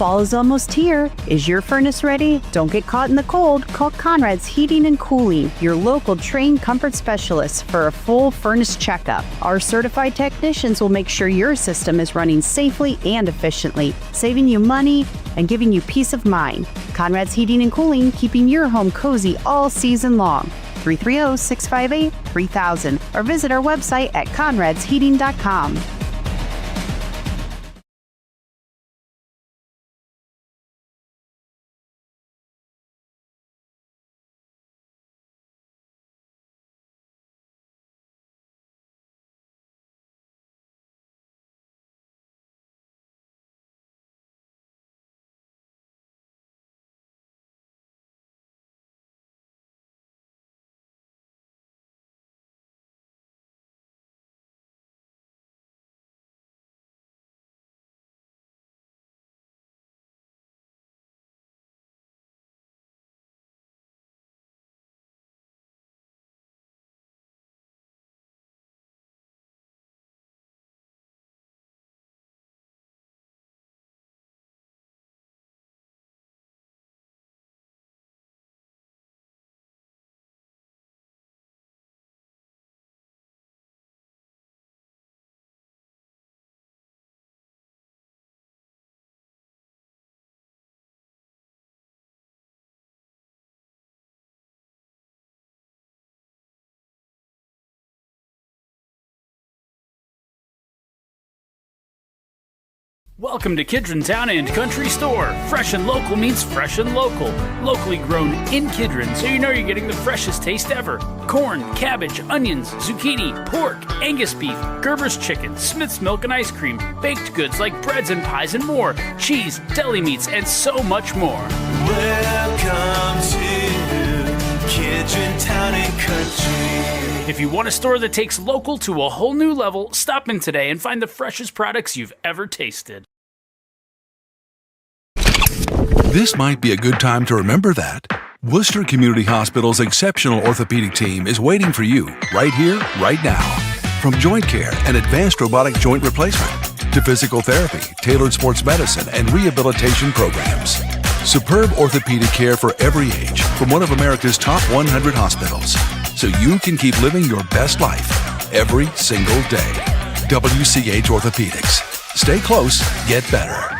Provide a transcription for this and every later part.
Fall is almost here. Is your furnace ready? Don't get caught in the cold. Call Conrad's Heating and Cooling, your local trained comfort specialist, for a full furnace checkup. Our certified technicians will make sure your system is running safely and efficiently, saving you money and giving you peace of mind. Conrad's Heating and Cooling, keeping your home cozy all season long. 330-658-3000 or visit our website at conradsheating.com. Welcome to Kidron Town and Country Store. Fresh and local means fresh and local. Locally grown in Kidron, so you know you're getting the freshest taste ever. Corn, cabbage, onions, zucchini, pork, Angus beef, Gerber's chicken, Smith's milk and ice cream, baked goods like breads and pies and more, cheese, deli meats, and so much more. Welcome to Kidron Town and Country. If you want a store that takes local to a whole new level, stop in today and find the freshest products you've ever tasted. This might be a good time to remember that. Worcester Community Hospital's exceptional orthopedic team is waiting for you right here, right now. From joint care and advanced robotic joint replacement to physical therapy, tailored sports medicine, and rehabilitation programs. Superb orthopedic care for every age from one of America's top 100 hospitals, so you can keep living your best life every single day. WCH Orthopedics. Stay close, get better.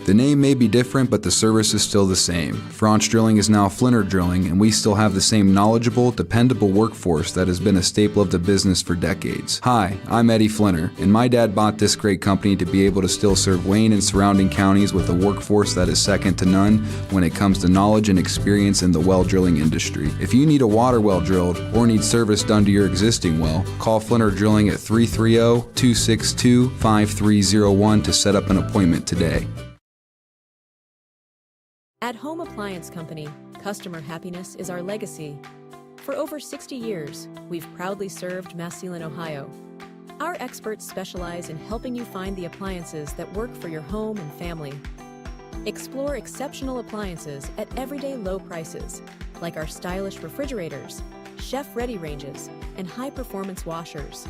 The name may be different, but the service is still the same. Franch Drilling is now Flinner Drilling, and we still have the same knowledgeable, dependable workforce that has been a staple of the business for decades. Hi, I'm Eddie Flinner, and my dad bought this great company to be able to still serve Wayne and surrounding counties with a workforce that is second to none when it comes to knowledge and experience in the well drilling industry. If you need a water well drilled or need service done to your existing well, call Flinner Drilling at 330-262-5301 to set up an appointment today. At Home Appliance Company, customer happiness is our legacy. For over 60 years, we've proudly served Massillon, Ohio. Our experts specialize in helping you find the appliances that work for your home and family. Explore exceptional appliances at everyday low prices, like our stylish refrigerators, chef-ready ranges, and high-performance washers.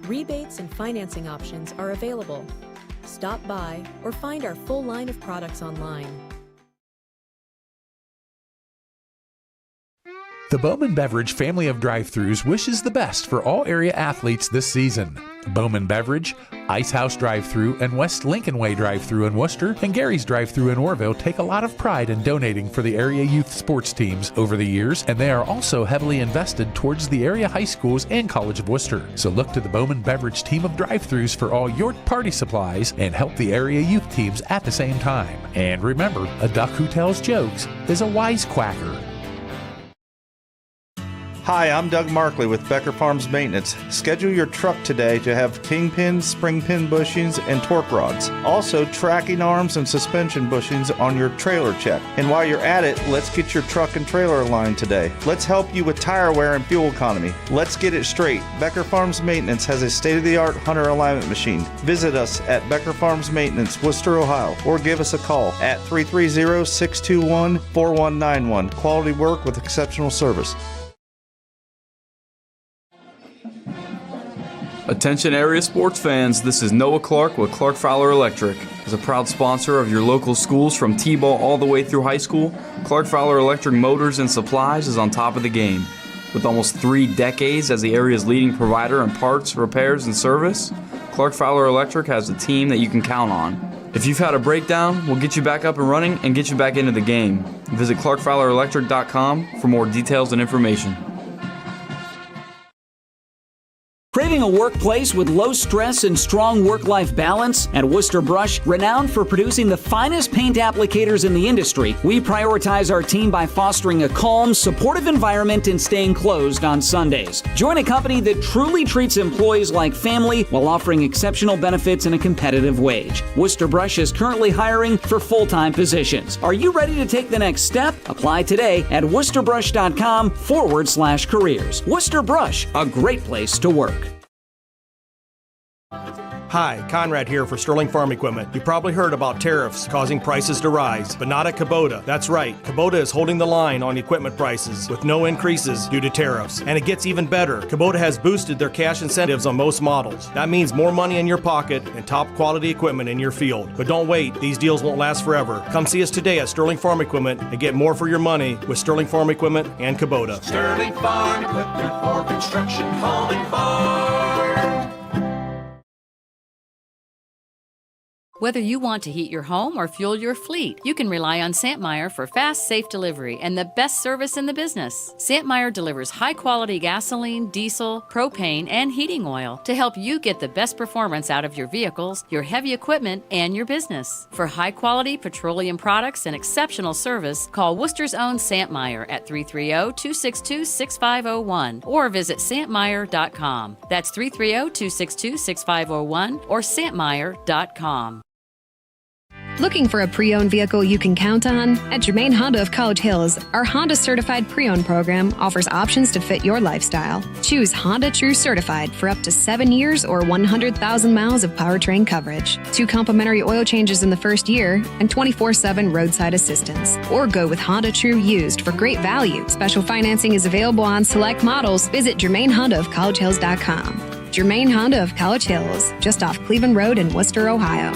Rebates and financing options are available. Stop by or find our full line of products online. The Bowman Beverage family of drive-thrus wishes the best for all area athletes this season. Bowman Beverage, Ice House Drive-Thru, and West Lincoln Way Drive-Thru in Worcester, and Gary's Drive-Thru in Orville take a lot of pride in donating for the area youth sports teams over the years, and they are also heavily invested towards the area high schools and College of Worcester. So look to the Bowman Beverage team of drive-thrus for all your party supplies and help the area youth teams at the same time. And remember, a duck who tells jokes is a wisecracker. Hi, I'm Doug Markley with Becker Farms Maintenance. Schedule your truck today to have kingpins, spring pin bushings, and torque rods. Also, tracking arms and suspension bushings on your trailer check. And while you're at it, let's get your truck and trailer aligned today. Let's help you with tire wear and fuel economy. Let's get it straight. Becker Farms Maintenance has a state-of-the-art Hunter alignment machine. Visit us at Becker Farms Maintenance, Worcester, Ohio, or give us a call at 330-621-4191. Quality work with exceptional service. Attention area sports fans, this is Noah Clark with Clark Fowler Electric. As a proud sponsor of your local schools from T-ball all the way through high school, Clark Fowler Electric Motors and Supplies is on top of the game. With almost 3 decades as the area's leading provider in parts, repairs, and service, Clark Fowler Electric has a team that you can count on. If you've had a breakdown, we'll get you back up and running and get you back into the game. Visit clarkfowlerelectric.com for more details and information. Craving a workplace with low stress and strong work-life balance? At Worcester Brush, renowned for producing the finest paint applicators in the industry, we prioritize our team by fostering a calm, supportive environment and staying closed on Sundays. Join a company that truly treats employees like family while offering exceptional benefits and a competitive wage. Worcester Brush is currently hiring for full-time positions. Are you ready to take the next step? Apply today at worcesterbrush.com/careers. Worcester Brush, a great place to work. Hi, Conrad here for Sterling Farm Equipment. You probably heard about tariffs causing prices to rise, but not at Kubota. That's right, Kubota is holding the line on equipment prices with no increases due to tariffs. And it gets even better. Kubota has boosted their cash incentives on most models. That means more money in your pocket and top quality equipment in your field. But don't wait, these deals won't last forever. Come see us today at Sterling Farm Equipment and get more for your money with Sterling Farm Equipment and Kubota. Sterling Farm Equipment for construction, home, and farm. Whether you want to heat your home or fuel your fleet, you can rely on Santmeyer for fast, safe delivery and the best service in the business. Santmeyer delivers high-quality gasoline, diesel, propane, and heating oil to help you get the best performance out of your vehicles, your heavy equipment, and your business. For high-quality petroleum products and exceptional service, call Worcester's own Santmeyer at 330-262-6501 or visit santmeyer.com. That's 330-262-6501 or santmeyer.com. Looking for a pre-owned vehicle you can count on? At Germain Honda of College Hills, our Honda Certified Pre-Owned program offers options to fit your lifestyle. Choose Honda True Certified for up to 7 years or 100,000 miles of powertrain coverage, 2 complimentary oil changes in the first year, and 24/7 roadside assistance. Or go with Honda True Used for great value. Special financing is available on select models. Visit GermainHondaofCollegeHills.com. Germain Honda of College Hills, just off Cleveland Road in Worcester, Ohio.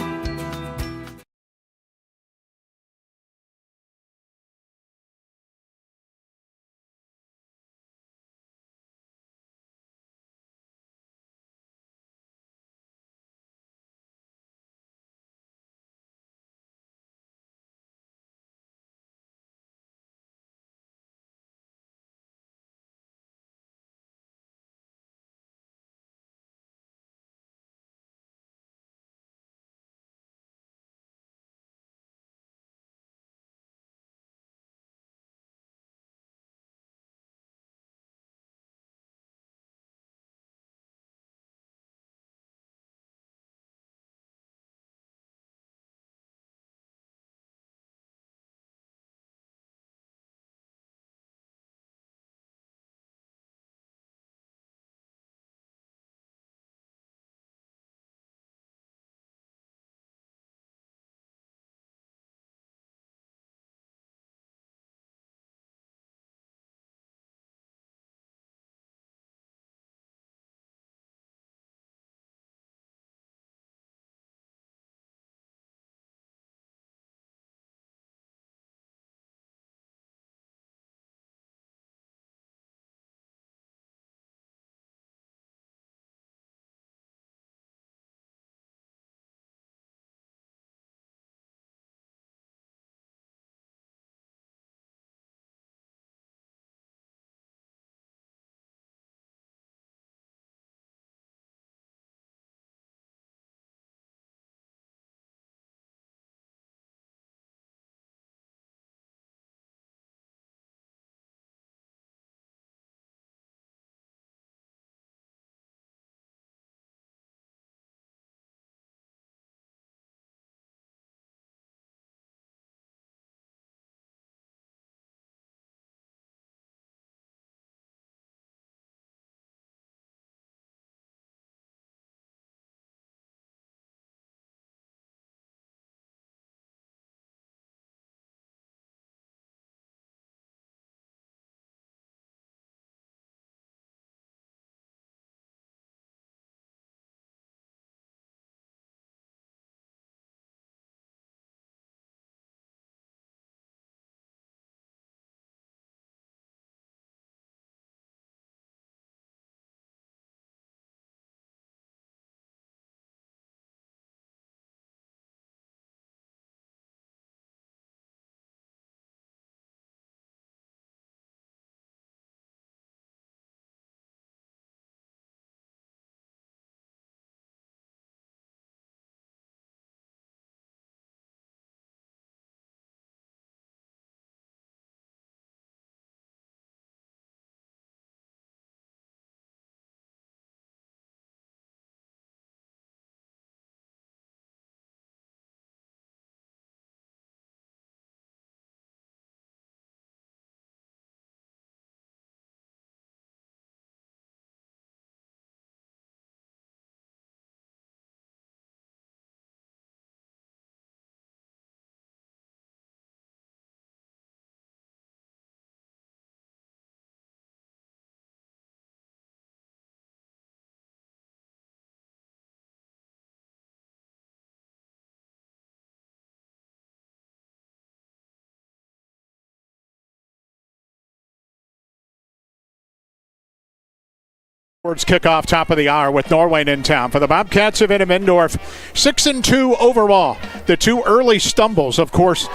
Towards kickoff, top of the hour with Norwayne in town. For the Bobcats of Innemendorf, 6-2 overall. The two early stumbles, of course,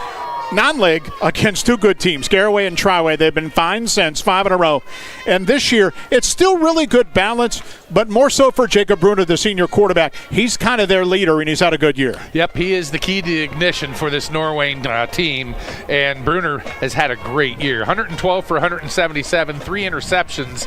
non-league against two good teams, Garraway and Triway. They've been fine since 5 in a row. And this year, it's still really good balance, but more so for Jacob Bruner, the senior quarterback. He's kind of their leader, and he's had a good year. Yep, he is the key to the ignition for this Norwayne team, and Bruner has had a great year. 112 for 177, 3 interceptions,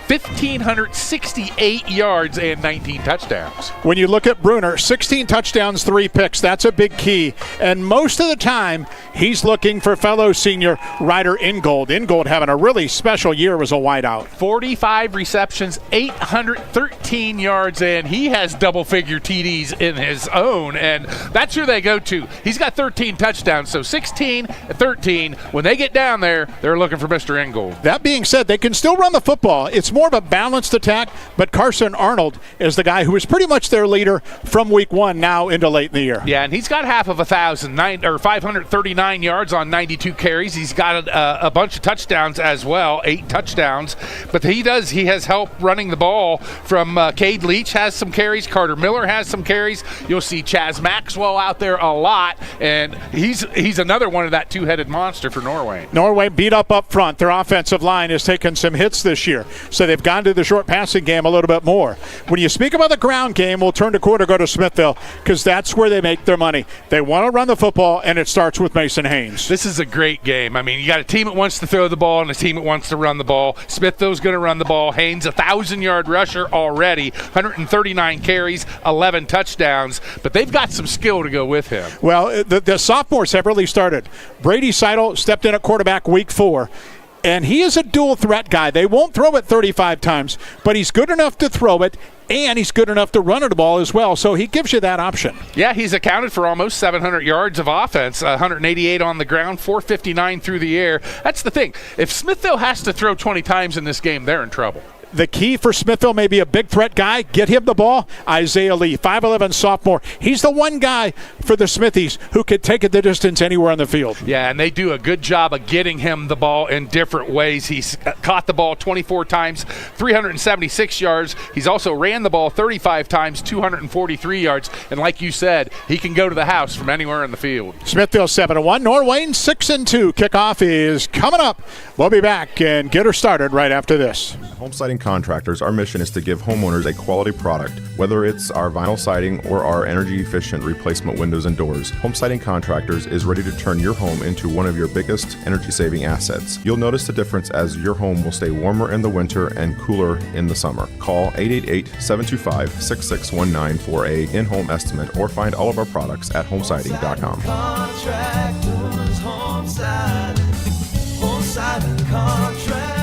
1,568 yards and 19 touchdowns. When you look at Bruner, 16 touchdowns, 3 picks. That's a big key. And most of the time, he's looking for fellow senior Ryder Ingold. Ingold having a really special year as a wideout. 45 receptions, 813 yards, and he has double-figure TDs in his own, and that's who they go to. He's got 13 touchdowns, so 16 and 13. When they get down there, they're looking for Mr. Ingold. That being said, they can still run the football. It's more of a balanced attack, but Carson Arnold is the guy who is pretty much their leader from week 1 now into late in the year. Yeah, and he's got half of 539 yards on 92 carries. He's got a bunch of touchdowns as well, 8 touchdowns. But he has help running the ball from Cade Leach has some carries. Carter Miller has some carries. You'll see Chaz Maxwell out there a lot, and he's another one of that two-headed monster for Norway. Norway beat up front. Their offensive line has taken some hits this year, so they've gone to the short passing game a little bit more. When you speak about the ground game, we'll turn to quarter, go to Smithville, because that's where they make their money. They want to run the football, and it starts with Mason Haynes. This is a great game. I mean, you got a team that wants to throw the ball and a team that wants to run the ball. Smithville's going to run the ball. Haynes, 1,000-yard rusher already, 139 carries, 11 touchdowns, but they've got some skill to go with him. Well, the sophomores have really started. Brady Seidel stepped in at quarterback week 4. And he is a dual threat guy. They won't throw it 35 times, but he's good enough to throw it, and he's good enough to run the ball as well. So he gives you that option. Yeah, he's accounted for almost 700 yards of offense, 188 on the ground, 459 through the air. That's the thing. If Smithville has to throw 20 times in this game, they're in trouble. The key for Smithville may be a big threat guy. Get him the ball. Isaiah Lee, 5'11" sophomore. He's the one guy for the Smithies who could take it the distance anywhere on the field. Yeah, and they do a good job of getting him the ball in different ways. He's caught the ball 24 times, 376 yards. He's also ran the ball 35 times, 243 yards. And like you said, he can go to the house from anywhere in the field. Smithville 7-1. Norwayne 6-2. Kickoff is coming up. We'll be back and get her started right after this. Home Siding Contractors, our mission is to give homeowners a quality product, whether it's our vinyl siding or our energy-efficient replacement windows and doors. Home Siding Contractors is ready to turn your home into one of your biggest energy-saving assets. You'll notice the difference as your home will stay warmer in the winter and cooler in the summer. Call 888-725-6619 for a in-home estimate or find all of our products at homesiding.com. Contractors, Home Siding Contractors.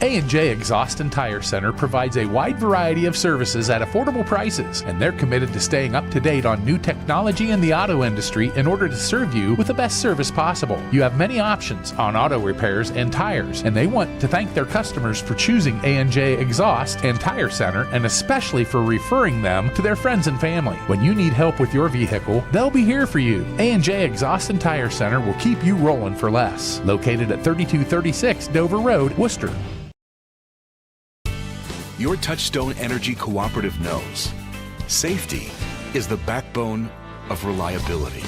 A&J Exhaust and Tire Center provides a wide variety of services at affordable prices, and they're committed to staying up to date on new technology in the auto industry in order to serve you with the best service possible. You have many options on auto repairs and tires, and they want to thank their customers for choosing A&J Exhaust and Tire Center, and especially for referring them to their friends and family. When you need help with your vehicle, they'll be here for you. A&J Exhaust and Tire Center will keep you rolling for less. Located at 3236 Dover Road, Worcester. Your Touchstone Energy Cooperative knows safety is the backbone of reliability.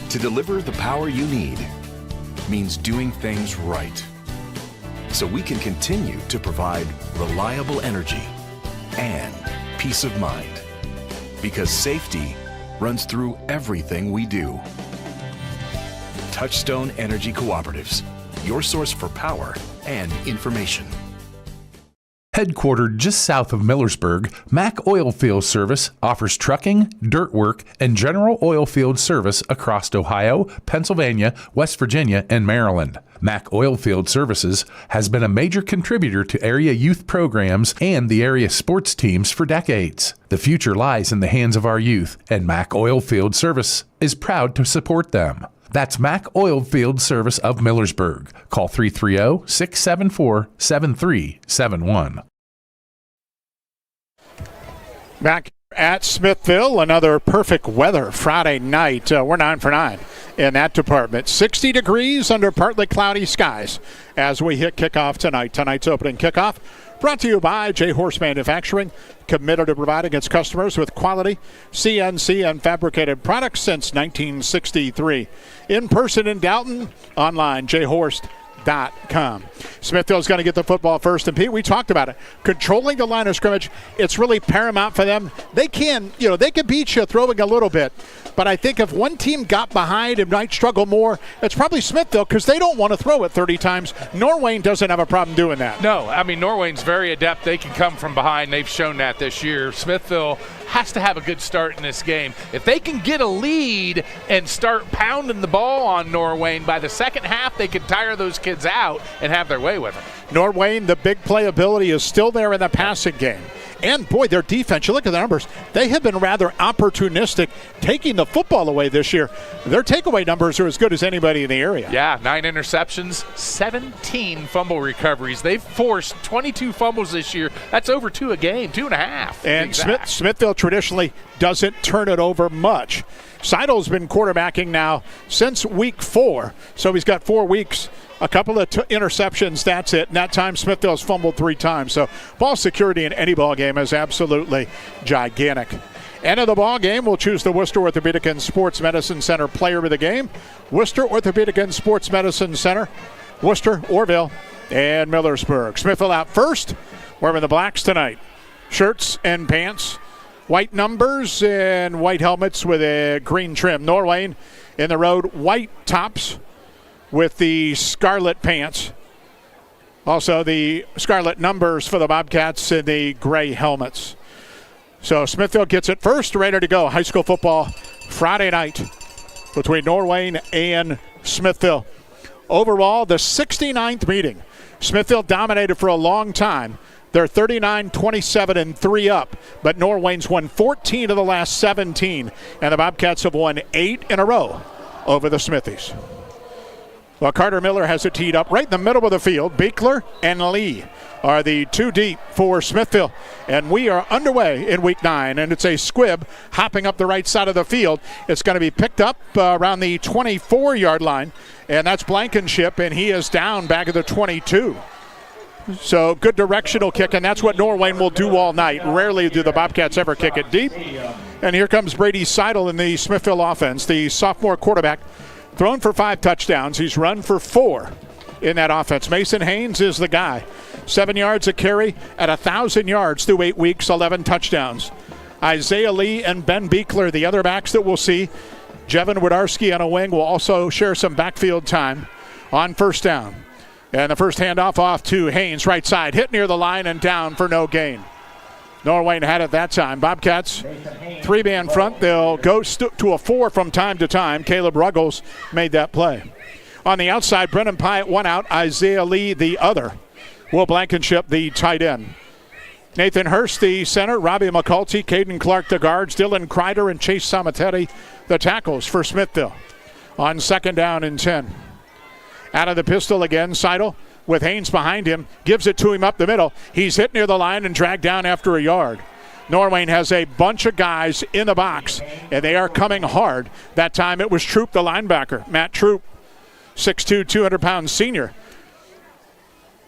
To deliver the power you need means doing things right, so we can continue to provide reliable energy and peace of mind, because safety runs through everything we do. Touchstone Energy Cooperatives, your source for power and information. Headquartered just south of Millersburg, Mack Oilfield Service offers trucking, dirt work, and general oilfield service across Ohio, Pennsylvania, West Virginia, and Maryland. Mack Oilfield Services has been a major contributor to area youth programs and the area sports teams for decades. The future lies in the hands of our youth, and Mack Oilfield Service is proud to support them. That's Mack Oilfield Service of Millersburg. Call 330-674-7371. Back at Smithville, another perfect weather Friday night. We're 9 for 9 in that department. 60 degrees under partly cloudy skies as we hit kickoff tonight. Tonight's opening kickoff brought to you by J. Horse Manufacturing, committed to providing its customers with quality CNC and fabricated products since 1963. In person in Dalton, online, jhorst.com. Smithville's going to get the football first. And Pete, we talked about it. Controlling the line of scrimmage, it's really paramount for them. They can beat you throwing a little bit. But I think if one team got behind and might struggle more, it's probably Smithville because they don't want to throw it 30 times. Norwayne doesn't have a problem doing that. No, I mean, Norwayne's very adept. They can come from behind. They've shown that this year. Smithville has to have a good start in this game. If they can get a lead and start pounding the ball on Norwayne, by the second half they can tire those kids out and have their way with them. Norwayne, the big playability is still there in the passing game. And, boy, their defense, you look at the numbers, they have been rather opportunistic taking the football away this year. Their takeaway numbers are as good as anybody in the area. Yeah, 9 interceptions, 17 fumble recoveries. They've forced 22 fumbles this year. That's over 2 a game, 2.5. And Smithville traditionally doesn't turn it over much. Seidel's been quarterbacking now since week 4, so he's got 4 weeks. A couple of interceptions, that's it. And that time, Smithville's fumbled 3 times. So ball security in any ball game is absolutely gigantic. End of the ball game, we'll choose the Worcester Orthopedic and Sports Medicine Center player of the game. Worcester Orthopedic and Sports Medicine Center, Worcester, Orville, and Millersburg. Smithville out first, wearing the blacks tonight. Shirts and pants, white numbers and white helmets with a green trim. Norwayne in the road, white tops with the scarlet pants. Also the scarlet numbers for the Bobcats and the gray helmets. So Smithville gets it first, ready to go. High school football Friday night between Norwayne and Smithville. Overall, the 69th meeting. Smithville dominated for a long time. They're 39-27-3 up, but Norwayne's won 14 of the last 17, and the Bobcats have won 8 in a row over the Smithies. Well, Carter Miller has it teed up right in the middle of the field. Beekler and Lee are the 2 deep for Smithville. And we are underway in week 9, and it's a squib hopping up the right side of the field. It's going to be picked up around the 24-yard line, and that's Blankenship, and he is down back at the 22. So good directional kick, and that's what Norwayne will do all night. Rarely do the Bobcats ever kick it deep. And here comes Brady Seidel in the Smithville offense, the sophomore quarterback. Thrown for 5 touchdowns. He's run for 4 in that offense. Mason Haynes is the guy. 7 yards a carry at 1,000 yards through 8 weeks, 11 touchdowns. Isaiah Lee and Ben Beekler, the other backs that we'll see. Jevin Wodarski on a wing will also share some backfield time on first down. And the first handoff off to Haynes, right side. Hit near the line and down for no gain. Norwayne had it that time. Bobcats, 3-man front. They'll go to a 4 from time to time. Caleb Ruggles made that play. On the outside, Brennan Pyatt 1 out. Isaiah Lee the other. Will Blankenship the tight end. Nathan Hurst the center. Robbie McCulty, Caden Clark the guards. Dylan Kreider and Chase Samateri the tackles for Smithville. On 2nd down and 10. Out of the pistol again, Seidel. With Haynes behind him, gives it to him up the middle. He's hit near the line and dragged down after a yard. Norwayne has a bunch of guys in the box, and they are coming hard. That time it was Troop, the linebacker. Matt Troop, 6'2", 200-pound senior.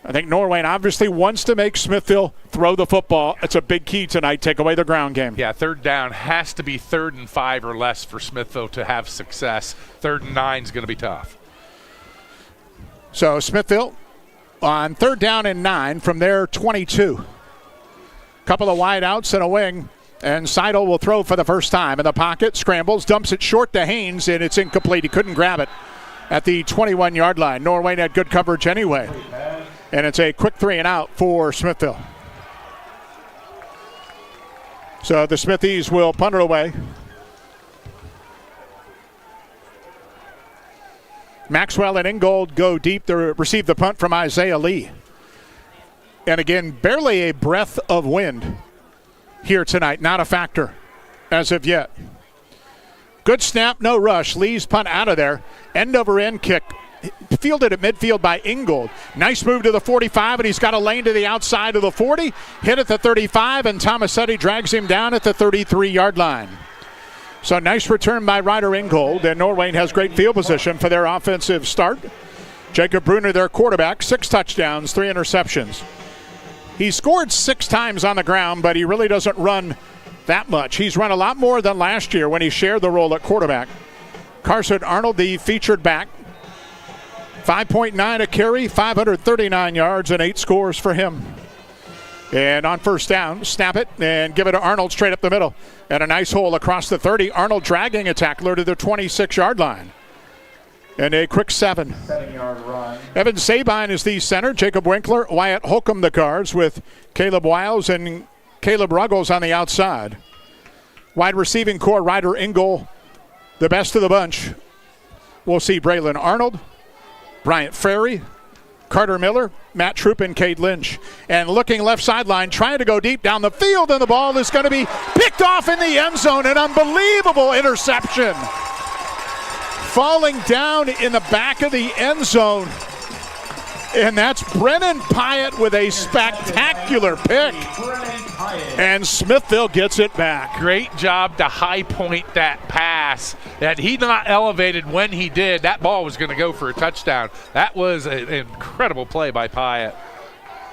I think Norwayne obviously wants to make Smithville throw the football. It's a big key tonight, take away the ground game. Yeah, 3rd down has to be 3rd and 5 or less for Smithville to have success. 3rd and 9 is going to be tough. So Smithville on 3rd down and 9 from their 22. Couple of wide outs and a wing, and Seidel will throw for the first time in the pocket, scrambles, dumps it short to Haynes, and it's incomplete. He couldn't grab it at the 21-yard line. Norwayne had good coverage anyway, and it's a quick 3 and out for Smithville. So the Smithies will punt it away. Maxwell and Ingold go deep to receive the punt from Isaiah Lee. And again, barely a breath of wind here tonight. Not a factor as of yet. Good snap, no rush. Lee's punt out of there. End over end kick. Fielded at midfield by Ingold. Nice move to the 45, and he's got a lane to the outside of the 40. Hit at the 35, and Tomasetti drags him down at the 33-yard line. So nice return by Ryder Ingold, and Norwayne has great field position for their offensive start. Jacob Bruner, their quarterback, 6 touchdowns, 3 interceptions. He scored 6 times on the ground, but he really doesn't run that much. He's run a lot more than last year when he shared the role at quarterback. Carson Arnold, the featured back, 5.9 a carry, 539 yards, and 8 scores for him. And on first down, snap it and give it to Arnold straight up the middle. And a nice hole across the 30. Arnold dragging a tackler to the 26-yard line. And a quick 7. 7-yard run. Evan Sabine is the center. Jacob Winkler, Wyatt Holcomb the guards, with Caleb Wiles and Caleb Ruggles on the outside. Wide receiving core, Ryder Ingold, the best of the bunch. We'll see Braylon Arnold, Bryant Ferry, Carter Miller, Matt Troop, and Cade Lynch. And looking left sideline, trying to go deep down the field, and the ball is going to be picked off in the end zone. An unbelievable interception. Falling down in the back of the end zone. And that's Brennan Pyatt with a spectacular pick. And Smithville gets it back. Great job to high point that pass. And he not elevated when he did. That ball was going to go for a touchdown. That was an incredible play by Pyatt.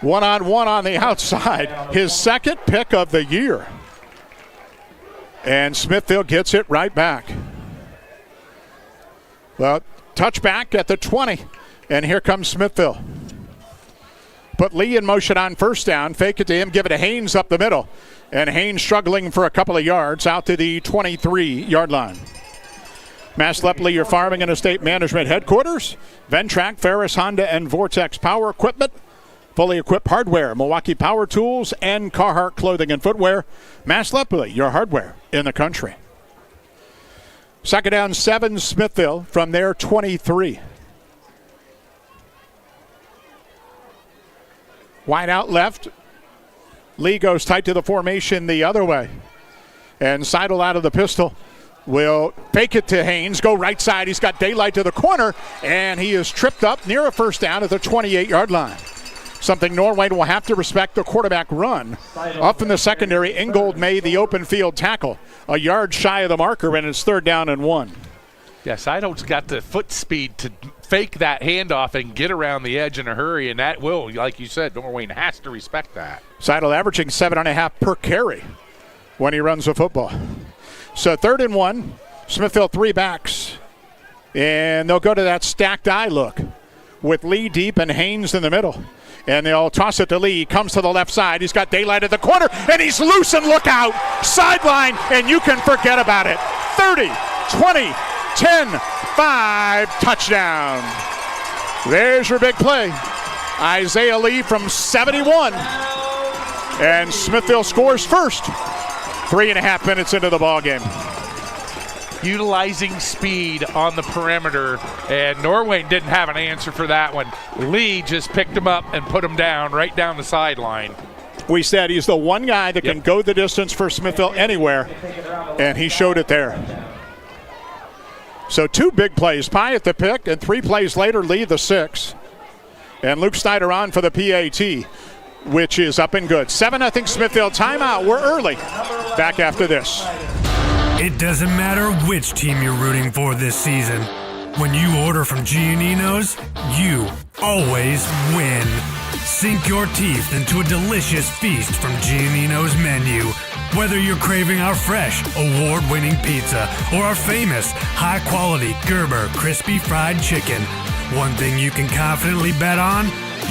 1-on-1 on the outside. His second pick of the year. And Smithville gets it right back. Well, touchback at the 20. And here comes Smithville. Put Lee in motion on first down. Fake it to him. Give it to Haynes up the middle. And Haynes struggling for a couple of yards out to the 23-yard line. Mass Lepley, your farming and estate management headquarters. Ventrac, Ferris, Honda, and Vortex Power Equipment. Fully equipped hardware. Milwaukee Power Tools and Carhartt Clothing and Footwear. Mass Lepley, your hardware in the country. Second down, 7, Smithville from their 23. Wide out left. Lee goes tight to the formation the other way. And Seidel out of the pistol will fake it to Haynes. Go right side. He's got daylight to the corner. And he is tripped up near a first down at the 28-yard line. Something Norwayne will have to respect, the quarterback run. Up in the secondary, Ingold made the open field tackle. A yard shy of the marker, and it's 3rd down and 1. Yeah, Seidel's got the foot speed to fake that handoff and get around the edge in a hurry, and that will, like you said, Norwayne has to respect that. Seidel averaging 7.5 per carry when he runs the football. So 3rd and 1, Smithville 3 backs. And they'll go to that stacked eye look with Lee deep and Haynes in the middle. And they'll toss it to Lee. He comes to the left side. He's got daylight at the corner, and he's loose, and look out. Sideline, and you can forget about it. 30, 20, 10, 5, touchdown. There's your big play. Isaiah Lee from 71. And Smithville scores first. 3.5 minutes into the ballgame. Utilizing speed on the perimeter, and Norwayne didn't have an answer for that one. Lee just picked him up and put him down right down the sideline. We said he's the one guy that can go the distance for Smithville anywhere, and he showed it there. So 2 big plays, Pyatt the pick, and 3 plays later, Lee the 6. And Luke Snyder on for the PAT, which is up and good. 7-0 Smithville timeout. We're early. Back after this. It doesn't matter which team you're rooting for this season. When you order from Giannino's, you always win. Sink your teeth into a delicious feast from Giannino's menu. Whether you're craving our fresh, award-winning pizza or our famous, high-quality Gerber crispy fried chicken, one thing you can confidently bet on,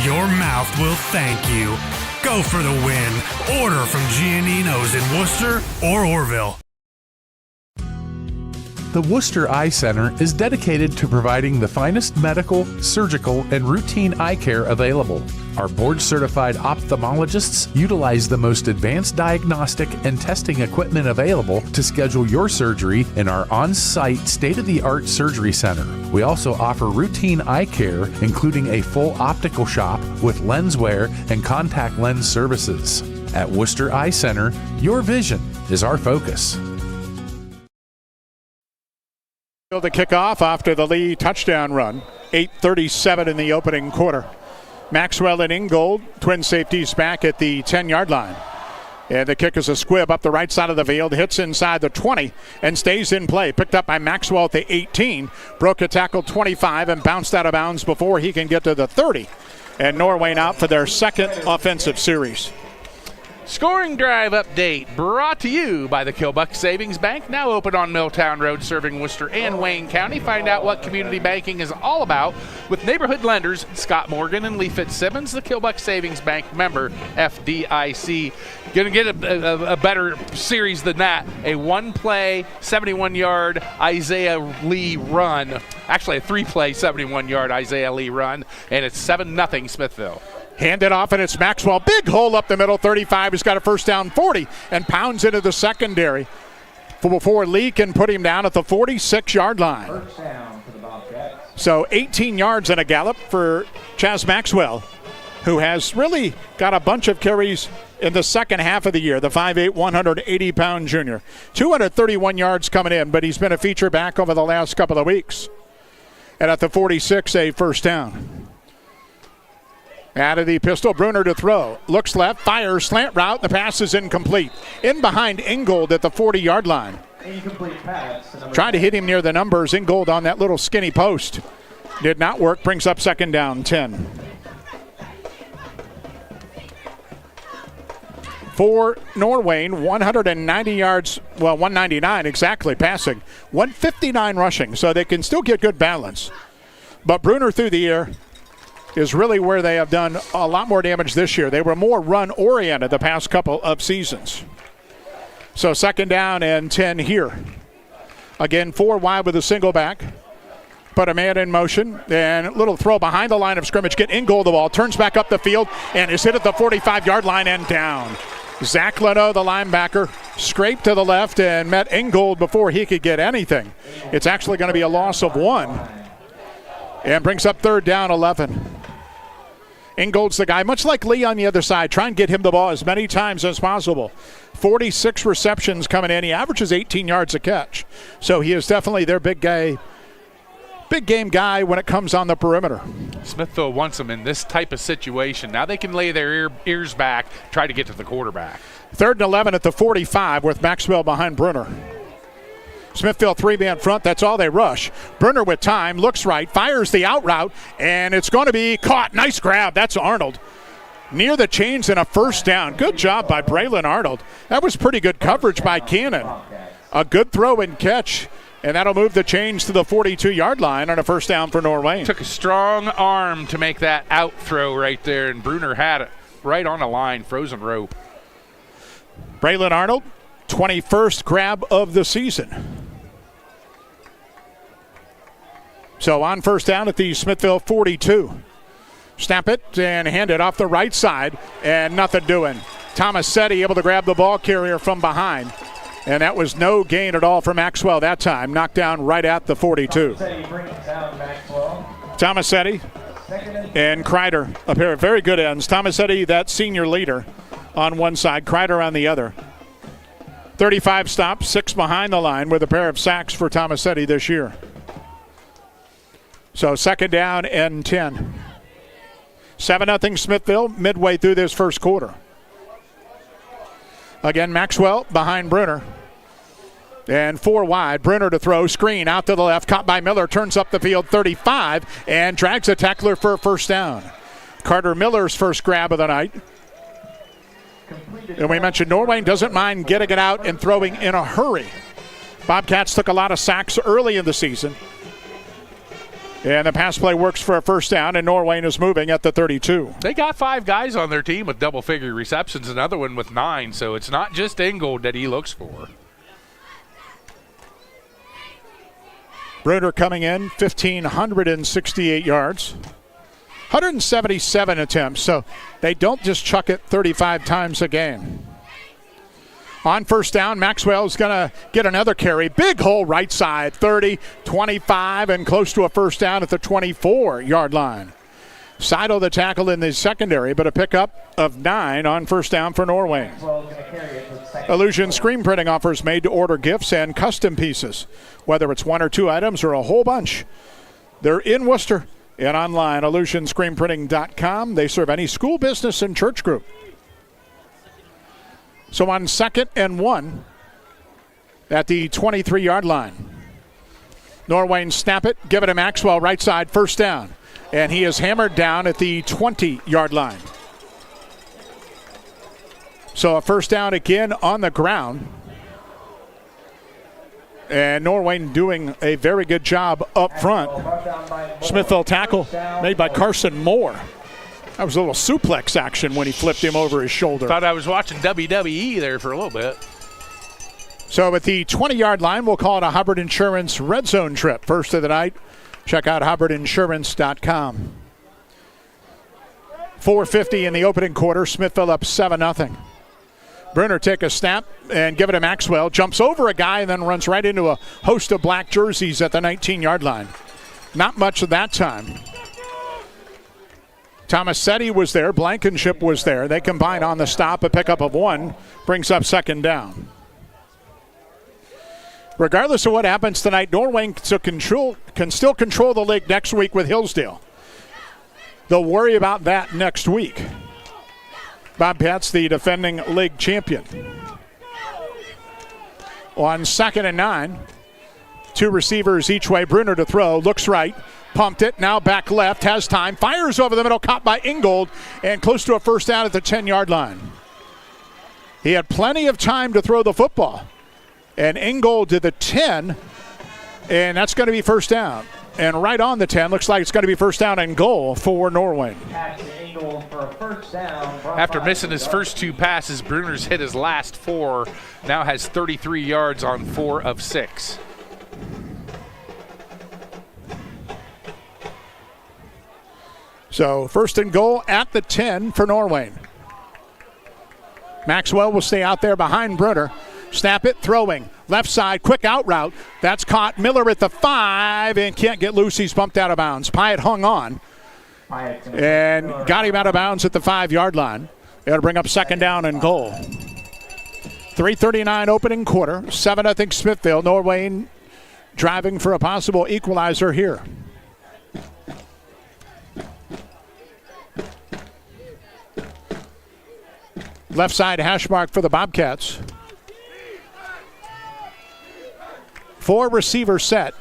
your mouth will thank you. Go for the win. Order from Giannino's in Worcester or Orville. The Worcester Eye Center is dedicated to providing the finest medical, surgical, and routine eye care available. Our board-certified ophthalmologists utilize the most advanced diagnostic and testing equipment available to schedule your surgery in our on-site state-of-the-art surgery center. We also offer routine eye care, including a full optical shop with lens wear and contact lens services. At Worcester Eye Center, your vision is our focus. The kickoff after the Lee touchdown run. 8:37 in the opening quarter. Maxwell and Ingold, twin safeties, back at the 10-yard line. And the kick is a squib up the right side of the field, hits inside the 20 and stays in play. Picked up by Maxwell at the 18, broke a tackle 25 and bounced out of bounds before he can get to the 30. And Norwayne out for their second offensive series. Scoring drive update brought to you by the Kilbuck Savings Bank, now open on Milltown Road, serving Worcester and Wayne County. Find out what community banking is all about with neighborhood lenders Scott Morgan and Lee Fitzsimmons, the Kilbuck Savings Bank member FDIC. Going to get a better series than that. A one-play, 71-yard Isaiah Lee run. Actually, a three-play, 71-yard Isaiah Lee run, and it's 7-0 Smithville. Handed off, and it's Maxwell. Big hole up the middle, 35. He's got a first down, 40, and pounds into the secondary before Lee can put him down at the 46-yard line. First down for the Bobcats. So 18 yards and a gallop for Chaz Maxwell, who has really got a bunch of carries in the second half of the year, the 5'8", 180-pound junior. 231 yards coming in, but he's been a feature back over the last couple of weeks. And at the 46, a first down. Out of the pistol, Bruner to throw. Looks left, fires, slant route. The pass is incomplete. In behind Ingold at the 40-yard line. Incomplete pass. Trying to hit him near the numbers. Ingold on that little skinny post. Did not work. Brings up second down, 10. For Norwayne, 190 yards, well, 199 exactly passing. 159 rushing, so they can still get good balance. But Bruner through the air is really where they have done a lot more damage this year. They were more run-oriented the past couple of seasons. So second down and 10 here. Again, 4 wide with a single back. Put a man in motion, and a little throw behind the line of scrimmage. Get Ingold the ball, turns back up the field, and is hit at the 45-yard line and down. Zach Leno, the linebacker, scraped to the left and met Ingold before he could get anything. It's actually going to be a loss of 1. And brings up third down, 11. Ingold's the guy, much like Lee on the other side. Try and get him the ball as many times as possible. 46 receptions coming in. He averages 18 yards a catch. So he is definitely their big game guy when it comes on the perimeter. Smithville wants them in this type of situation. Now they can lay their ears back, try to get to the quarterback. Third and 11 at the 45 with Maxwell behind Bruner. Smithville 3-man front, that's all they rush. Bruner with time, looks right, fires the out route, and it's going to be caught. Nice grab, that's Arnold. Near the chains and a first down. Good job by Braylon Arnold. That was pretty good coverage by Cannon. A good throw and catch, and that'll move the chains to the 42-yard line on a first down for Norwayne. Took a strong arm to make that out throw right there, and Bruner had it right on the line, frozen rope. Braylon Arnold, 21st grab of the season. So on first down at the Smithville 42. Snap it and hand it off the right side, and nothing doing. Tomasetti able to grab the ball carrier from behind, and that was no gain at all for Maxwell that time. Knocked down right at the 42. Tomasetti and Kreider, a pair of very good ends. Tomasetti, that senior leader, on one side, Kreider on the other. 35 stops, 6 behind the line with a pair of sacks for Tomasetti this year. So second down and 10. 7-0 Smithville midway through this first quarter. Again, Maxwell behind Bruner. And 4 wide. Bruner to throw. Screen out to the left. Caught by Miller. Turns up the field 35 and drags a tackler for a first down. Carter Miller's first grab of the night. And we mentioned Norwayne doesn't mind getting it out and throwing in a hurry. Bobcats took a lot of sacks early in the season. And the pass play works for a first down, and Norwayne is moving at the 32. They got 5 guys on their team with double-figure receptions, another one with 9, so it's not just Ingold that he looks for. Bruner coming in, 1,568 yards. 177 attempts, so they don't just chuck it 35 times a game. On first down, Maxwell's going to get another carry. Big hole right side, 30, 25, and close to a first down at the 24-yard line. Seidel the tackle in the secondary, but a pickup of 9 on first down for Norwayne. Illusion screen printing offers made to order gifts and custom pieces, whether it's 1 or 2 items or a whole bunch. They're in Worcester and online, illusionscreenprinting.com. They serve any school, business, and church group. So on 2nd and 1 at the 23-yard line. Norwayne snap it, give it to Maxwell, right side, first down. And he is hammered down at the 20-yard line. So a first down again on the ground. And Norwayne doing a very good job up front. Smithville tackle made by Carson Moore. That was a little suplex action when he flipped him over his shoulder. Thought I was watching WWE there for a little bit. So at the 20-yard line, we'll call it a Hubbard Insurance Red Zone trip. First of the night, check out hubbardinsurance.com. 4:50 in the opening quarter, Smithville up 7-0. Bruner take a snap and give it to Maxwell. Jumps over a guy and then runs right into a host of black jerseys at the 19-yard line. Not much of that time. Tomasetti was there. Blankenship was there. They combine on the stop. A pickup of 1 brings up second down. Regardless of what happens tonight, Norwayne can still control the league next week with Hillsdale. They'll worry about that next week. Bobcats, the defending league champion. On 2nd and 9, 2 receivers each way. Bruner to throw, looks right, pumped it, now back left, has time, fires over the middle, caught by Ingold, and close to a first down at the 10-yard line. He had plenty of time to throw the football. And Ingold to the 10, and that's going to be first down. And right on the 10, looks like it's going to be first down and goal for Norwayne. After missing his first 2 passes, Bruner's hit his last 4, now has 33 yards on 4 of 6. So first and goal at the 10 for Norwayne. Maxwell will stay out there behind Bruner. Snap it, throwing. Left side, quick out route. That's caught. Miller at the 5 and can't get loose. He's bumped out of bounds. Pyatt hung on and got him out of bounds at the 5-yard line. It'll bring up second down and goal. 3:39 opening quarter. 7-0 Smithville. Norwayne driving for a possible equalizer here. Left side hash mark for the Bobcats. 4 receiver set.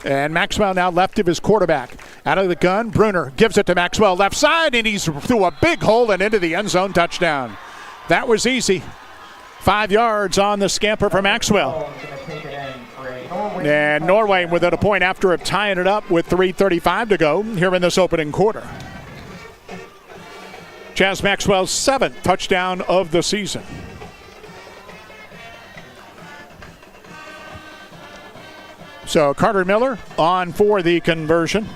And Maxwell now left of his quarterback. Out of the gun, Bruner gives it to Maxwell left side, and he's through a big hole and into the end zone, touchdown. That was easy. 5 yards on the scamper for Maxwell. And Norwayne without a point after tying it up with 3:35 to go here in this opening quarter. Chaz Maxwell's 7th touchdown of the season. So Carter Miller on for the conversion.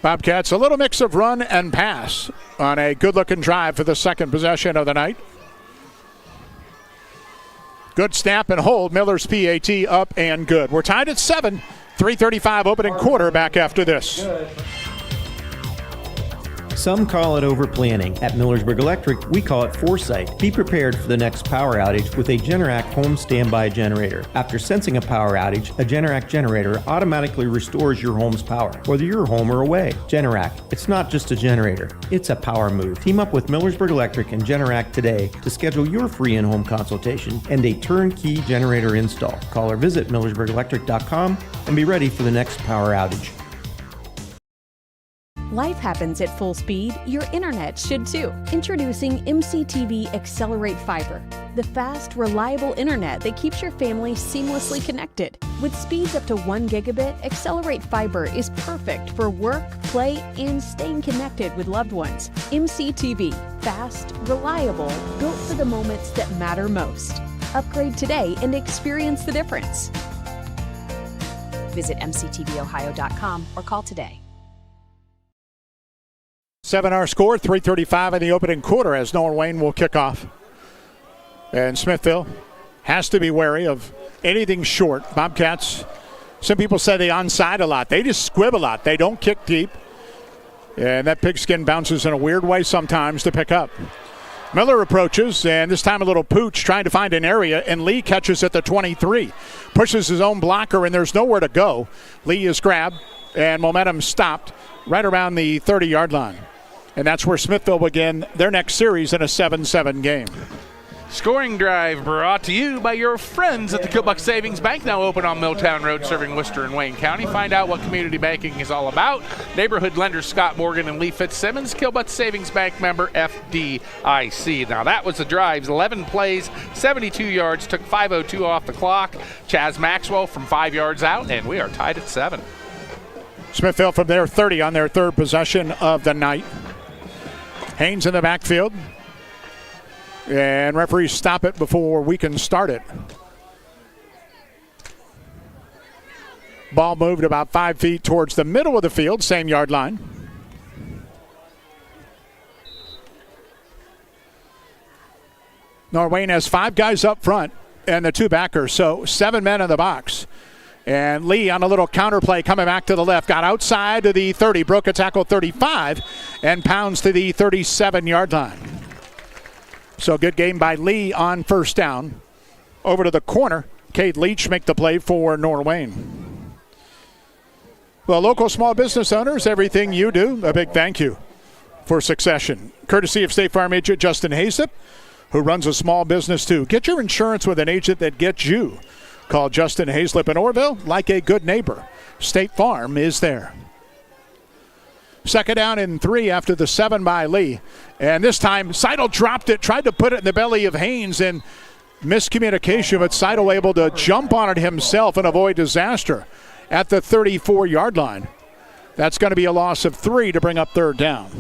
Bobcats, a little mix of run and pass on a good-looking drive for the second possession of the night. Good snap and hold. Miller's PAT up and good. We're tied at 7. 3:35 opening quarter. Back after this. Some call it over-planning. At Millersburg Electric, we call it foresight. Be prepared for the next power outage with a Generac home standby generator. After sensing a power outage, a Generac generator automatically restores your home's power, whether you're home or away. Generac, it's not just a generator, it's a power move. Team up with Millersburg Electric and Generac today to schedule your free in-home consultation and a turnkey generator install. Call or visit millersburgelectric.com and be ready for the next power outage. Life happens at full speed. Your internet should too. Introducing MCTV Accelerate Fiber, the fast, reliable internet that keeps your family seamlessly connected. With speeds up to 1 gigabit, Accelerate Fiber is perfect for work, play, and staying connected with loved ones. MCTV, fast, reliable, built for the moments that matter most. Upgrade today and experience the difference. Visit mctvohio.com or call today. 7-hour score, 3:35 in the opening quarter as Norwayne will kick off. And Smithville has to be wary of anything short. Bobcats, some people say they onside a lot. They just squib a lot. They don't kick deep. And that pigskin bounces in a weird way sometimes to pick up. Miller approaches, and this time a little pooch trying to find an area, and Lee catches at the 23. Pushes his own blocker, and there's nowhere to go. Lee is grabbed, and momentum stopped right around the 30-yard line. And that's where Smithville will begin their next series in a 7-7 game. Scoring drive brought to you by your friends at the Killbuck Savings Bank, now open on Milltown Road, serving Worcester and Wayne County. Find out what community banking is all about. Neighborhood lenders Scott Morgan and Lee Fitzsimmons, Killbuck Savings Bank member FDIC. Now that was the drives, 11 plays, 72 yards, took 5:02 off the clock. Chaz Maxwell from 5 yards out, and we are tied at 7. Smithville from their 30 on their third possession of the night. Haynes in the backfield. And referees stop it before we can start it. Ball moved about 5 feet towards the middle of the field, same yard line. Norwayne has 5 guys up front and the 2 backers, so 7 men in the box. And Lee on a little counter play coming back to the left. Got outside to the 30, broke a tackle 35, and pounds to the 37-yard line. So good game by Lee on first down. Over to the corner. Cade Leach make the play for Norwayne. Well, local small business owners, everything you do, a big thank you for Succession. Courtesy of State Farm agent Justin Haslip, who runs a small business too. Get your insurance with an agent that gets you. Call Justin Haslip in Orville like a good neighbor. State Farm is there. Second down and 3 after the 7 by Lee. And this time, Seidel dropped it, tried to put it in the belly of Haynes, and miscommunication, but Seidel able to jump on it himself and avoid disaster at the 34-yard line. That's going to be a loss of 3 to bring up third down.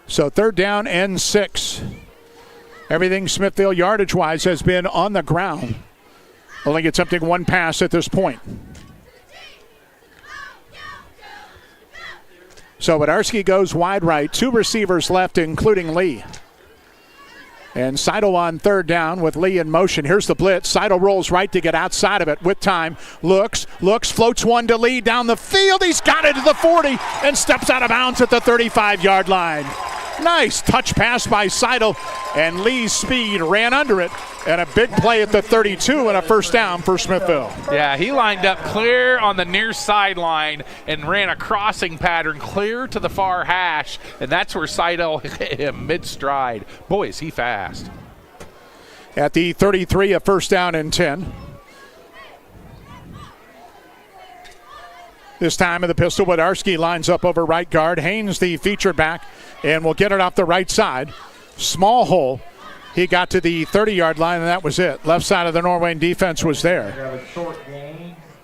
So third down and 6. Everything Smithville yardage-wise has been on the ground. Only attempting 1 pass at this point. So Wadarski goes wide right. 2 receivers left, including Lee. And Seidel on third down with Lee in motion. Here's the blitz. Seidel rolls right to get outside of it with time. Looks, floats one to Lee down the field. He's got it to the 40 and steps out of bounds at the 35-yard line. Nice touch pass by Seidel, and Lee's speed ran under it, and a big play at the 32 and a first down for Smithville. Yeah, he lined up clear on the near sideline and ran a crossing pattern clear to the far hash, and that's where Seidel hit him mid-stride. Boy, is he fast. At the 33, a first down and 10. This time in the pistol, Wadarski lines up over right guard. Haynes, the featured back, and will get it off the right side. Small hole. He got to the 30-yard line, and that was it. Left side of the Norwayne defense was there.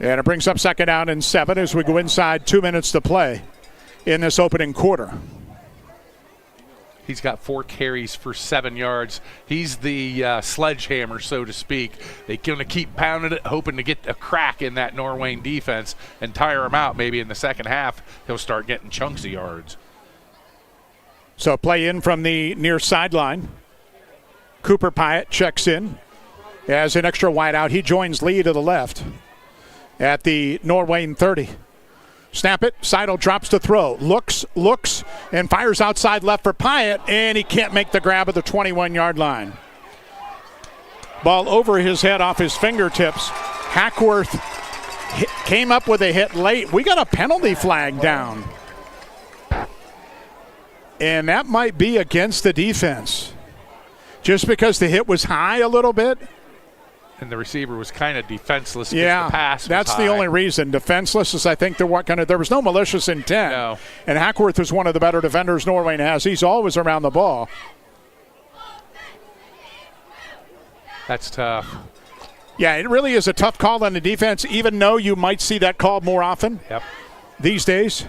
And it brings up second down and 7 as we go inside 2 minutes to play in this opening quarter. He's got 4 carries for 7 yards. He's the sledgehammer, so to speak. They're going to keep pounding it, hoping to get a crack in that Norwayne defense and tire him out. Maybe in the second half, he'll start getting chunks of yards. So play in from the near sideline. Cooper Pyatt checks in as an extra wide out. He joins Lee to the left at the Norwayne 30. Snap it. Seidel drops to throw. Looks, and fires outside left for Pyatt, and he can't make the grab at the 21-yard line. Ball over his head off his fingertips. Hackworth came up with a hit late. We got a penalty flag down. And that might be against the defense. Just because the hit was high a little bit. And the receiver was kind of defenseless. Yeah, the pass was that's high. the only reason. Defenseless is I think there was no malicious intent. No. And Hackworth is one of the better defenders Norwayne has. He's always around the ball. That's tough. Yeah, it really is a tough call on the defense, even though you might see that called more often these days.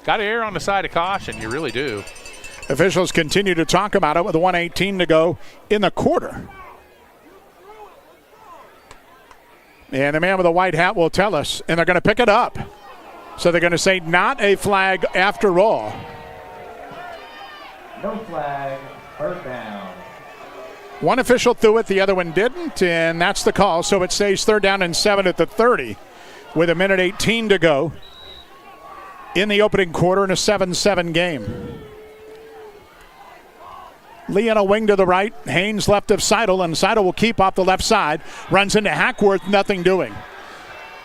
Got to err on the side of caution. You really do. Officials continue to talk about it with 1:18 to go in the quarter. And the man with the white hat will tell us, and they're going to pick it up. So they're going to say not a flag after all. No flag, first down. One official threw it, the other one didn't, and that's the call. So it stays third down and 7 at the 30 with 1:18 to go in the opening quarter in a 7-7 game. Lee on a wing to the right. Haynes left of Seidel, and Seidel will keep off the left side. Runs into Hackworth, nothing doing.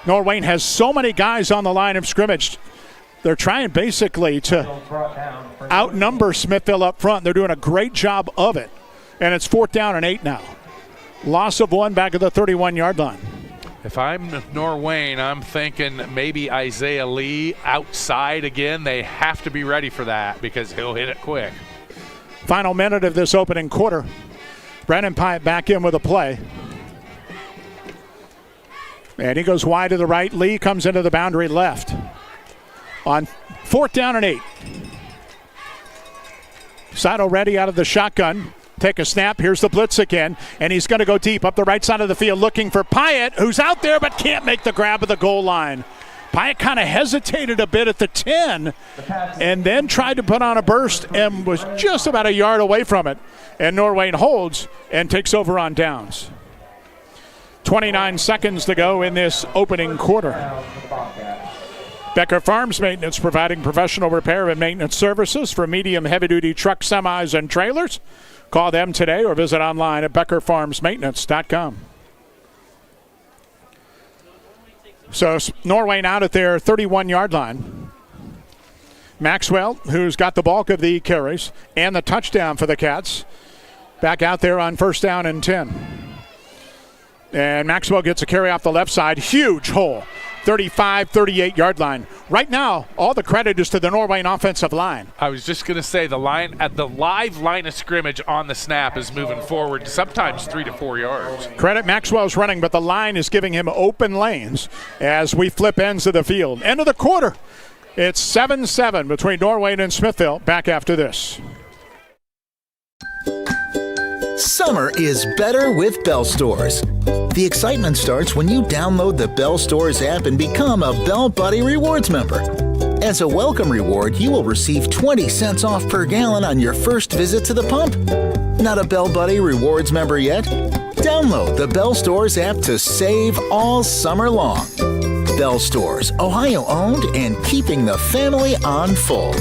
Norwayne has so many guys on the line of scrimmage. They're trying basically to outnumber Smithville up front. They're doing a great job of it. And it's 4th down and 8 now. Loss of 1 back at the 31-yard line. If I'm Norwayne, I'm thinking maybe Isaiah Lee outside again. They have to be ready for that because he'll hit it quick. Final minute of this opening quarter. Brennan Pyatt back in with a play. And he goes wide to the right. Lee comes into the boundary left. On 4th down and 8. Sato ready out of the shotgun. Take a snap. Here's the blitz again. And he's going to go deep up the right side of the field looking for Pyatt, who's out there but can't make the grab of the goal line. Pyatt kind of hesitated a bit at the 10 and then tried to put on a burst and was just about a yard away from it. And Norwayne holds and takes over on downs. 29 seconds to go in this opening quarter. Becker Farms Maintenance providing professional repair and maintenance services for medium heavy-duty truck, semis, and trailers. Call them today or visit online at beckerfarmsmaintenance.com. So Norwayne out at their 31-yard line. Maxwell, who's got the bulk of the carries and the touchdown for the Cats, back out there on 1st down and 10. And Maxwell gets a carry off the left side. Huge hole. 35, 38-yard line. Right now, all the credit is to the Norwayne offensive line. I was just going to say the live line of scrimmage on the snap is moving forward, sometimes 3 to 4 yards. Credit Maxwell's running, but the line is giving him open lanes as we flip ends of the field. End of the quarter. It's 7-7 between Norwayne and Smithville. Back after this. Summer is better with Bell Stores. The excitement starts when you download the Bell Stores app and become a Bell Buddy Rewards member. As a welcome reward, you will receive 20 cents off per gallon on your first visit to the pump. Not a Bell Buddy Rewards member yet? Download the Bell Stores app to save all summer long. Bell Stores, Ohio owned and keeping the family on full.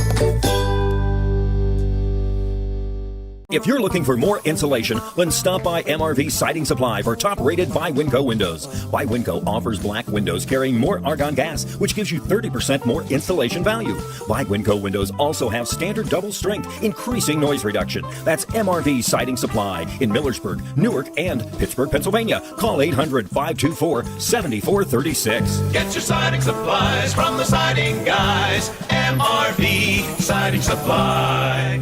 If you're looking for more insulation, then stop by MRV Siding Supply for top-rated by Winco windows. By Winco offers black windows carrying more argon gas, which gives you 30% more installation value. By Winco windows also have standard double strength, increasing noise reduction. That's MRV Siding Supply in Millersburg, Newark, and Pittsburgh, Pennsylvania. Call 800-524-7436. Get your siding supplies from the siding guys. MRV Siding Supply.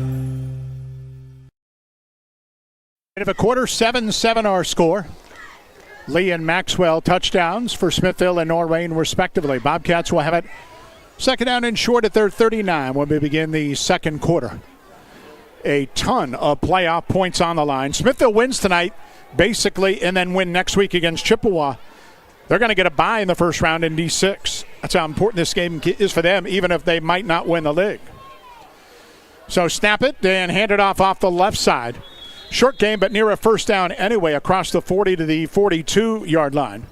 Of a quarter, 7-7 our score. Lee and Maxwell touchdowns for Smithville and Norwayne respectively. Bobcats will have it 2nd down and short at their 39 when we begin the second quarter. A ton of playoff points on the line. Smithville wins tonight basically and then win next week against Chippewa. They're going to get a bye in the first round in D6. That's how important this game is for them, even if they might not win the league. So snap it and hand it off the left side. Short game, but near a 1st down anyway, across the 40 to the 42-yard line.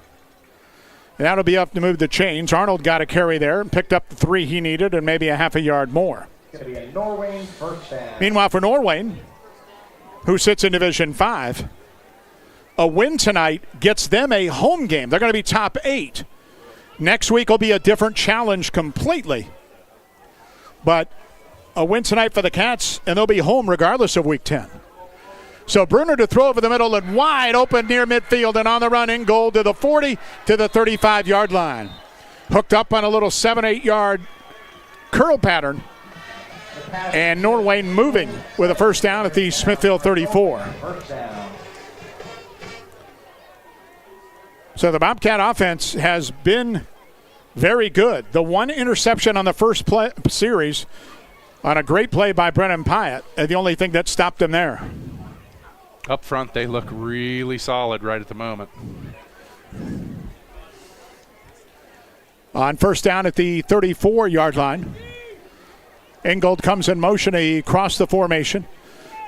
And that'll be up to move the chains. Arnold got a carry there and picked up the 3 he needed and maybe a half a yard more. It's going to be a Norwayne 1st down. Meanwhile, for Norwayne, who sits in Division 5, a win tonight gets them a home game. They're going to be top 8. Next week will be a different challenge completely. But a win tonight for the Cats, and they'll be home regardless of Week 10. So Bruner to throw over the middle and wide open near midfield and on the run in goal to the 40 to the 35-yard line. Hooked up on a little 7-8 yard curl pattern. And Norwayne moving with a 1st down at the Smithville 34. So the Bobcat offense has been very good. The 1 interception on the first series on a great play by Brennan Pyatt, and the only thing that stopped them there. Up front, they look really solid right at the moment. On 1st down at the 34-yard line, Ingold comes in motion. He crossed the formation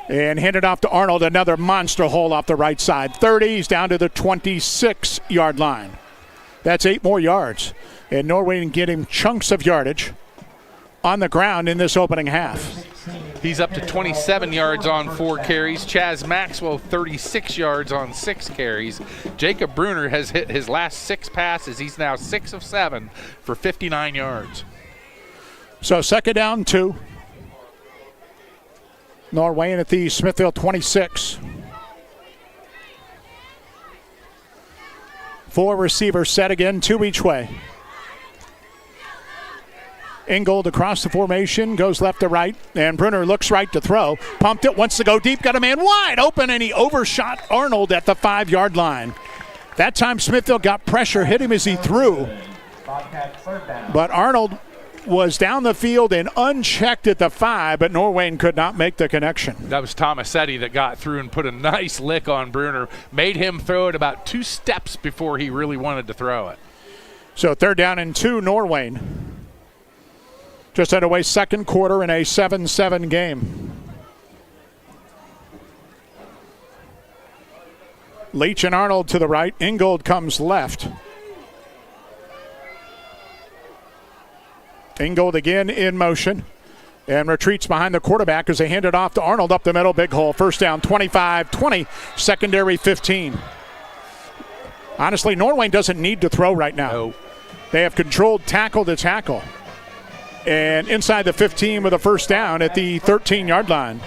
and handed off to Arnold. Another monster hole off the right side. 30, he's down to the 26-yard line. That's 8 more yards. And Norwayne getting chunks of yardage on the ground in this opening half. He's up to 27 yards on 4 carries. Chaz Maxwell, 36 yards on 6 carries. Jacob Bruner has hit his last 6 passes. He's now 6 of 7 for 59 yards. So 2nd down, 2. Norwayne at the Smithville 26. 4 receivers set again, 2 each way. Ingold across the formation, goes left to right, and Bruner looks right to throw. Pumped it, wants to go deep, got a man wide open, and he overshot Arnold at the 5-yard line. That time Smithville got pressure, hit him as he threw. But Arnold was down the field and unchecked at the 5, but Norwayne could not make the connection. That was Tomasetti that got through and put a nice lick on Bruner. Made him throw it about 2 steps before he really wanted to throw it. So 3rd down and 2, Norwayne. Just underway 2nd quarter in a 7-7 game. Leach and Arnold to the right. Ingold comes left. Ingold again in motion and retreats behind the quarterback as they hand it off to Arnold up the middle. Big hole. 1st down, 25-20. Secondary 15. Honestly, Norwayne doesn't need to throw right now. No. They have controlled tackle to tackle. And inside the 15 with a 1st down at the 13-yard line.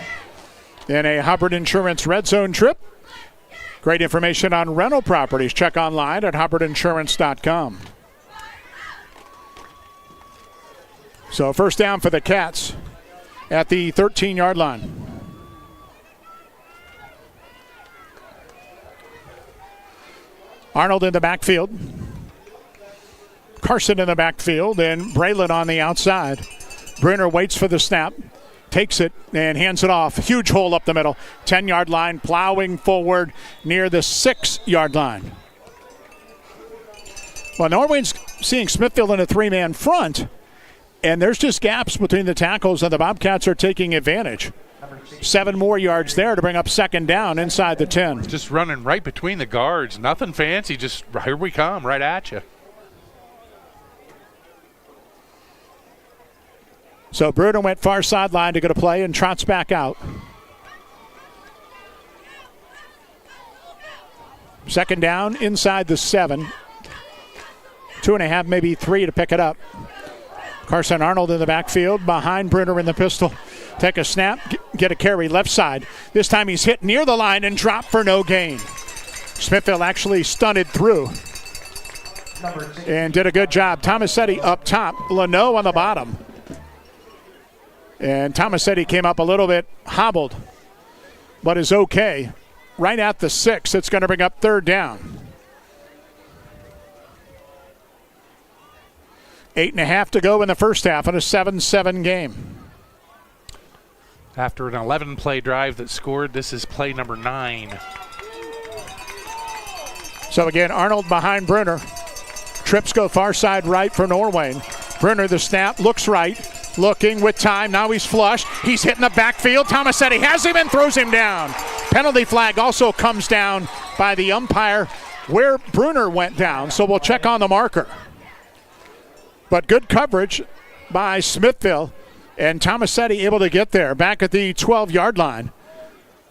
In a Hubbard Insurance Red Zone trip. Great information on rental properties. Check online at hubbardinsurance.com. So 1st down for the Cats at the 13-yard line. Arnold in the backfield. Carson in the backfield and Braylon on the outside. Bruner waits for the snap, takes it and hands it off. Huge hole up the middle. 10-yard line, plowing forward near the 6-yard line. Well, Norwayne's seeing Smithville in a 3-man front, and there's just gaps between the tackles, and the Bobcats are taking advantage. 7 more yards there to bring up 2nd down inside the 10. Just running right between the guards. Nothing fancy, just here we come, right at you. So Bruner went far sideline to get a play and trots back out. 2nd down inside the 7. 2.5, maybe 3 to pick it up. Carson Arnold in the backfield behind Bruner in the pistol. Take a snap, get a carry left side. This time he's hit near the line and dropped for no gain. Smithville actually stunted through and did a good job. Tomasetti up top, Leno on the bottom. And Tomasetti came up a little bit hobbled, but is okay. Right at the 6, it's going to bring up 3rd down. 8.5 to go in the first half in a 7-7 game. After an 11-play drive that scored, this is play number 9. So again, Arnold behind Bruner. Trips go far side right for Norwayne. Bruner the snap, looks right. Looking with time, now he's flush. He's hitting the backfield. Tomasetti has him and throws him down. Penalty flag also comes down by the umpire where Bruner went down, so we'll check on the marker. But good coverage by Smithville, and Tomasetti able to get there back at the 12-yard line.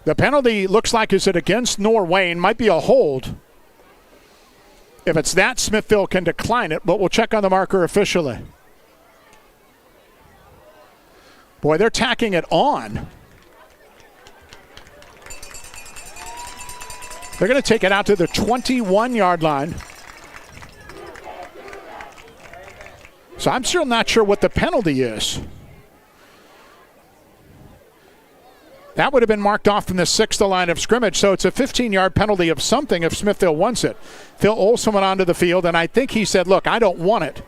The penalty looks like is it against Norwayne, might be a hold. If it's that, Smithville can decline it, but we'll check on the marker officially. Boy, they're tacking it on. They're going to take it out to the 21-yard line. So I'm still not sure what the penalty is. That would have been marked off from the 6th line of scrimmage, so it's a 15-yard penalty of something if Smithville wants it. Phil Olson went onto the field, and I think he said, look, I don't want it.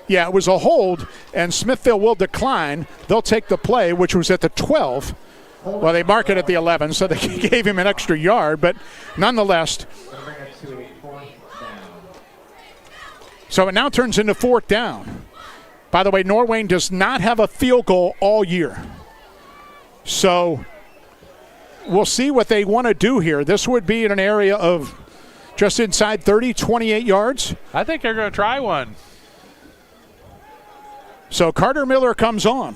Yeah, it was a hold, and Smithville will decline. They'll take the play, which was at the 12. Well, they mark it at the 11, so they gave him an extra yard, but nonetheless. So it now turns into 4th down. By the way, Norwayne does not have a field goal all year. So we'll see what they want to do here. This would be in an area of just inside 30, 28 yards. I think they're going to try one. So Carter Miller comes on.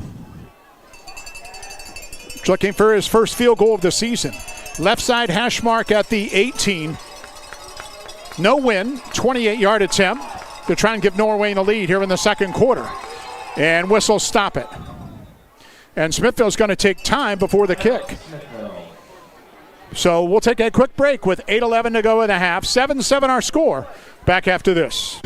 looking for his first field goal of the season. Left side hash mark at the 18. No win, 28-yard attempt to try and give Norwayne the lead here in the second quarter. And whistles stop it. And Smithville's going to take time before the kick. So we'll take a quick break with 8:11 to go in the half. 7-7 our score. Back after this.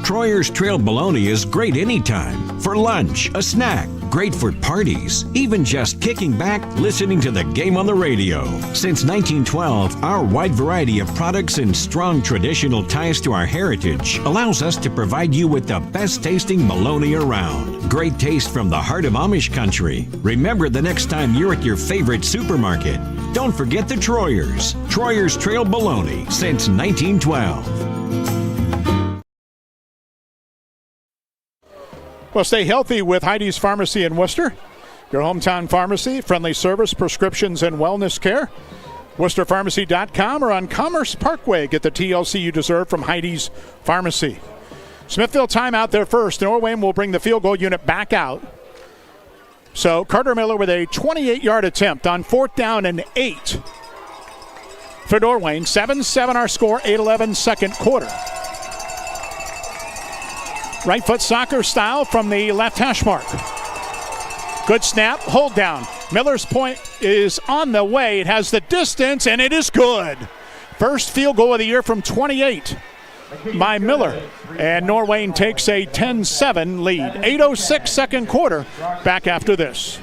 Troyer's Trail Bologna is great anytime. For lunch, a snack, great for parties, even just kicking back, listening to the game on the radio. Since 1912, our wide variety of products and strong traditional ties to our heritage allows us to provide you with the best tasting bologna around. Great taste from the heart of Amish country. Remember the next time you're at your favorite supermarket, don't forget the Troyers. Troyer's Trail Bologna since 1912. Well, stay healthy with Heidi's Pharmacy in Worcester. Your hometown pharmacy, friendly service, prescriptions, and wellness care. WorcesterPharmacy.com or on Commerce Parkway. Get the TLC you deserve from Heidi's Pharmacy. Smithville timeout there first. Norwayne will bring the field goal unit back out. So Carter Miller with a 28-yard attempt on 4th down and 8 for Norwayne. 7-7 our score, 8-11 second quarter. Right foot soccer style from the left hash mark. Good snap, hold down. Miller's point is on the way. It has the distance, and it is good. First field goal of the year from 28 by Miller. And Norwayne takes a 10-7 lead. 8:06 second quarter. Back after this.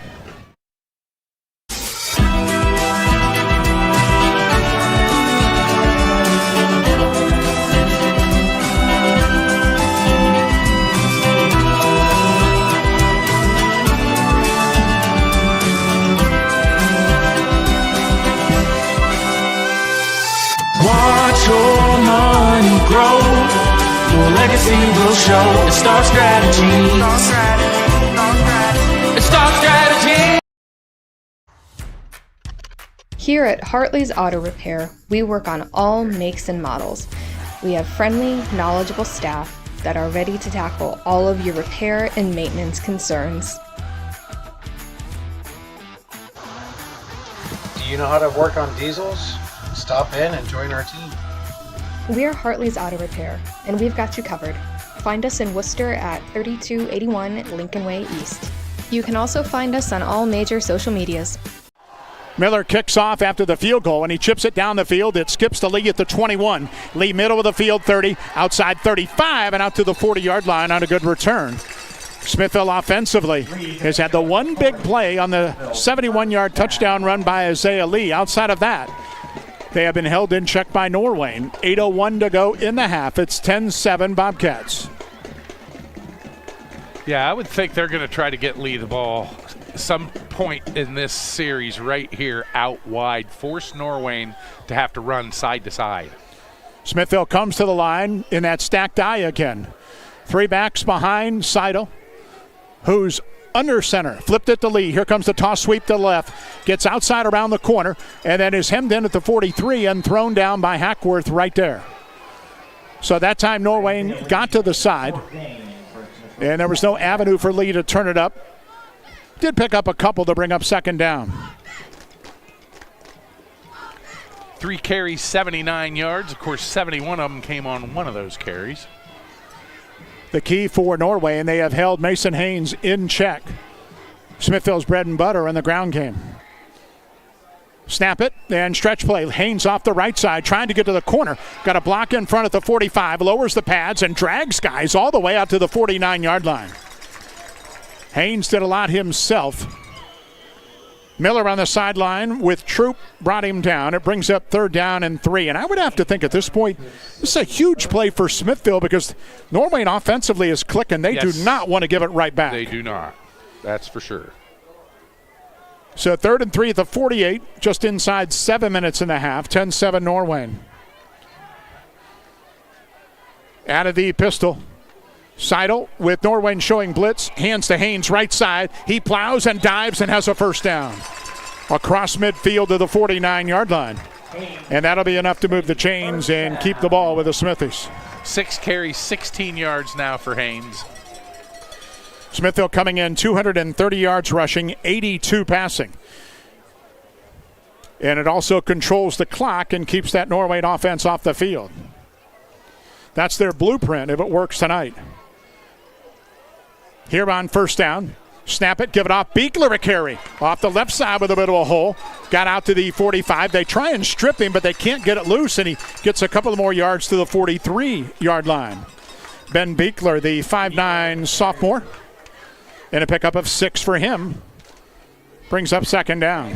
Watch your money grow. Your legacy will show. It's Star Strategies. It's Star Strategies. Here at Hartley's Auto Repair, we work on all makes and models. We have friendly, knowledgeable staff that are ready to tackle all of your repair and maintenance concerns. Do you know how to work on diesels? Stop in and join our team. We are Hartley's Auto Repair, and we've got you covered. Find us in Worcester at 3281 Lincoln Way East. You can also find us on all major social medias. Miller kicks off after the field goal, and he chips it down the field. It skips to Lee at the 21. Lee middle of the field, 30, outside 35, and out to the 40-yard line on a good return. Smithville offensively has had the one big play on the 71-yard touchdown run by Isaiah Lee. Outside of that, they have been held in check by Norwayne. 8:01 to go in the half. It's 10-7 Bobcats. Yeah, I would think they're going to try to get Lee the ball some point in this series right here out wide. Force Norwayne to have to run side to side. Smithville comes to the line in that stacked eye again. 3 backs behind Seidel, who's under center, flipped it to Lee. Here comes the toss sweep to the left. Gets outside around the corner and then is hemmed in at the 43 and thrown down by Hackworth right there. So that time Norwayne got to the side and there was no avenue for Lee to turn it up. Did pick up a couple to bring up second down. 3 carries, 79 yards. Of course, 71 of them came on one of those carries. The key for Norway, and they have held Mason Haynes in check. Smithville's bread and butter in the ground game. Snap it and stretch play. Haynes off the right side, trying to get to the corner. Got a block in front at the 45, lowers the pads and drags guys all the way out to the 49-yard line. Haynes did a lot himself. Miller on the sideline with Troop brought him down. It brings up 3rd down and 3. And I would have to think at this point, this is a huge play for Smithville because Norwayne offensively is clicking. They do not want to give it right back. They do not. That's for sure. So 3rd and 3 at the 48, just inside 7 minutes in the half. 10-7 Norwayne. Out of the pistol. Seidel with Norwayne showing blitz. Hands to Haynes right side. He plows and dives and has a first down. Across midfield to the 49-yard line. And that'll be enough to move the chains and keep the ball with the Smithies. 6 carries, 16 yards now for Haynes. Smithville coming in 230 yards rushing, 82 passing. And it also controls the clock and keeps that Norwayne offense off the field. That's their blueprint if it works tonight. Here on first down, snap it, give it off. Beekler a carry off the left side with a bit of a hole. Got out to the 45. They try and strip him, but they can't get it loose, and he gets a couple of more yards to the 43-yard line. Ben Beekler, the 5'9 sophomore, and a pickup of 6 for him. Brings up second down.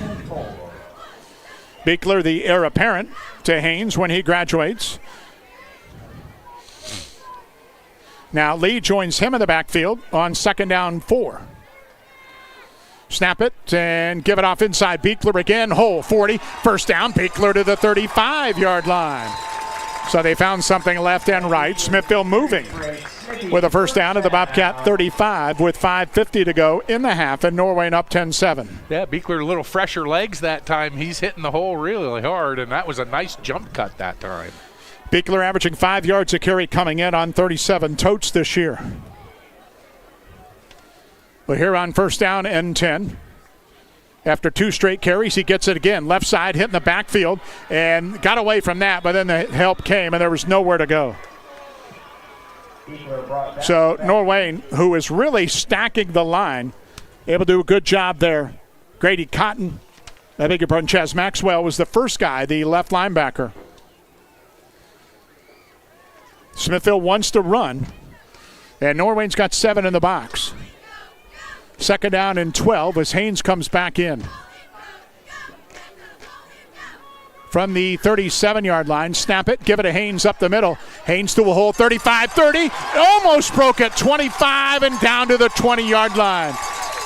Beekler, the heir apparent to Haynes when he graduates. Now Lee joins him in the backfield on second down 4. Snap it and give it off inside. Beekler again, hole 40. First down, Beekler to the 35-yard line. So they found something left and right. Smithville moving with a first down at the Bobcat 35 with 5:50 to go in the half, and Norwayne up 10-7. Yeah, Beekler a little fresher legs that time. He's hitting the hole really hard, and that was a nice jump cut that time. Beekler averaging 5 yards a carry coming in on 37 totes this year. But here on first down and 10. After 2 straight carries, he gets it again. Left side, hitting the backfield, and got away from that, but then the help came, and there was nowhere to go. So Norwayne, who is really stacking the line, able to do a good job there. Grady Cotton, I beg your pardon, Chaz Maxwell was the first guy, the left linebacker. Smithville wants to run, and Norwayne's got 7 in the box. Second down and 12 as Haynes comes back in. From the 37-yard line, snap it, give it to Haynes up the middle. Haynes to a hole, 35-30, almost broke it, 25 and down to the 20-yard line.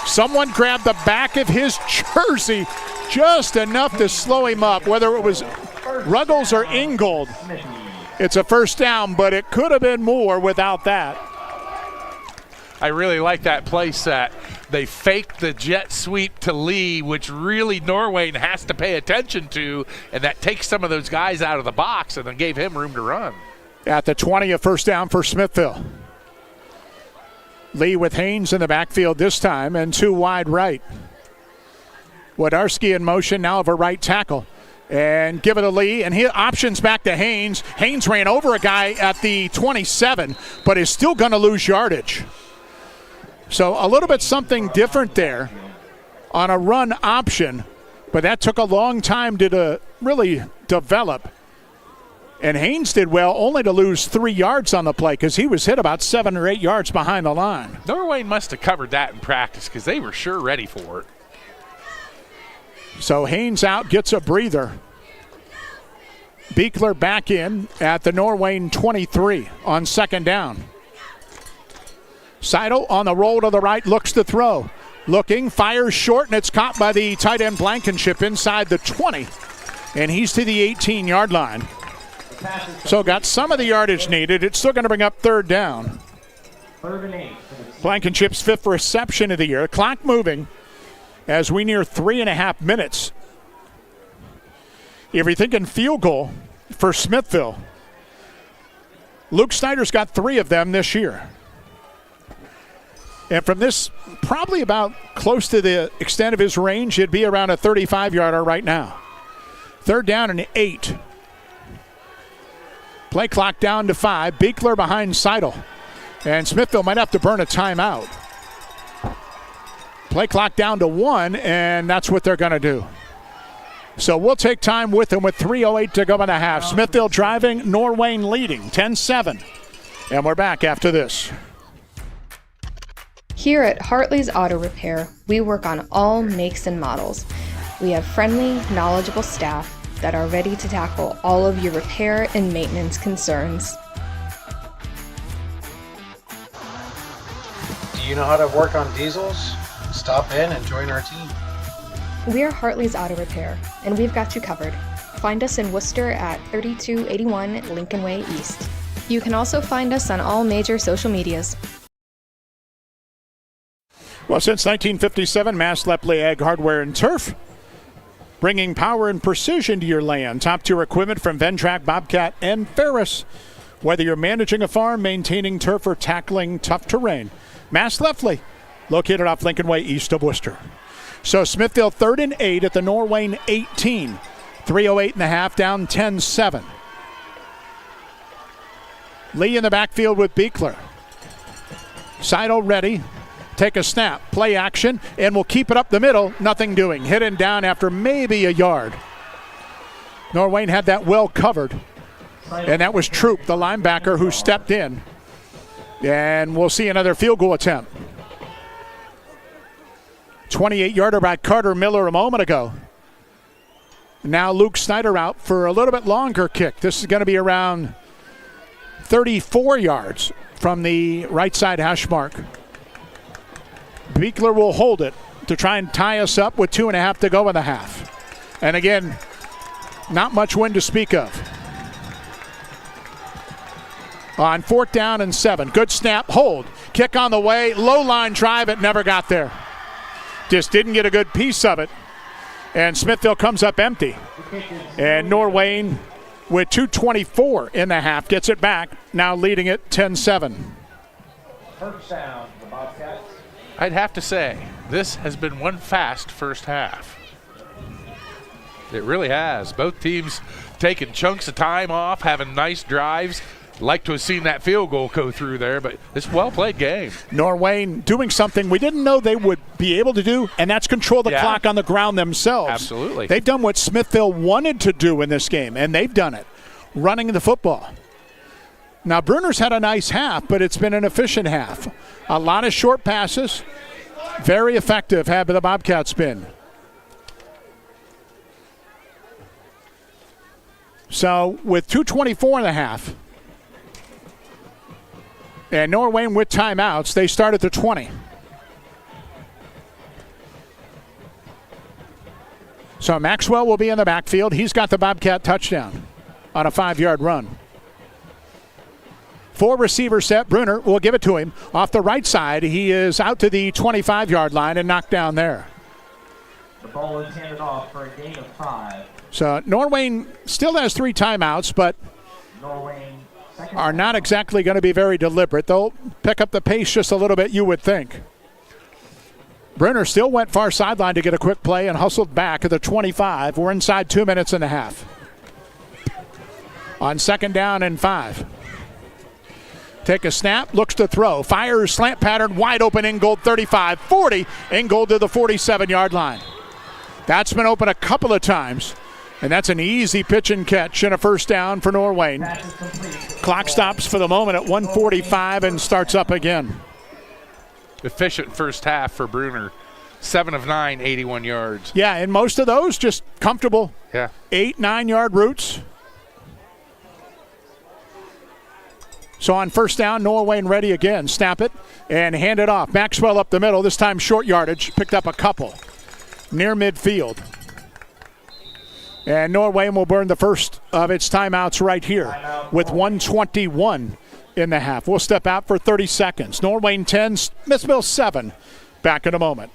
Someone grabbed the back of his jersey just enough to slow him up, whether it was Ruggles or Ingold. It's a first down, but it could have been more without that. I really like that play set. They faked the jet sweep to Lee, which really Norwayne has to pay attention to, and that takes some of those guys out of the box and then gave him room to run. At the 20, a first down for Smithville. Lee with Haynes in the backfield this time and 2 wide right. Wadarski in motion now of a right tackle. And give it to Lee, and he options back to Haynes. Haynes ran over a guy at the 27, but is still going to lose yardage. So a little bit something different there on a run option, but that took a long time to really develop. And Haynes did well only to lose 3 yards on the play because he was hit about 7 or 8 yards behind the line. Norwayne must have covered that in practice because they were sure ready for it. So Haynes out, gets a breather. Beekler back in at the Norwayne 23 on second down. Seidel on the roll to the right, looks to throw. Looking, fires short, and it's caught by the tight end Blankenship inside the 20. And he's to the 18-yard line. So got some of the yardage needed. It's still going to bring up third down. Blankenship's 5th reception of the year. Clock moving as we near 3.5 minutes. If you're thinking field goal for Smithville, Luke Snyder's got 3 of them this year. And from this, probably about close to the extent of his range, it'd be around a 35-yarder right now. Third down and 8. Play clock down to 5. Beekler behind Seidel. And Smithville might have to burn a timeout. Play clock down to 1, and that's what they're going to do. So we'll take time with them with 3:08 to go in the half. Smithville driving, Norwayne leading, 10-7. And we're back after this. Here at Hartley's Auto Repair, we work on all makes and models. We have friendly, knowledgeable staff that are ready to tackle all of your repair and maintenance concerns. Do you know how to work on diesels? Stop in and join our team. We are Hartley's Auto Repair, and we've got you covered. Find us in Worcester at 3281 Lincoln Way East. You can also find us on all major social medias. Well, since 1957, Mass Lepley Ag Hardware and Turf, bringing power and precision to your land. Top-tier equipment from Ventrac, Bobcat, and Ferris. Whether you're managing a farm, maintaining turf, or tackling tough terrain, Mass Lepley, located off Lincoln Way east of Worcester. So Smithville 3rd and 8 at the Norwayne 18. 3:08 in the half, down 10-7. Lee in the backfield with Beekler. Seidel ready. Take a snap. Play action. And will keep it up the middle. Nothing doing. Hit and down after maybe a yard. Norwayne had that well covered. And that was Troop, the linebacker, who stepped in. And we'll see another field goal attempt. 28-yarder by Carter Miller a moment ago. Now Luke Snyder out for a little bit longer kick. This is going to be around 34 yards from the right side hash mark. Beekler will hold it to try and tie us up with 2.5 to go in the half. And again, not much wind to speak of. On 4th down and 7. Good snap, hold. Kick on the way, low line drive, it never got there. Just didn't get a good piece of it. And Smithville comes up empty. And Norwayne, with 2:24 in the half, gets it back, now leading it 10-7. First down, the Bobcats. I'd have to say, this has been one fast first half. It really has. Both teams taking chunks of time off, having nice drives. Like to have seen that field goal go through there, but it's a well-played game. Norwayne doing something we didn't know they would be able to do, and that's control the clock on the ground themselves. Absolutely. They've done what Smithville wanted to do in this game, and they've done it, running the football. Now, Bruner's had a nice half, but it's been an efficient half. A lot of short passes. Very effective have the Bobcats been. So, with 2:24 in the half, and Norwayne with timeouts, they start at the 20. So Maxwell will be in the backfield. He's got the Bobcat touchdown on a 5-yard run. 4 receiver set. Bruner will give it to him. Off the right side, he is out to the 25-yard line and knocked down there. The ball is handed off for a gain of 5. So Norwayne still has 3 timeouts, but Norwayne are not exactly going to be very deliberate. They'll pick up the pace just a little bit, you would think. Bruner still went far sideline to get a quick play and hustled back at the 25. We're inside 2 minutes and a half. On 2nd down and 5. Take a snap, looks to throw, fires, slant pattern, wide open, Ingold 35, 40, Ingold to the 47-yard line. That's been open a couple of times. And that's an easy pitch and catch and a first down for Norwayne. Clock stops for the moment at 1:45 and starts up again. Efficient first half for Bruner. 7 of 9, 81 yards. Yeah, and most of those just comfortable 8-9 yard routes. So on first down, Norwayne ready again. Snap it and hand it off. Maxwell up the middle, this time short yardage. Picked up a couple near midfield. And Norwayne will burn the first of its timeouts right here with 1:21 in the half. We'll step out for 30 seconds. Norwayne 10, Smithville 7. Back in a moment.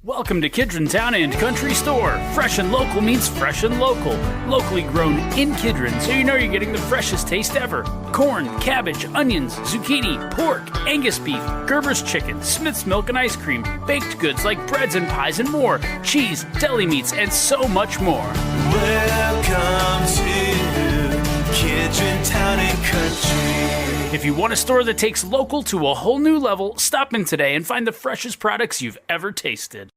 Welcome to Kidron Town and Country Store. Fresh and local means fresh and local. Locally grown in Kidron, so you know you're getting the freshest taste ever. Corn, cabbage, onions, zucchini, pork, Angus beef, Gerber's chicken, Smith's milk and ice cream, baked goods like breads and pies and more, cheese, deli meats, and so much more. Welcome to Kidron Town and Country. If you want a store that takes local to a whole new level, stop in today and find the freshest products you've ever tasted.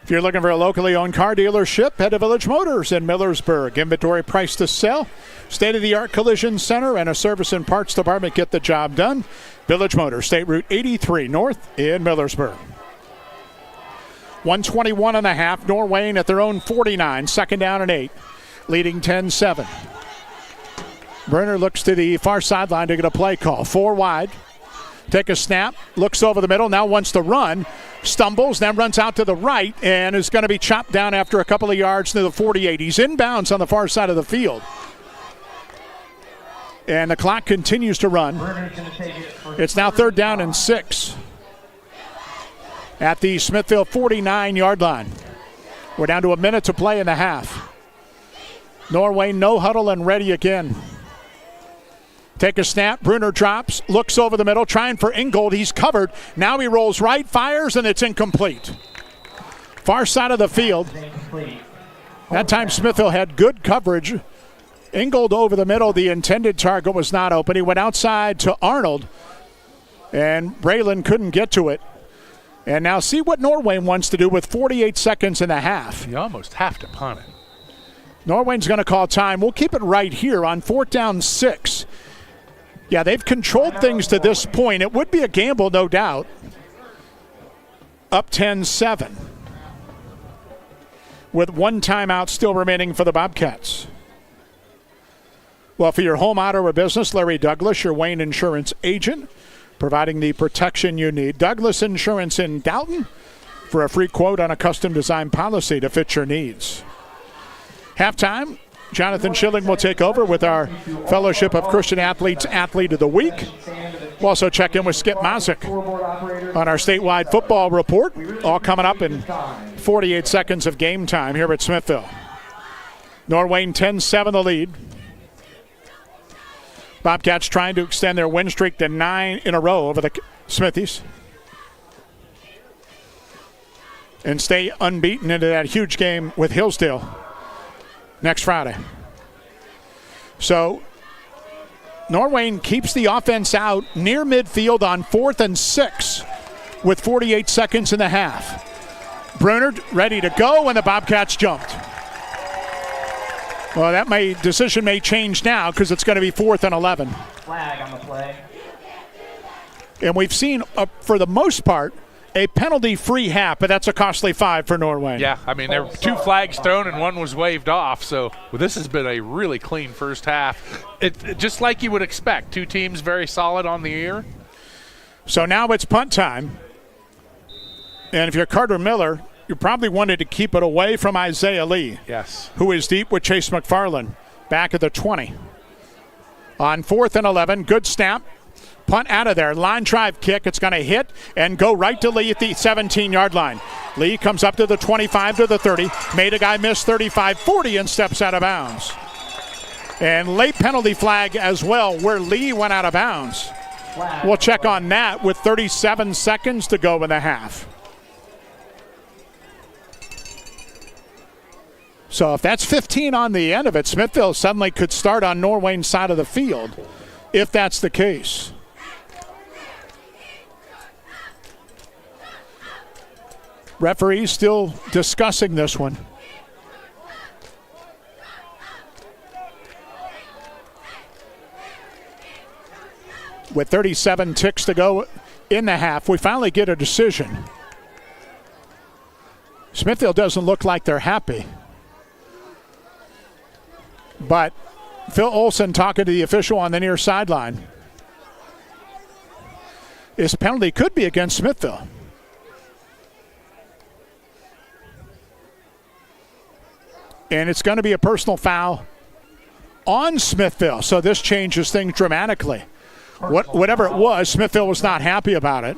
If you're looking for a locally owned car dealership, head to Village Motors in Millersburg. Inventory price to sell, state-of-the-art collision center, and a service and parts department get the job done. Village Motors, State Route 83 North in Millersburg. 1:21 and a half. Norwayne at their own 49, 2nd down and 8, leading 10-7. Bruner looks to the far sideline to get a play call. 4 wide. Take a snap, looks over the middle, now wants to run, stumbles, then runs out to the right, and is going to be chopped down after a couple of yards to the 48. He's inbounds on the far side of the field. And the clock continues to run. It's now 3rd down and 6 at the Smithville 49-yard line. We're down to a minute to play in the half. Norwayne no huddle and ready again. Take a snap. Bruner drops, looks over the middle, trying for Ingold. He's covered. Now he rolls right, fires, and it's incomplete. Far side of the field. That time Smithville had good coverage. Ingold over the middle. The intended target was not open. He went outside to Arnold, and Braylon couldn't get to it. And now see what Norwayne wants to do with 48 seconds in the half. You almost have to punt it. Norwayne's going to call time. We'll keep it right here on 4th down 6. Yeah, they've controlled things to this point. It would be a gamble, no doubt. Up 10-7. With 1 timeout still remaining for the Bobcats. Well, for your home, auto, or business, Larry Douglas, your Wayne Insurance agent, providing the protection you need. Douglas Insurance in Dalton for a free quote on a custom-designed policy to fit your needs. Halftime, Jonathan Schilling will take over with our Fellowship of Christian Athletes Athlete of the Week. We'll also check in with Skip Mazick on our statewide football report, all coming up in 48 seconds of game time here at Smithville. Norwayne 10-7 the lead. Bobcats trying to extend their win streak to 9 in a row over the Smithies and stay unbeaten into that huge game with Hillsdale next Friday. So Norwayne keeps the offense out near midfield on 4th and 6 with 48 seconds in the half. Bruner ready to go, and the Bobcats jumped. Well, that decision may change now because it's going to be 4th and 11. Flag on the play. And we've seen, for the most part, a penalty-free half, but that's a costly 5 for Norwayne. Yeah, I mean, there were 2 flags thrown and 1 was waved off. So this has been a really clean first half. It just like you would expect. 2 teams very solid on the year. So now it's punt time. And if you're Carter Miller, you probably wanted to keep it away from Isaiah Lee. Yes. Who is deep with Chase McFarland back at the 20. On 4th and 11, good snap. Punt out of there. Line drive kick. It's going to hit and go right to Lee at the 17-yard line. Lee comes up to the 25 to the 30. Made a guy miss 35-40 and steps out of bounds. And late penalty flag as well where Lee went out of bounds. We'll check on that with 37 seconds to go in the half. So if that's 15 on the end of it, Smithville suddenly could start on Norwayne's side of the field, if that's the case. Referees still discussing this one. With 37 ticks to go in the half, we finally get a decision. Smithville doesn't look like they're happy. But Phil Olson talking to the official on the near sideline. This penalty could be against Smithville. And it's going to be a personal foul on Smithville. So this changes things dramatically. Whatever it was, Smithville was not happy about it.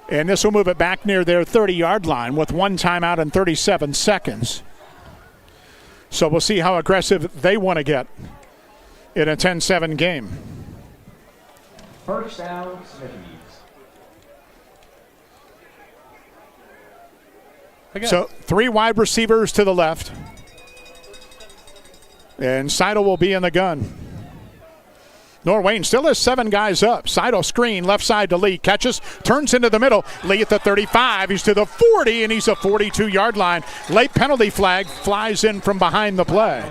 And this will move it back near their 30-yard line with 1 timeout and 37 seconds. So we'll see how aggressive they want to get in a 10-7 game. First down, Smithies. So 3 wide receivers to the left. And Seidel will be in the gun. Norwayne still has 7 guys up. Seidel screen, left side to Lee. Catches, turns into the middle. Lee at the 35. He's to the 40, and he's a 42-yard line. Late penalty flag flies in from behind the play.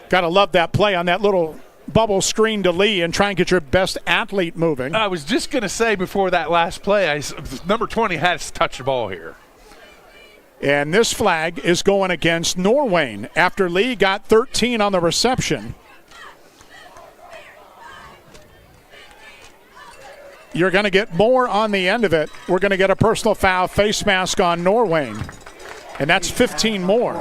Got to love that play on that little bubble screen to Lee and try and get your best athlete moving. I was just going to say before that last play, number 20 has to touch the ball here. And this flag is going against Norwayne after Lee got 13 on the reception. You're going to get more on the end of it. We're going to get a personal foul face mask on Norwayne. And that's 15 more.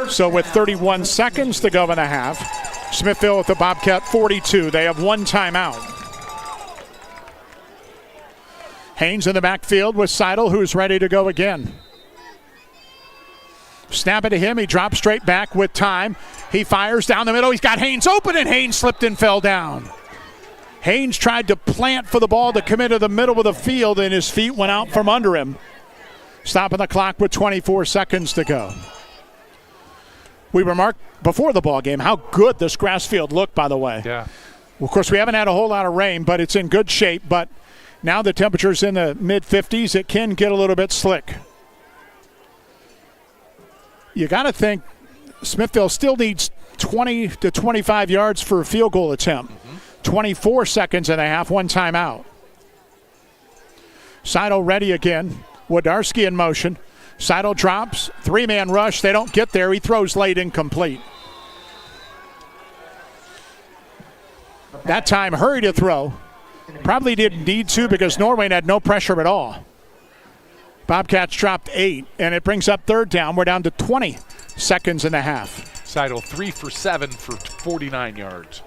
So with 31 seconds to go in the half, Smithville at the Bobcat 42. They have 1 timeout. Haynes in the backfield with Seidel, who's ready to go again. Snap it to him. He drops straight back with time. He fires down the middle. He's got Haynes open, and Haynes slipped and fell down. Haynes tried to plant for the ball to come into the middle of the field, and his feet went out from under him. Stopping the clock with 24 seconds to go. We remarked before the ball game how good this grass field looked, by the way. Yeah. Of course, we haven't had a whole lot of rain, but it's in good shape. But now the temperature's in the mid-50s. It can get a little bit slick. You got to think Smithville still needs 20 to 25 yards for a field goal attempt. 24 seconds and a half, one timeout. Seidel ready again. Wodarski in motion. Seidel drops. Three-man rush. They don't get there. He throws late, incomplete. That time, hurry to throw. Probably didn't need to because Norwayne had no pressure at all. Bobcats dropped 8, and it brings up third down. We're down to 20 seconds and a half. Seidel 3 for 7 for 49 yards.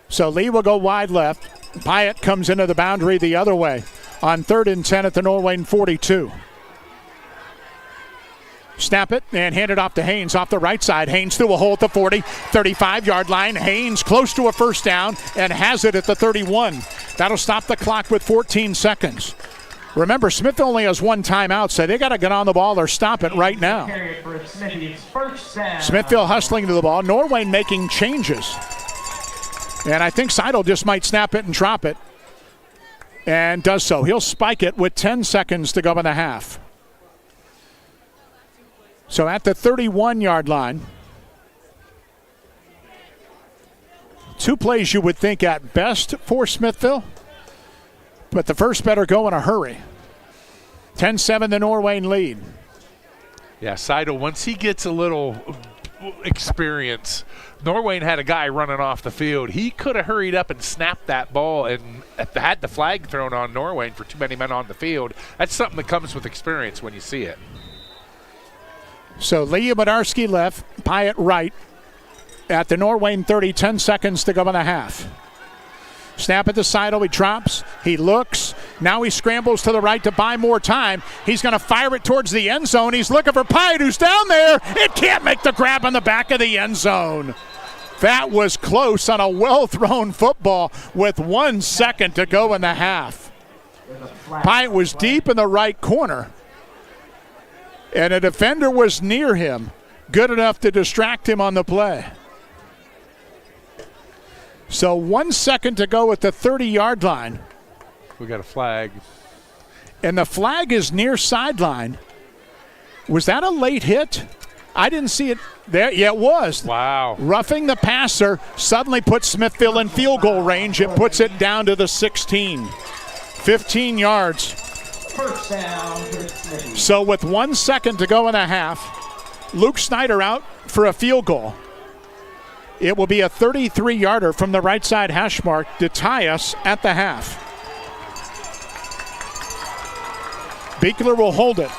So Lee will go wide left. Pyatt comes into the boundary the other way on 3rd and 10 at the Norwayne 42. Snap it and hand it off to Haynes off the right side. Haynes through a hole at the 40, 35-yard line. Haynes close to a first down and has it at the 31. That'll stop the clock with 14 seconds. Remember, Smithville only has one timeout, so they got to get on the ball or stop it right now. Smithville hustling to the ball. Norwayne making changes. And I think Seidel just might snap it and drop it. And does so. He'll spike it with 10 seconds to go in the half. So at the 31-yard line, 2 plays you would think at best for Smithville, but the first better go in a hurry. 10-7 the Norwayne lead. Yeah, Seidel, once he gets a little experience, Norwayne had a guy running off the field. He could have hurried up and snapped that ball and had the flag thrown on Norwayne for too many men on the field. That's something that comes with experience when you see it. So Lee Wodarski left, Pyatt right. At the Norwayne 30, 10 seconds to go in the half. Snap at the Seidel, he drops, he looks. Now he scrambles to the right to buy more time. He's going to fire it towards the end zone. He's looking for Pyatt, who's down there. It can't make the grab on the back of the end zone. That was close on a well-thrown football with 1 second to go in the half. Pyatt was deep in the right corner, and a defender was near him, good enough to distract him on the play. So 1 second to go at the 30-yard line. We got a flag. And the flag is near sideline. Was that a late hit? I didn't see it there. Yeah, it was. Wow. Roughing the passer suddenly puts Smithville in field goal range. It puts it down to the 16. 15 yards. First down for the Smithies. So with 1 second to go in the half, Luke Snyder out for a field goal. It will be a 33-yarder from the right side hash mark to tie us at the half. Beekler will hold it.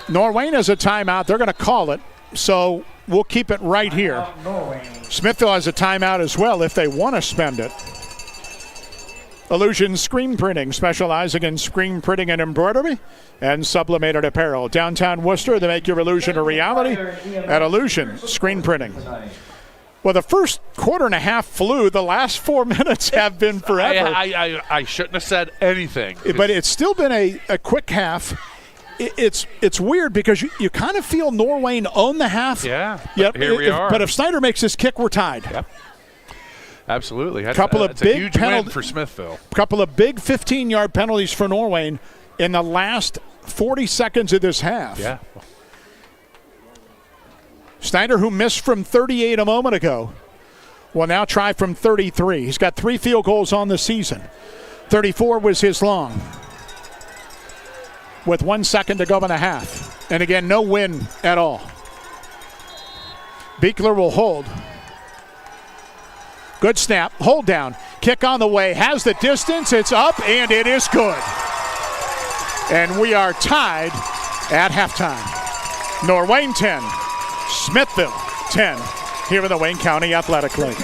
Norwayne has a timeout. They're going to call it, so we'll keep it right here. Smithville has a timeout as well if they want to spend it. Illusion Screen Printing, specializing in screen printing and embroidery and sublimated apparel. Downtown Worcester, they make your illusion a reality at Illusion Screen Printing. Well, the first quarter and a half flew. The last 4 minutes have been forever. I shouldn't have said anything. But it's still been a quick half. It's weird because you kind of feel Norwayne own the half. Yeah, yep. Here we are. But if Snyder makes this kick, we're tied. Yep. Absolutely. That's a big huge win for Smithville. Couple of big 15-yard penalties for Norwayne in the last 40 seconds of this half. Yeah. Snyder, who missed from 38 a moment ago, will now try from 33. He's got 3 field goals on the season. 34 was his long. With 1 second to go in the half. And again, no win at all. Beekler will hold. Good snap, hold down, kick on the way, has the distance, it's up, and it is good. And we are tied at halftime. Norwayne 10, Smithville 10, here in the Wayne County Athletic League.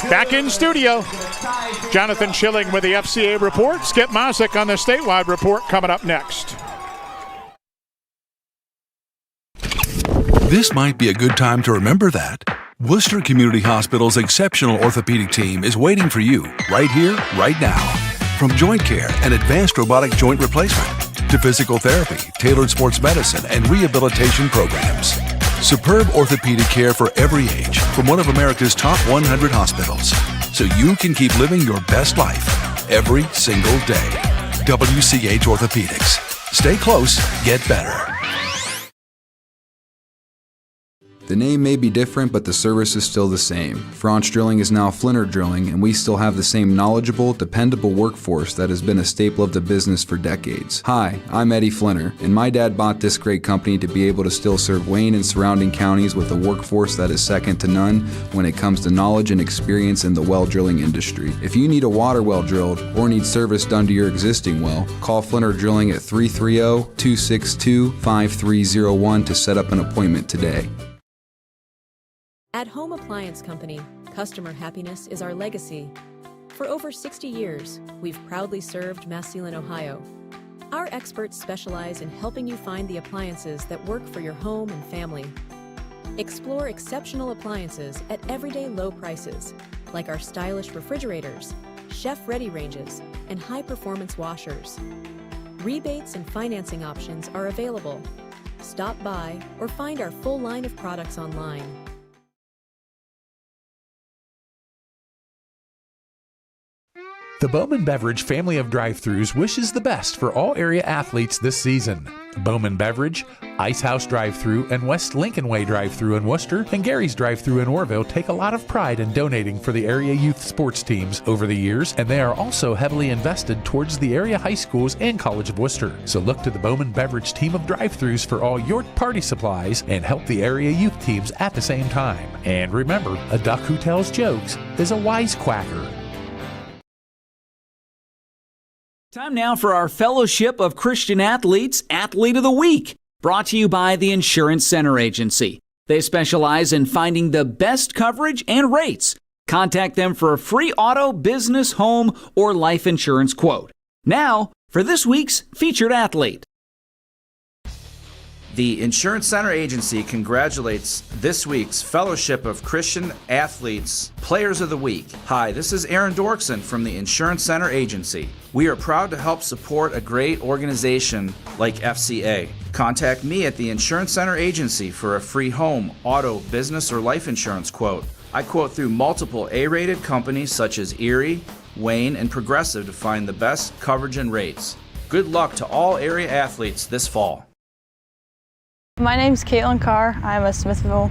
Back in studio, Jonathan Schilling with the FCA report, Skip Mosick on the statewide report coming up next. This might be a good time to remember that. Worcester Community Hospital's exceptional orthopedic team is waiting for you right here, right now. From joint care and advanced robotic joint replacement to physical therapy, tailored sports medicine, and rehabilitation programs. Superb orthopedic care for every age from one of America's top 100 hospitals. So you can keep living your best life every single day. WCH Orthopedics. Stay close, get better. The name may be different, but the service is still the same. Franch Drilling is now Flinner Drilling, and we still have the same knowledgeable, dependable workforce that has been a staple of the business for decades. Hi, I'm Eddie Flinner, and my dad bought this great company to be able to still serve Wayne and surrounding counties with a workforce that is second to none when it comes to knowledge and experience in the well drilling industry. If you need a water well drilled or need service done to your existing well, call Flinner Drilling at 330-262-5301 to set up an appointment today. At Home Appliance Company, customer happiness is our legacy. For over 60 years, we've proudly served Massillon, Ohio. Our experts specialize in helping you find the appliances that work for your home and family. Explore exceptional appliances at everyday low prices, like our stylish refrigerators, chef-ready ranges, and high-performance washers. Rebates and financing options are available. Stop by or find our full line of products online. The Bowman Beverage family of drive-thrus wishes the best for all area athletes this season. Bowman Beverage, Ice House Drive-Thru, and West Lincoln Way Drive-Thru in Worcester and Gary's Drive-Thru in Orville take a lot of pride in donating for the area youth sports teams over the years, and they are also heavily invested towards the area high schools and College of Worcester. So look to the Bowman Beverage team of drive-thrus for all your party supplies and help the area youth teams at the same time. And remember, a duck who tells jokes is a wisecracker. Time now for our Fellowship of Christian Athletes Athlete of the Week, brought to you by the Insurance Center Agency. They specialize in finding the best coverage and rates. Contact them for a free auto, business, home, or life insurance quote. Now, for this week's featured athlete. The Insurance Center Agency congratulates this week's Fellowship of Christian Athletes Players of the Week. Hi, this is Aaron Dorkson from the Insurance Center Agency. We are proud to help support a great organization like FCA. Contact me at the Insurance Center Agency for a free home, auto, business, or life insurance quote. I quote through multiple A-rated companies such as Erie, Wayne, and Progressive to find the best coverage and rates. Good luck to all area athletes this fall. My name's Caitlin Carr. I'm a Smithville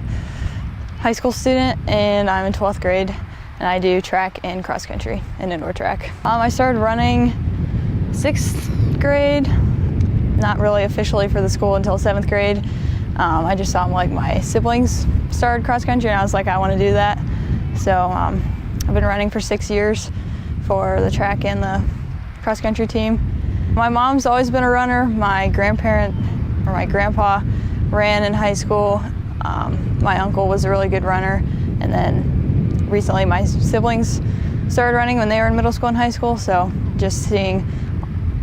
High School student and I'm in 12th grade and I do track and cross country and indoor track. I started running 6th grade, not really officially for the school until 7th grade. I just saw my siblings started cross country and I was like, I want to do that. So I've been running for 6 years for the track and the cross country team. My mom's always been a runner. My grandpa ran in high school. My uncle was a really good runner, and then recently my siblings started running when they were in middle school and high school, so just seeing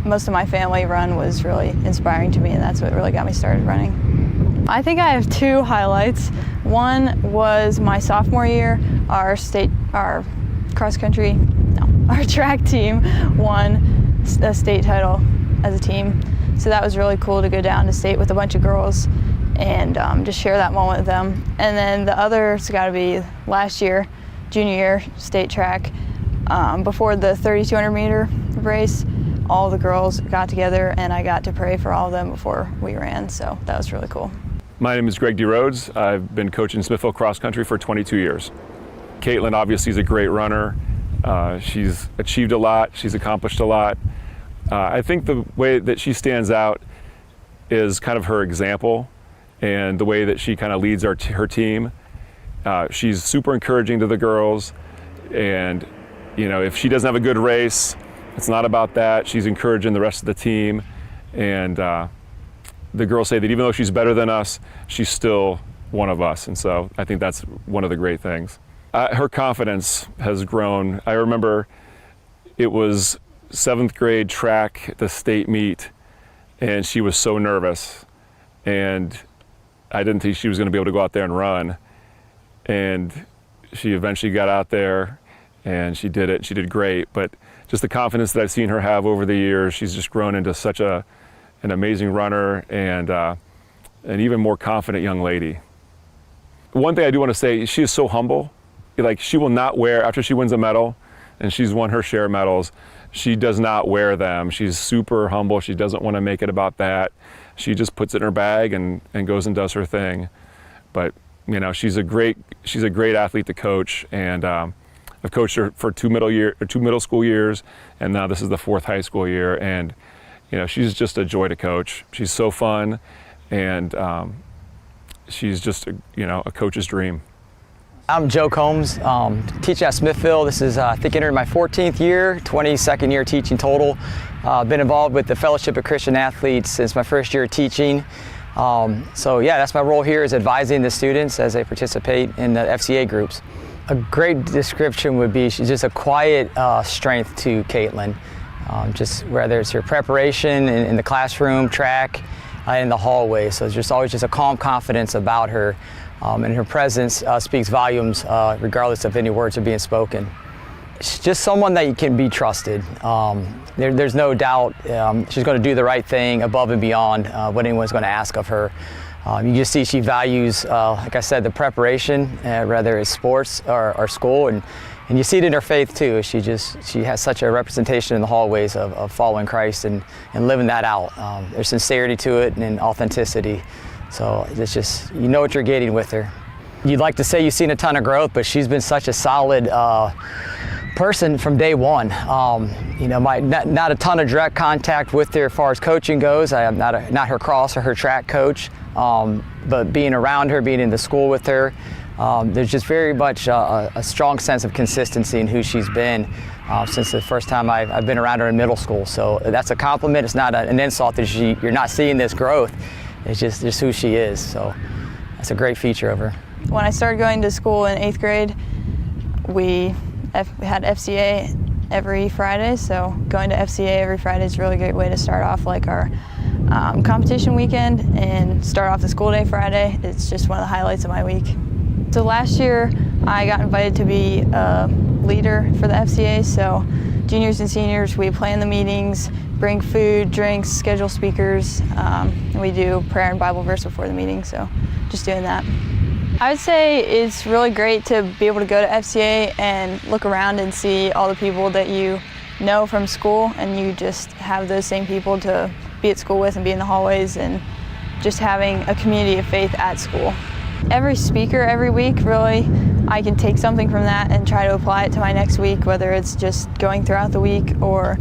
most of my family run was really inspiring to me, and that's what really got me started running. I think I have two highlights. One was my sophomore year, our track team won a state title as a team. So that was really cool to go down to state with a bunch of girls and just share that moment with them. And then the other's got to be last year, junior year, state track. Before the 3,200 meter race, all the girls got together and I got to pray for all of them before we ran, so that was really cool. My name is Greg D. Rhodes. I've been coaching Smithville cross country for 22 years. Caitlin obviously is a great runner. She's achieved a lot, she's accomplished a lot. I think the way that she stands out is kind of her example and the way that she kind of leads her team. She's super encouraging to the girls, and if she doesn't have a good race, it's not about that. She's encouraging the rest of the team, and the girls say that even though she's better than us, she's still one of us, and so I think that's one of the great things. Her confidence has grown. I remember it was 7th grade track at the state meet, and she was so nervous, and I didn't think she was going to be able to go out there and run. And she eventually got out there and she did it. She did great. But just the confidence that I've seen her have over the years, she's just grown into such an amazing runner and an even more confident young lady. One thing I do want to say, she is so humble. Like, she will not wear, after she wins a medal, and she's won her share of medals, she does not wear them. She's super humble. She doesn't want to make it about that. She just puts it in her bag and goes and does her thing. But, you know, she's a great athlete to coach, and I've coached her for two middle school years, and now this is the 4th high school year. And, you know, she's just a joy to coach. She's so fun, and she's just a coach's dream. I'm Joe Combs, teaching at Smithville. This is, I think, entering my 14th year, 22nd year teaching total. Been involved with the Fellowship of Christian Athletes since my first year teaching. So yeah, that's my role here, is advising the students as they participate in the FCA groups. A great description would be she's just a quiet strength to Caitlin. Just whether it's her preparation in the classroom, track, in the hallway. So there's always just a calm confidence about her. And her presence speaks volumes regardless of any words are being spoken. She's just someone that can be trusted. There's no doubt she's going to do the right thing above and beyond what anyone's going to ask of her. You just see she values, like I said, the preparation, whether it's sports or school, and you see it in her faith too. She has such a representation in the hallways of following Christ and living that out. There's sincerity to it and authenticity. So it's just, you know what you're getting with her. You'd like to say you've seen a ton of growth, but she's been such a solid person from day one. Not a ton of direct contact with her as far as coaching goes. I am not her cross or her track coach, but being around her, being in the school with her, there's just very much a strong sense of consistency in who she's been since the first time I've been around her in middle school. So that's a compliment. It's not an insult that you're not seeing this growth. It's just who she is, so that's a great feature of her. When I started going to school in 8th grade, we had FCA every Friday, so going to FCA every Friday is a really great way to start off like our competition weekend and start off the school day Friday. It's just one of the highlights of my week. So last year I got invited to be a leader for the FCA, so juniors and seniors, we plan the meetings, bring food, drinks, schedule speakers, and we do prayer and Bible verse before the meeting, so just doing that. I would say it's really great to be able to go to FCA and look around and see all the people that you know from school, and you just have those same people to be at school with and be in the hallways, and just having a community of faith at school. Every speaker every week, really, I can take something from that and try to apply it to my next week, whether it's just going throughout the week or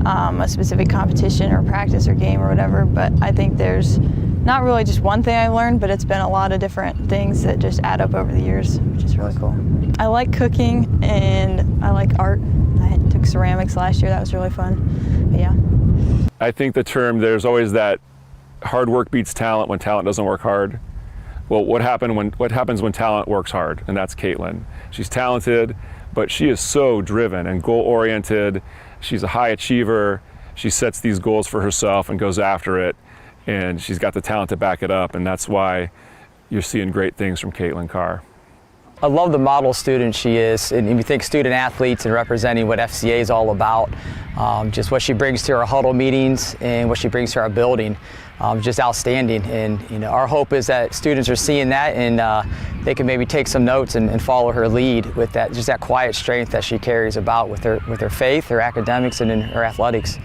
a specific competition or practice or game or whatever. But I think there's not really just one thing I learned, but it's been a lot of different things that just add up over the years, which is really cool. I like cooking and I like art. I took ceramics last year, that was really fun. But yeah. I think the term, there's always that hard work beats talent when talent doesn't work hard. Well, what happens when talent works hard? And that's Caitlin. She's talented, but she is so driven and goal-oriented. She's a high achiever. She sets these goals for herself and goes after it. And she's got the talent to back it up. And that's why you're seeing great things from Caitlin Carr. I love the model student she is, and if you think student athletes and representing what FCA is all about, just what she brings to our huddle meetings and what she brings to our building, just outstanding. And our hope is that students are seeing that and they can maybe take some notes and follow her lead with that, just that quiet strength that she carries about with her faith, her academics, and in her athletics.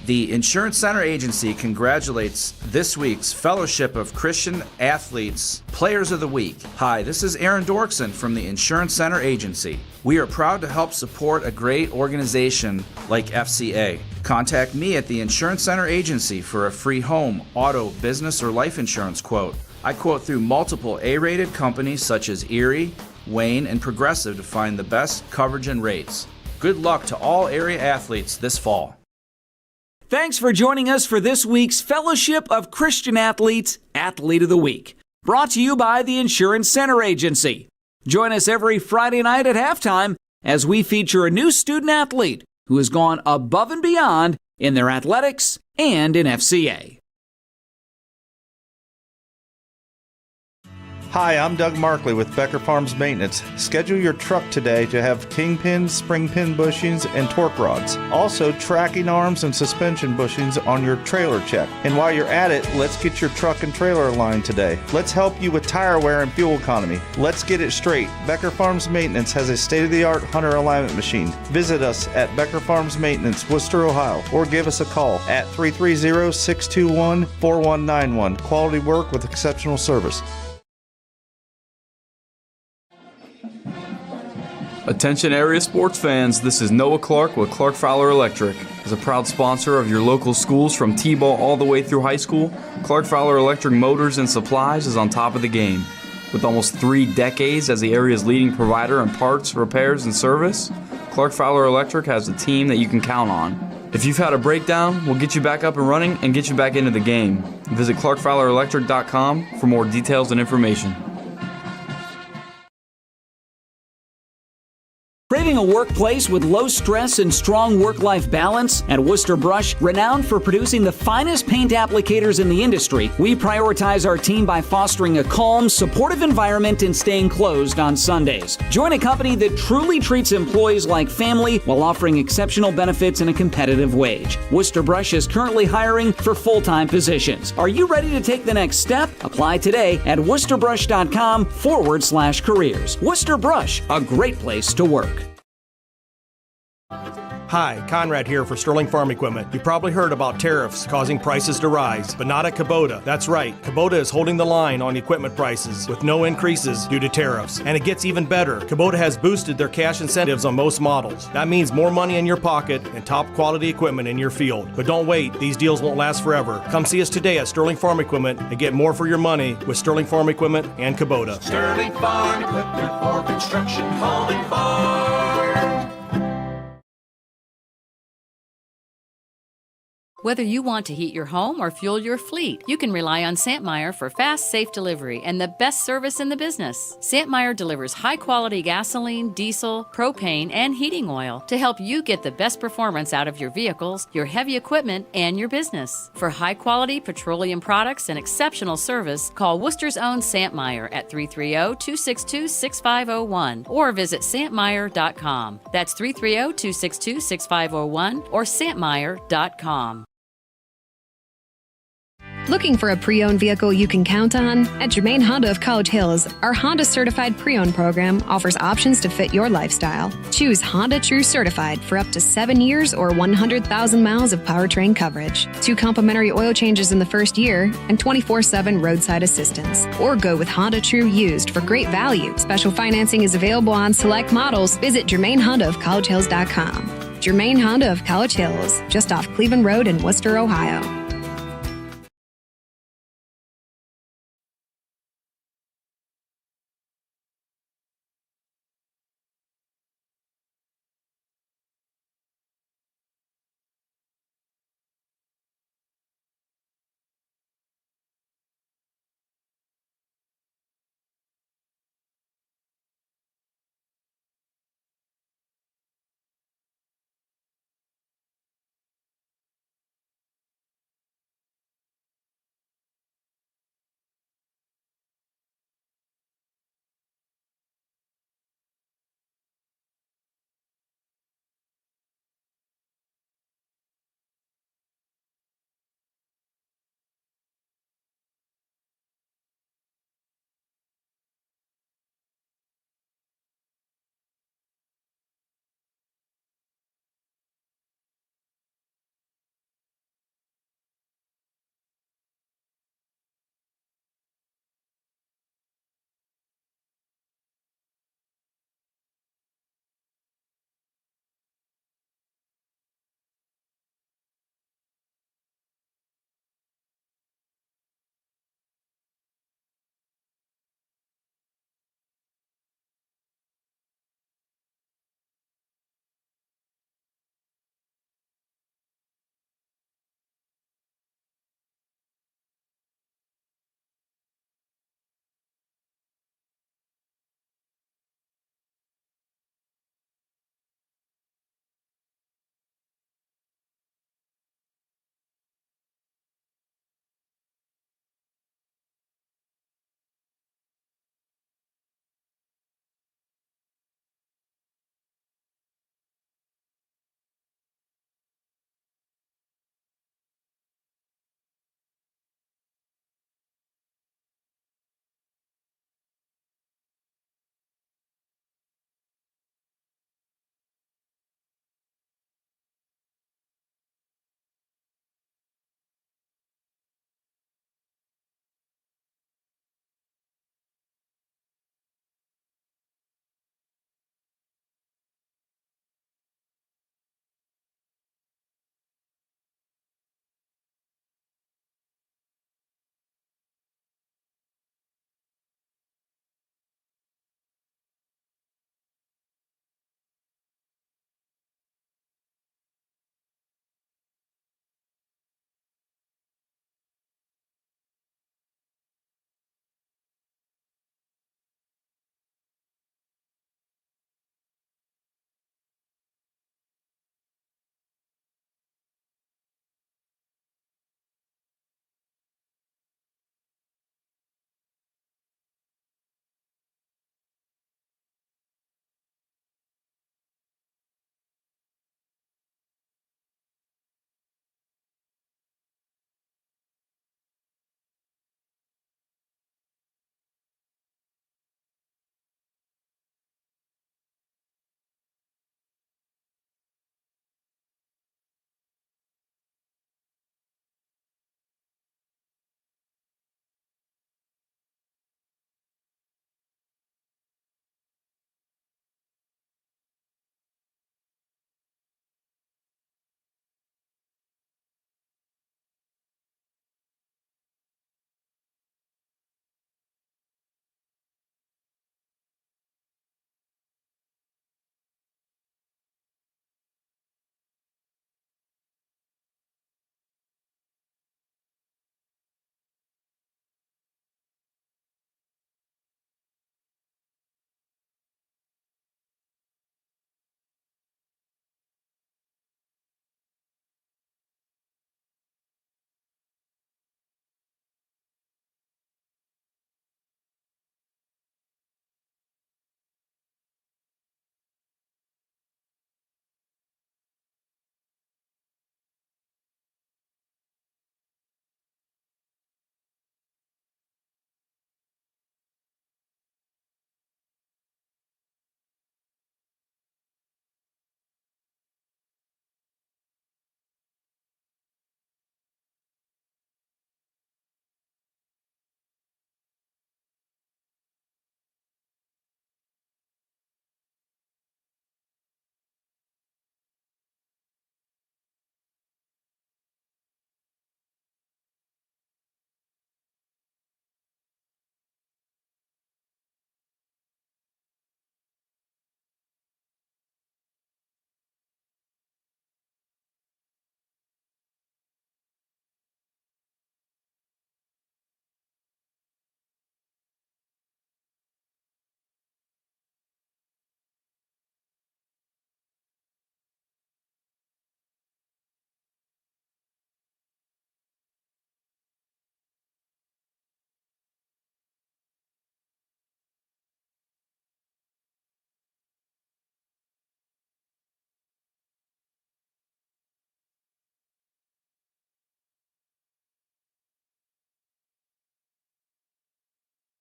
The Insurance Center Agency congratulates this week's Fellowship of Christian Athletes Players of the Week. Hi, this is Aaron Dorkson from the Insurance Center Agency. We are proud to help support a great organization like FCA. Contact me at the Insurance Center Agency for a free home, auto, business, or life insurance quote. I quote through multiple A-rated companies such as Erie, Wayne, and Progressive to find the best coverage and rates. Good luck to all area athletes this fall. Thanks for joining us for this week's Fellowship of Christian Athletes Athlete of the Week, brought to you by the Insurance Center Agency. Join us every Friday night at halftime as we feature a new student athlete who has gone above and beyond in their athletics and in FCA. Hi, I'm Doug Markley with Becker Farms Maintenance. Schedule your truck today to have kingpins, spring pin bushings, and torque rods. Also, tracking arms and suspension bushings on your trailer check. And while you're at it, let's get your truck and trailer aligned today. Let's help you with tire wear and fuel economy. Let's get it straight. Becker Farms Maintenance has a state-of-the-art Hunter alignment machine. Visit us at Becker Farms Maintenance, Worcester, Ohio, or give us a call at 330-621-4191. Quality work with exceptional service. Attention area sports fans, this is Noah Clark with Clark Fowler Electric. As a proud sponsor of your local schools from T-ball all the way through high school, Clark Fowler Electric Motors and Supplies is on top of the game. With almost 3 decades as the area's leading provider in parts, repairs, and service, Clark Fowler Electric has a team that you can count on. If you've had a breakdown, we'll get you back up and running and get you back into the game. Visit clarkfowlerelectric.com for more details and information. Craving a workplace with low stress and strong work-life balance? At Worcester Brush, renowned for producing the finest paint applicators in the industry, we prioritize our team by fostering a calm, supportive environment and staying closed on Sundays. Join a company that truly treats employees like family while offering exceptional benefits and a competitive wage. Worcester Brush is currently hiring for full-time positions. Are you ready to take the next step? Apply today at worcesterbrush.com/careers. Worcester Brush, a great place to work. Hi, Conrad here for Sterling Farm Equipment. You probably heard about tariffs causing prices to rise, but not at Kubota. That's right, Kubota is holding the line on equipment prices with no increases due to tariffs. And it gets even better. Kubota has boosted their cash incentives on most models. That means more money in your pocket and top quality equipment in your field. But don't wait, these deals won't last forever. Come see us today at Sterling Farm Equipment and get more for your money with Sterling Farm Equipment and Kubota. Sterling Farm Equipment for construction, home, and farm. Whether you want to heat your home or fuel your fleet, you can rely on Santmeyer for fast, safe delivery and the best service in the business. Santmeyer delivers high-quality gasoline, diesel, propane, and heating oil to help you get the best performance out of your vehicles, your heavy equipment, and your business. For high-quality petroleum products and exceptional service, call Worcester's own Santmeyer at 330-262-6501 or visit santmeyer.com. That's 330-262-6501 or santmeyer.com. Looking for a pre-owned vehicle you can count on? At Germain Honda of College Hills, our Honda Certified Pre-Owned program offers options to fit your lifestyle. Choose Honda True Certified for up to 7 years or 100,000 miles of powertrain coverage, 2 complimentary oil changes in the first year, and 24/7 roadside assistance. Or go with Honda True Used for great value. Special financing is available on select models. Visit GermainHondaofCollegeHills.com. Germain Honda of College Hills, just off Cleveland Road in Worcester, Ohio.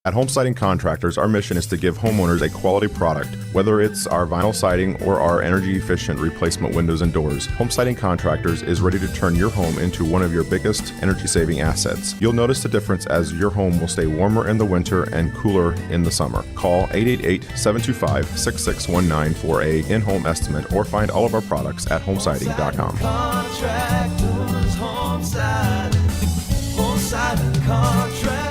At Home Siding Contractors, our mission is to give homeowners a quality product, whether it's our vinyl siding or our energy-efficient replacement windows and doors. Home Siding Contractors is ready to turn your home into one of your biggest energy-saving assets. You'll notice the difference as your home will stay warmer in the winter and cooler in the summer. Call 888-725-6619 for a in-home estimate or find all of our products at homesiding.com. Contractors, Home Siding Contractors.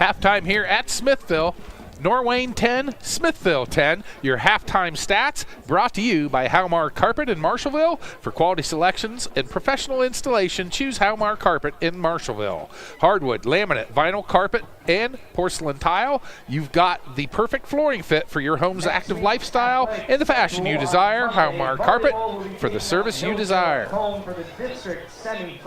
Halftime here at Smithville. Norwayne 10, Smithville 10. Your halftime stats brought to you by Halmar Carpet in Marshallville. For quality selections and professional installation, choose Halmar Carpet in Marshallville. Hardwood, laminate, vinyl carpet, and porcelain tile. You've got the perfect flooring fit for your home's active lifestyle and the fashion you desire. Halmar Carpet for the service you desire.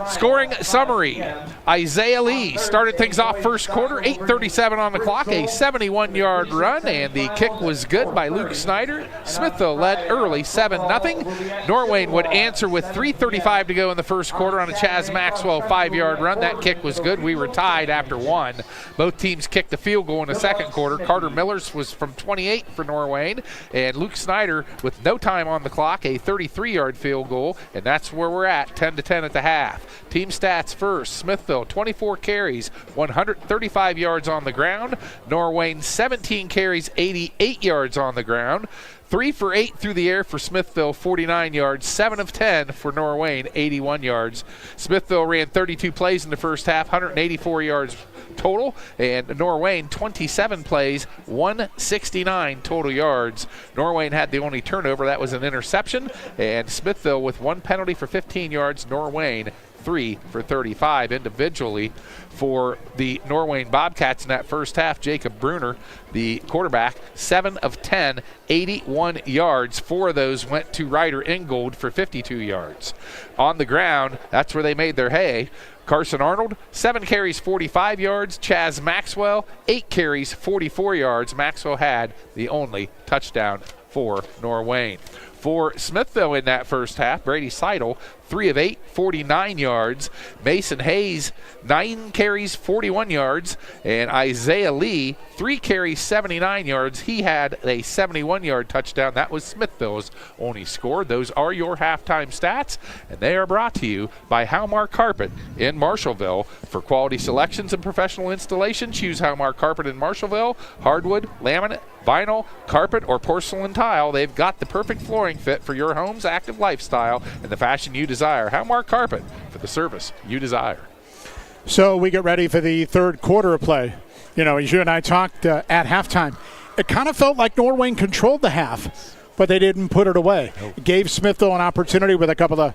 Scoring summary. Isaiah Lee started things off first quarter, 8:37 on the clock, a 71-yard run, and the kick was good by Luke Snyder. Smithville led early 7-0. Norwayne would answer with 3:35 to go in the first quarter on a Chaz Maxwell 5-yard run. That kick was good. We were tied after one. Both teams kicked a field goal in the second quarter. Carter Miller's was from 28 for Norwayne, and Luke Snyder, with no time on the clock, a 33-yard field goal, and that's where we're at, 10-10 at the half. Team stats first. Smithville, 24 carries, 135 yards on the ground. Norwayne, 17 carries, 88 yards on the ground. 3 for 8 through the air for Smithville, 49 yards. 7 of 10 for Norwayne, 81 yards. Smithville ran 32 plays in the first half, 184 yards total, and Norwayne 27 plays, 169 total yards. Norwayne had the only turnover. That was an interception, and Smithville with one penalty for 15 yards. Norwayne 3 for 35 individually for the Norwayne Bobcats in that first half. Jacob Bruner, the quarterback, 7 of 10, 81 yards. 4 of those went to Ryder Ingold for 52 yards. On the ground, that's where they made their hay. Carson Arnold, 7 carries, 45 yards. Chaz Maxwell, 8 carries, 44 yards. Maxwell had the only touchdown for Norwayne. For Smithville in that first half, Brady Seidel, 3 of 8, 49 yards. Mason Hayes, 9 carries, 41 yards. And Isaiah Lee, 3 carries, 79 yards. He had a 71-yard touchdown. That was Smithville's only score. Those are your halftime stats, and they are brought to you by Halmar Carpet in Marshallville. For quality selections and professional installation, choose Halmar Carpet in Marshallville. Hardwood, laminate, vinyl, carpet, or porcelain tile. They've got the perfect flooring fit for your home's active lifestyle and the fashion you desire. Halmar Carpet for the service you desire. So we get ready for the third quarter of play. You know, as you and I talked at halftime, it kind of felt like Norwayne controlled the half, but they didn't put it away. It gave Smithville an opportunity with a couple of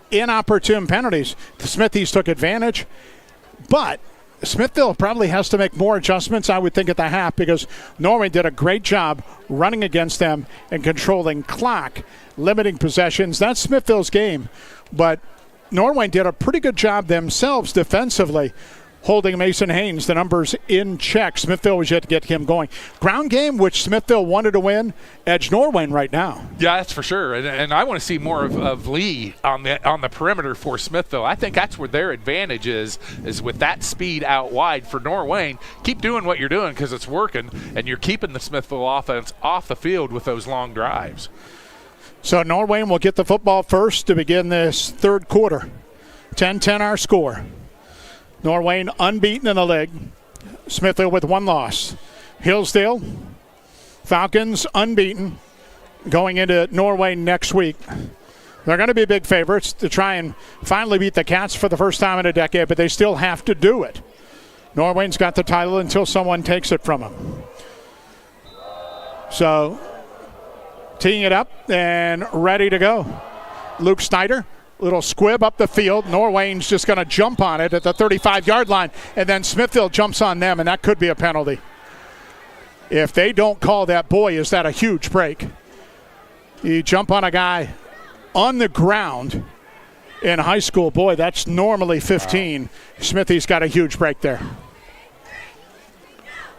inopportune penalties. The Smithies took advantage, but Smithville probably has to make more adjustments, I would think, at the half, because Norwayne did a great job running against them and controlling clock, limiting possessions. That's Smithville's game, but Norwayne did a pretty good job themselves defensively, holding Mason Haynes, the numbers in check. Smithville was yet to get him going. Ground game, which Smithville wanted to win, edge Norwayne right now. Yeah, that's for sure. And I want to see more of Lee on the perimeter for Smithville. I think that's where their advantage is with that speed out wide. For Norwayne, keep doing what you're doing because it's working, and you're keeping the Smithville offense off the field with those long drives. So Norwayne will get the football first to begin this third quarter. 10-10 our score. Norwayne unbeaten in the league. Smithville with one loss. Hillsdale, Falcons unbeaten, going into Norwayne next week. They're going to be big favorites to try and finally beat the Cats for the first time in a decade, but they still have to do it. Norwayne's got the title until someone takes it from them. So, teeing it up and ready to go. Luke Snyder, little squib up the field. Norwayne's just going to jump on it at the 35-yard line, and then Smithville jumps on them, and that could be a penalty. If they don't call that, boy, is that a huge break. You jump on a guy on the ground in high school, boy, that's normally 15. Smithy's got a huge break there.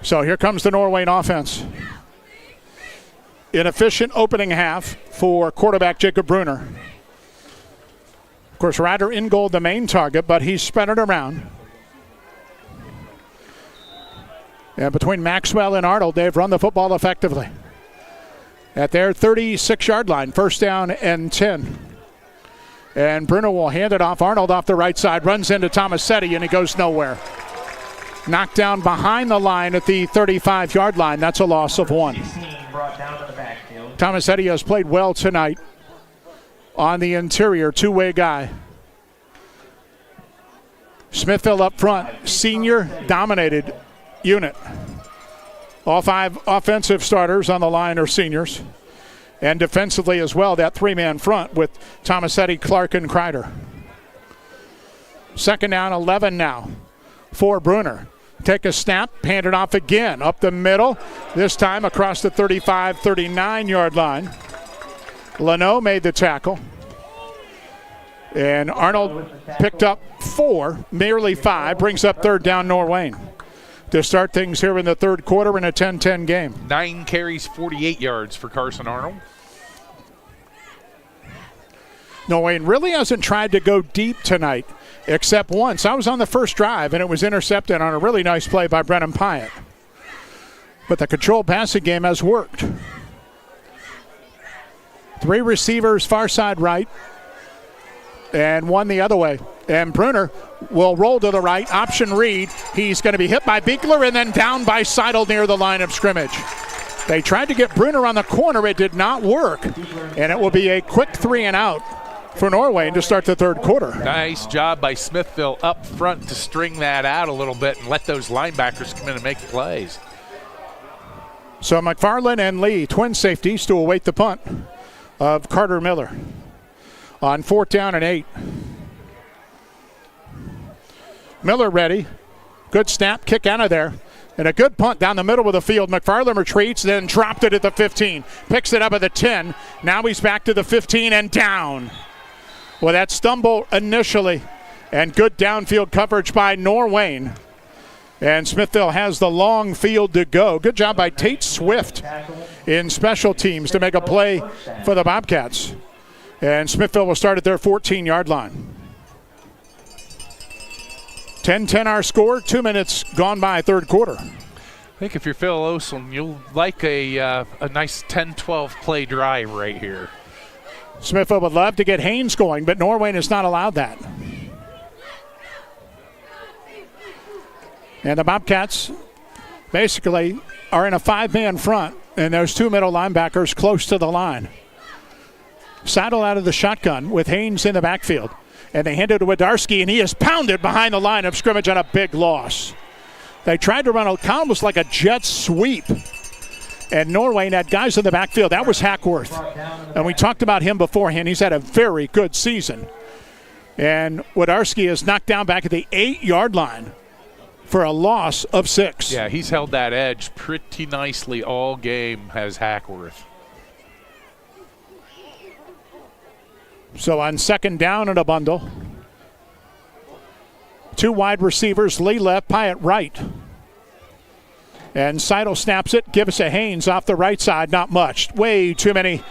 So here comes the Norwayne offense. Inefficient opening half for quarterback Jacob Bruner. Of course, Ryder Ingold the main target, but he's spread it around. And between Maxwell and Arnold, they've run the football effectively. At their 36-yard line, first down and 10. And Bruno will hand it off. Arnold off the right side, runs into Tomasetti, and he goes nowhere. Knocked down behind the line at the 35-yard line. That's a loss of 1. Tomasetti has played well tonight on the interior, two-way guy. Smithville up front, senior-dominated unit. All 5 offensive starters on the line are seniors. And defensively as well, that 3-man front with Tomasetti, Clark, and Kreider. Second down, 11 now for Bruner. Take a snap, hand it off again, up the middle, this time across the 35, 39-yard line. Leno made the tackle. And Arnold picked up 4, merely 5, brings up third down Norwayne to start things here in the third quarter in a 10-10 game. 9 carries, 48 yards for Carson Arnold. Norwayne really hasn't tried to go deep tonight, except once. I was on the first drive, and it was intercepted on a really nice play by Brennan Pyatt. But the control passing game has worked. 3 receivers, far side right, and 1 the other way. And Bruner will roll to the right, option read. He's going to be hit by Binkler and then down by Seidel near the line of scrimmage. They tried to get Bruner on the corner. It did not work. And it will be a quick 3 and out for Norwayne to start the third quarter. Nice job by Smithville up front to string that out a little bit and let those linebackers come in and make plays. So McFarland and Lee, twin safeties, to await the punt of Carter Miller on 4th down and 8. Miller ready. Good snap, kick out of there. And a good punt down the middle of the field. McFarland retreats, then dropped it at the 15. Picks it up at the 10. Now he's back to the 15 and down. Well, that stumble initially. And good downfield coverage by Norwayne. And Smithville has the long field to go. Good job by Tate Swift in special teams to make a play for the Bobcats. And Smithville will start at their 14-yard line. 10-10 our score, 2 minutes gone by third quarter. I think if you're Phil Olson, you'll like a nice 10-12 play drive right here. Smithville would love to get Haynes going, but Norwayne has not allowed that. And the Bobcats basically are in a 5-man front, and there's 2 middle linebackers close to the line. Saddle out of the shotgun with Haynes in the backfield. And they hand it to Wodarski, and he is pounded behind the line of scrimmage on a big loss. They tried to run almost like a jet sweep. And Norwayne had guys in the backfield. That was Hackworth. And we talked about him beforehand. He's had a very good season. And Wodarski is knocked down back at the 8-yard line for a loss of 6. Yeah, he's held that edge pretty nicely all game, has Hackworth. So on second down and a bundle, 2 wide receivers, Lee left, Pyatt right. And Seidel snaps it, gives it Haynes off the right side, not much. Way too many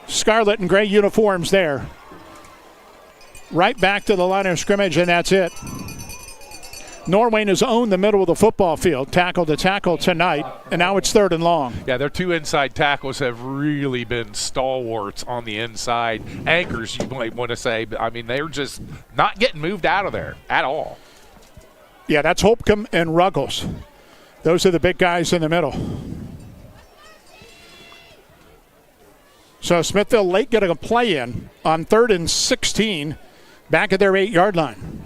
scarlet and gray uniforms there. Right back to the line of scrimmage, and that's it. Norwayne has owned the middle of the football field, tackle to tackle tonight, and now it's 3rd and long. Yeah, their 2 inside tackles have really been stalwarts on the inside. Anchors, you might want to say. But, I mean, they're just not getting moved out of there at all. Yeah, that's Holcomb and Ruggles. Those are the big guys in the middle. So Smithville late getting a play in on 3rd and 16, back at their 8-yard line.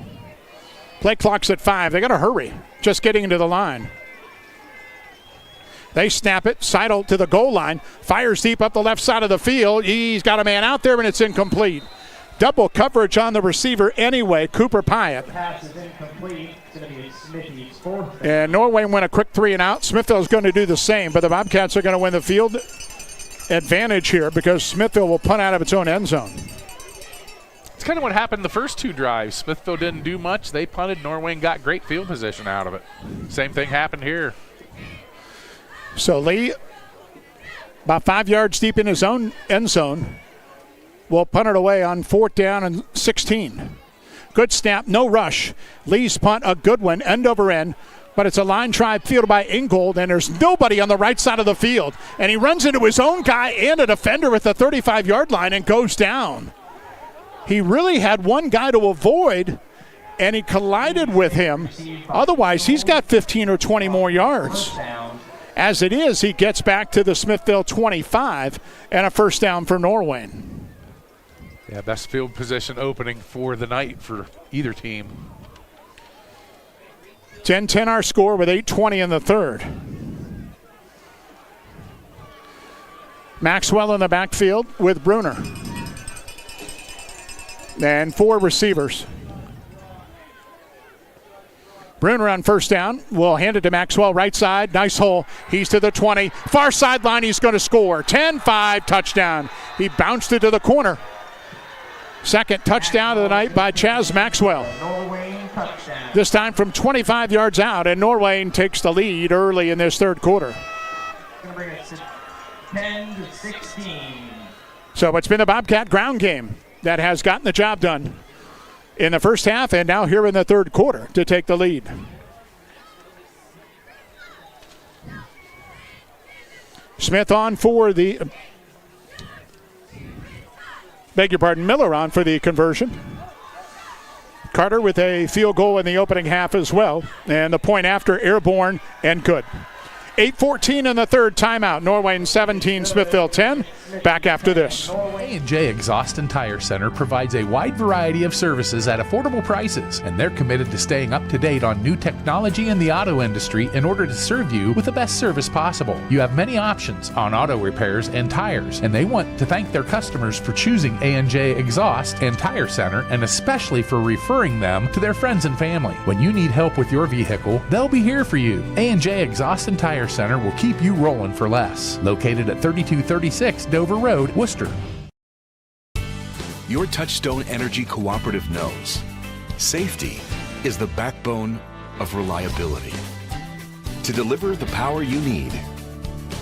Play clock's at 5. They got to hurry, just getting into the line. They snap it. Seidel to the goal line. Fires deep up the left side of the field. He's got a man out there, and it's incomplete. Double coverage on the receiver anyway, Cooper Pyatt. Pass is incomplete. It's going to be Smithies' 4th. And Norwayne went a quick 3 and out. Smithville's going to do the same, but the Bobcats are going to win the field advantage here because Smithville will punt out of its own end zone. It's kind of what happened the first 2 drives. Smithville didn't do much. They punted. Norwayne got great field position out of it. Same thing happened here. So Lee, about 5 yards deep in his own end zone, will punt it away on 4th down and 16. Good snap, no rush. Lee's punt, a good one, end over end. But it's a line drive fielded by Ingold, and there's nobody on the right side of the field. And he runs into his own guy and a defender at the 35-yard line and goes down. He really had one guy to avoid, and he collided with him. Otherwise, he's got 15 or 20 more yards. As it is, he gets back to the Smithville 25 and a first down for Norwayne. Yeah, best field position opening for the night for either team. 10-10 our score with 8:20 in the third. Maxwell in the backfield with Bruner. And 4 receivers. Bruner on first down will hand it to Maxwell, right side. Nice hole. He's to the 20. Far sideline, he's going to score. 10-5 touchdown. He bounced it to the corner. Second touchdown of the night by Chaz Maxwell. Norwayne touchdown. This time from 25 yards out, and Norwayne takes the lead early in this third quarter. Going to bring it to 10-16. So it's been a Bobcat ground game that has gotten the job done in the first half and now here in the third quarter to take the lead. Smith on for the, Miller on for the conversion. Carter with a field goal in the opening half as well. And the point after, airborne and good. 8:14 in the third, timeout. Norwayne 17, Smithville 10. Back after this. A&J Exhaust and Tire Center provides a wide variety of services at affordable prices, and they're committed to staying up to date on new technology in the auto industry in order to serve you with the best service possible. You have many options on auto repairs and tires, and they want to thank their customers for choosing A&J Exhaust and Tire Center, and especially for referring them to their friends and family. When you need help with your vehicle, they'll be here for you. A&J Exhaust and Tire Center will keep you rolling for less. Located at 3236 Dover Road, Worcester. Your Touchstone Energy Cooperative knows safety is the backbone of reliability. To deliver the power you need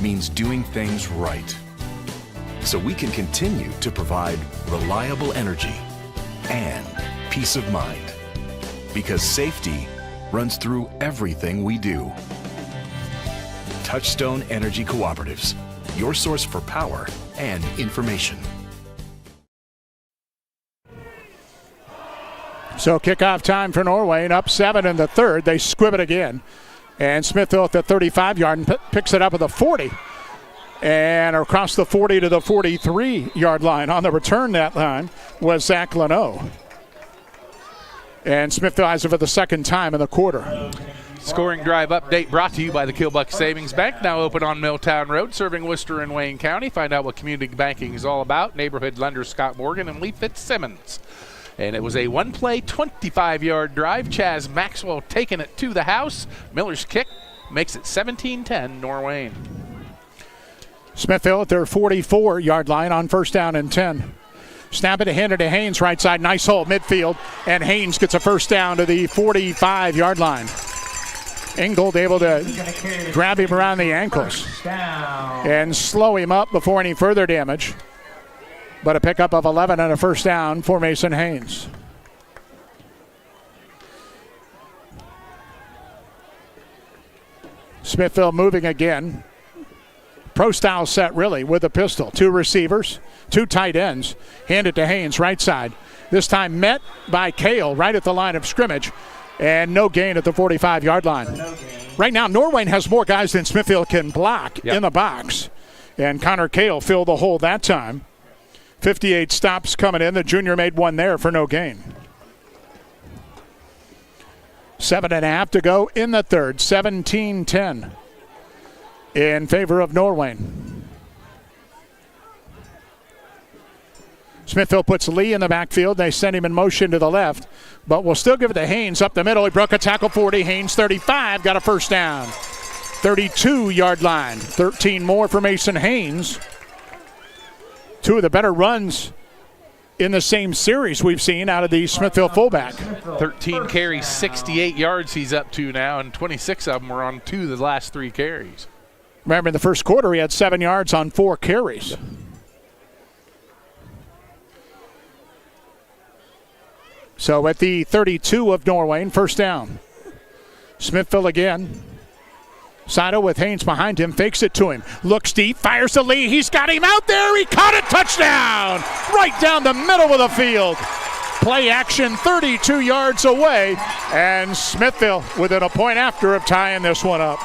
means doing things right, so we can continue to provide reliable energy and peace of mind, because safety runs through everything we do. Touchstone Energy Cooperatives, your source for power and information. So kickoff time for Norwayne, up 7 in the third. They squib it again. And Smithville at the 35-yard and picks it up at the 40. And across the 40 to the 43-yard line. On the return that line was Zach Leno. And Smithville has it for the second time in the quarter. Scoring drive update brought to you by the Kilbuck Savings Bank, now open on Milltown Road, serving Worcester and Wayne County. Find out what community banking is all about. Neighborhood lender Scott Morgan and Lee Fitzsimmons. And it was a one-play, 25-yard drive. Chaz Maxwell taking it to the house. Miller's kick makes it 17-10, Norwayne. Smithville at their 44-yard line on first down and 10. Snap it, handed to Haynes, right side. Nice hole, midfield. And Haynes gets a first down to the 45-yard line. Ingold able to grab him around the ankles and slow him up before any further damage. But a pickup of 11 and a first down for Mason Haynes. Smithville moving again. Pro-style set, really, with a pistol. 2 receivers, 2 tight ends. Hand it to Haynes, right side. This time met by Kale right at the line of scrimmage. And no gain at the 45-yard line. Right now, Norwayne has more guys than Smithville can block in the box. And Connor Kale filled the hole that time. 58 stops coming in. The junior made one there for no gain. 7.5 to go in the third. 17-10 in favor of Norwayne. Smithville puts Lee in the backfield. They send him in motion to the left, but we'll still give it to Haynes up the middle. He broke a tackle 40. Haynes 35, got a first down. 32-yard line. 13 more for Mason Haynes. Two of the better runs in the same series we've seen out of the Smithville fullback. 13 carries, 68 yards he's up to now, and 26 of them were on the last 3 carries. Remember, in the first quarter, he had 7 yards on 4 carries. So at the 32 of Norwayne, first down. Smithville again. Sato with Haynes behind him, fakes it to him. Looks deep, fires to Lee. He's got him out there. He caught it, touchdown! Right down the middle of the field. Play action 32 yards away, and Smithville within a point after of tying this one up.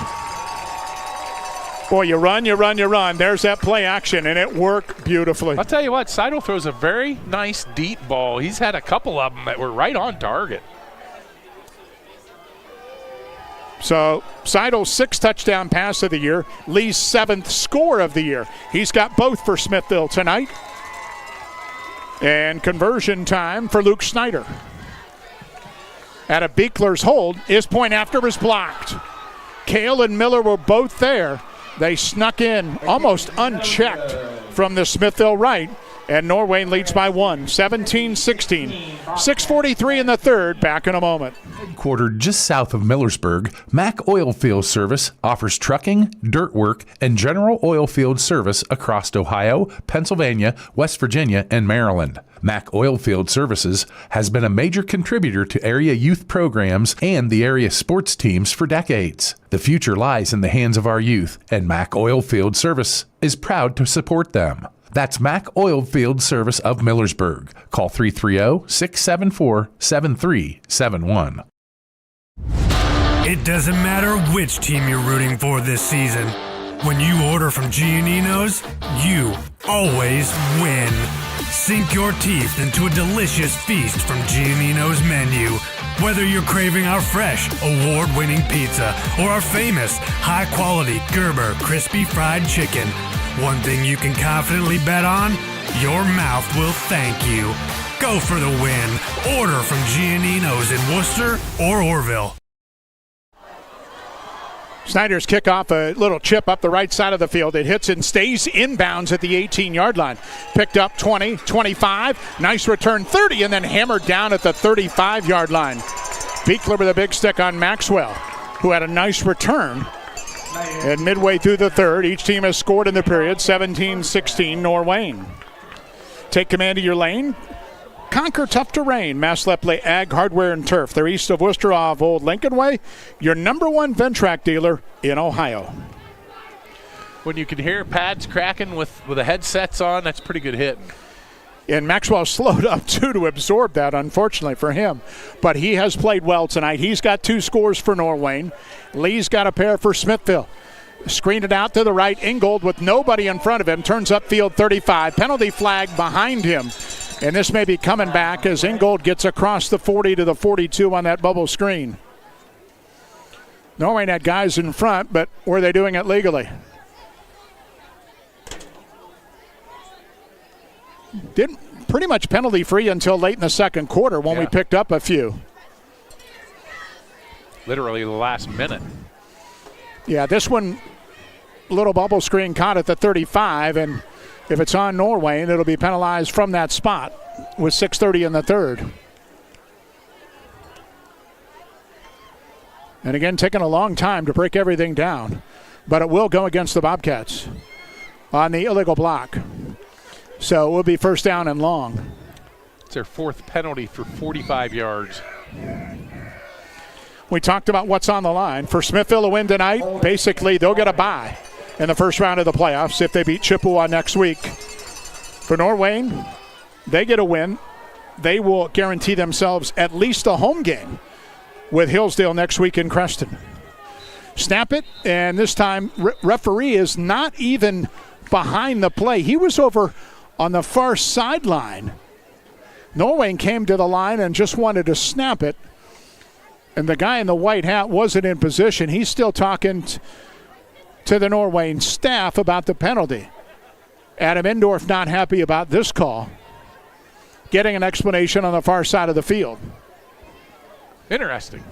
Boy, you run. There's that play action, and it worked beautifully. I'll tell you what, Seidel throws a very nice deep ball. He's had a couple of them that were right on target. So Seidel's 6th touchdown pass of the year, Lee's 7th score of the year. He's got both for Smithville tonight. And conversion time for Luke Snyder. At a Beekler's hold, his point after was blocked. Kale and Miller were both there. They snuck in almost unchecked from the Smithville right, and Norwayne leads by 1, 17-16. 6:43 in the third. Back in a moment. Headquartered just south of Millersburg, Mack Oilfield Service offers trucking, dirt work, and general oilfield service across Ohio, Pennsylvania, West Virginia, and Maryland. Mack Oilfield Services has been a major contributor to area youth programs and the area sports teams for decades. The future lies in the hands of our youth, and Mack Oilfield Service is proud to support them. That's Mack Oilfield Service of Millersburg. Call 330-674-7371. It doesn't matter which team you're rooting for this season. When you order from Giannino's, you always win. Sink your teeth into a delicious feast from Giannino's menu. Whether you're craving our fresh, award-winning pizza or our famous, high-quality Gerber crispy fried chicken, one thing you can confidently bet on, your mouth will thank you. Go for the win. Order from Giannino's in Worcester or Orville. Snyder's kickoff, a little chip up the right side of the field. It hits and stays inbounds at the 18-yard line. Picked up 20, 25. Nice return, 30, and then hammered down at the 35-yard line. Beekler with a big stick on Maxwell, who had a nice return. And midway through the third, each team has scored in the period, 17-16 Norwayne. Take command of your lane. Conquer tough terrain. Mass Lepley Ag Hardware and Turf. They're east of Worcester off Old Lincoln Way. Your #1 Ventrac dealer in Ohio. When you can hear pads cracking with the headsets on, that's pretty good hitting. And Maxwell slowed up, too, to absorb that, unfortunately for him. But he has played well tonight. He's got 2 scores for Norwayne. Lee's got a pair for Smithville. Screen it out to the right. Ingold with nobody in front of him. Turns upfield 35. Penalty flag behind him. And this may be coming back as Ingold gets across the 40 to the 42 on that bubble screen. Norwayne had guys in front, but were they doing it legally? Didn't pretty much penalty free until late in the second quarter when we picked up a few. Literally the last minute. Yeah, this one, little bubble screen caught at the 35, and if it's on Norwayne, it'll be penalized from that spot with 6:30 in the third. And again, taking a long time to break everything down, but it will go against the Bobcats on the illegal block. So it will be first down and long. It's their 4th penalty for 45 yards. We talked about what's on the line. For Smithville to win tonight, basically they'll get a bye in the first round of the playoffs if they beat Chippewa next week. For Norwayne, they get a win. They will guarantee themselves at least a home game with Hillsdale next week in Creston. Snap it, and this time referee is not even behind the play. He was over on the far sideline. Norwayne came to the line and just wanted to snap it. And the guy in the white hat wasn't in position. He's still talking to the Norwayne staff about the penalty. Adam Endorf not happy about this call. Getting an explanation on the far side of the field. Interesting.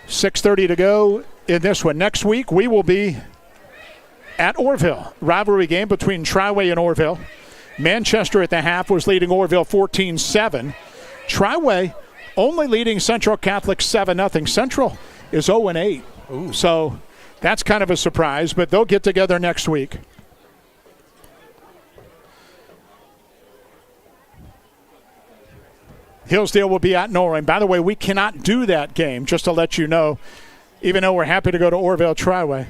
6:30 to go in this one. Next week, we will be at Orville. Rivalry game between Triway and Orville. Manchester at the half was leading Orville 14-7. Triway only leading Central Catholic 7-0. Central is 0-8. So that's kind of a surprise, but they'll get together next week. Hillsdale will be at Norwayne. By the way, we cannot do that game, just to let you know, even though we're happy to go to Orville Triway,